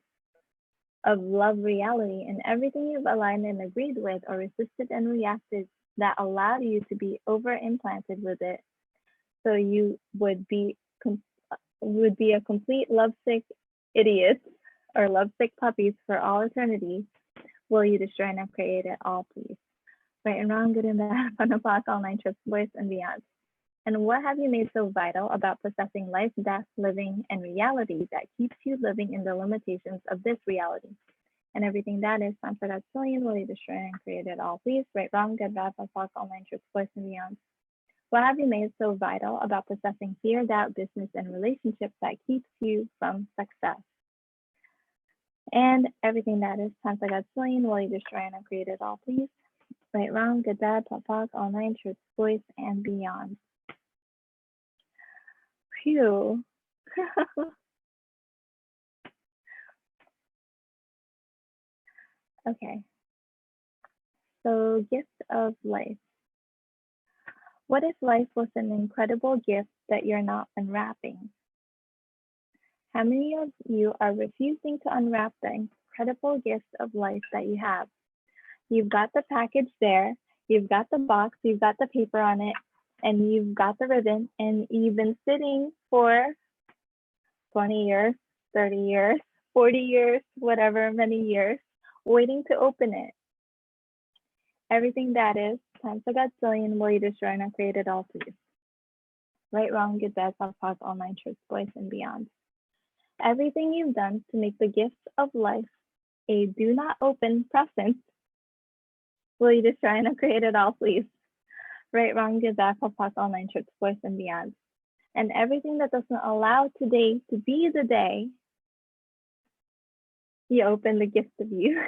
reality, and everything you've aligned and agreed with or resisted and reacted that allowed you to be over implanted with it, so you would be a complete lovesick idiot or lovesick puppies for all eternity. Will you destroy and create it all, please? Right and wrong, good and bad, fun and black, all nine trips, voice, and beyond. And what have you made so vital about possessing life, death, living, and reality that keeps you living in the limitations of this reality? And everything that is, time for that zillion, will you destroy and create it all, please? Right, wrong, good, bad, fun, black, all nine trips, voice, and beyond. What have you made so vital about possessing fear, doubt, business, and relationships that keeps you from success? And everything that is, time for that zillion, will you destroy and create it all, please? Right, wrong, good, bad, pop, all nine, truth, voice, and beyond. Phew. Okay. So, gift of life. What if life was an incredible gift that you're not unwrapping? How many of you are refusing to unwrap the incredible gift of life that you have? You've got the package there, you've got the box, you've got the paper on it, and you've got the ribbon, and you've been sitting for 20 years, 30 years, 40 years, whatever many years, waiting to open it. Everything that is, time for that zillion, will you destroy and create it all, please? Right, wrong, good, bad, soft, pause, all nine truths, voice, and beyond. Everything you've done to make the gift of life a do not open present, will you destroy and create it all, please? Right, wrong, good, bad, soft, pause, all nine truths, voice, and beyond. And everything that doesn't allow today to be the day you open the gift of you,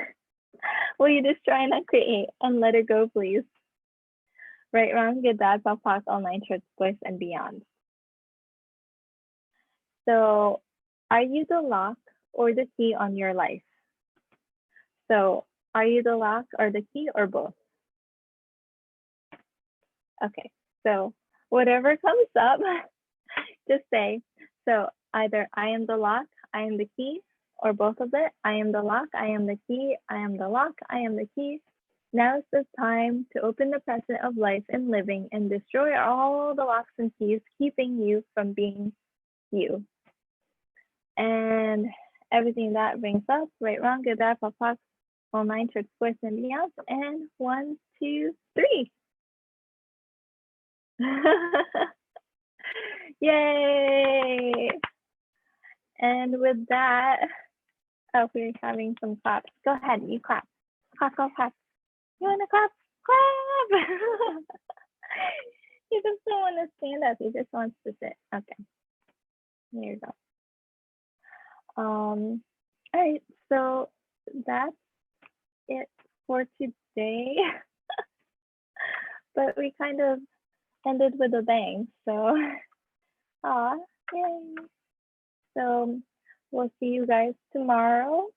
will you destroy and create and let it go, please? Right, wrong, good, bad, soft, pause, all nine truths, voice, and beyond. So, are you the lock or the key on your life? So, are you the lock or the key or both? Okay, so whatever comes up, just say, so either I am the lock, I am the key, or both of it. I am the lock, I am the key, I am the lock, I am the key. Now is the time to open the present of life and living and destroy all the locks and keys keeping you from being you. And everything that brings up, right, wrong, good, bad, pop, pop, all nine truths, voice, and beyond. And 1, 2, 3. Yay! And with that, oh, we're having some claps. Go ahead, you clap. Clap, clap, clap. You want to clap? Clap! He doesn't want to stand up. He just wants to sit. Okay. Here you go. All right. So that's it for today. But we kind of ended with a bang. So, yay. So we'll see you guys tomorrow.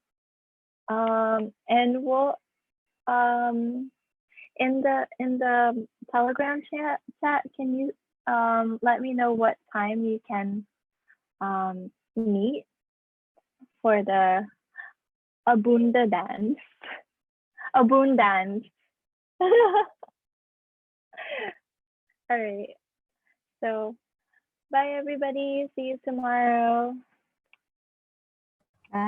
And we'll in the Telegram chat, can you let me know what time you can meet for the Abunda dance? Abun dance. All right. So bye everybody. See you tomorrow.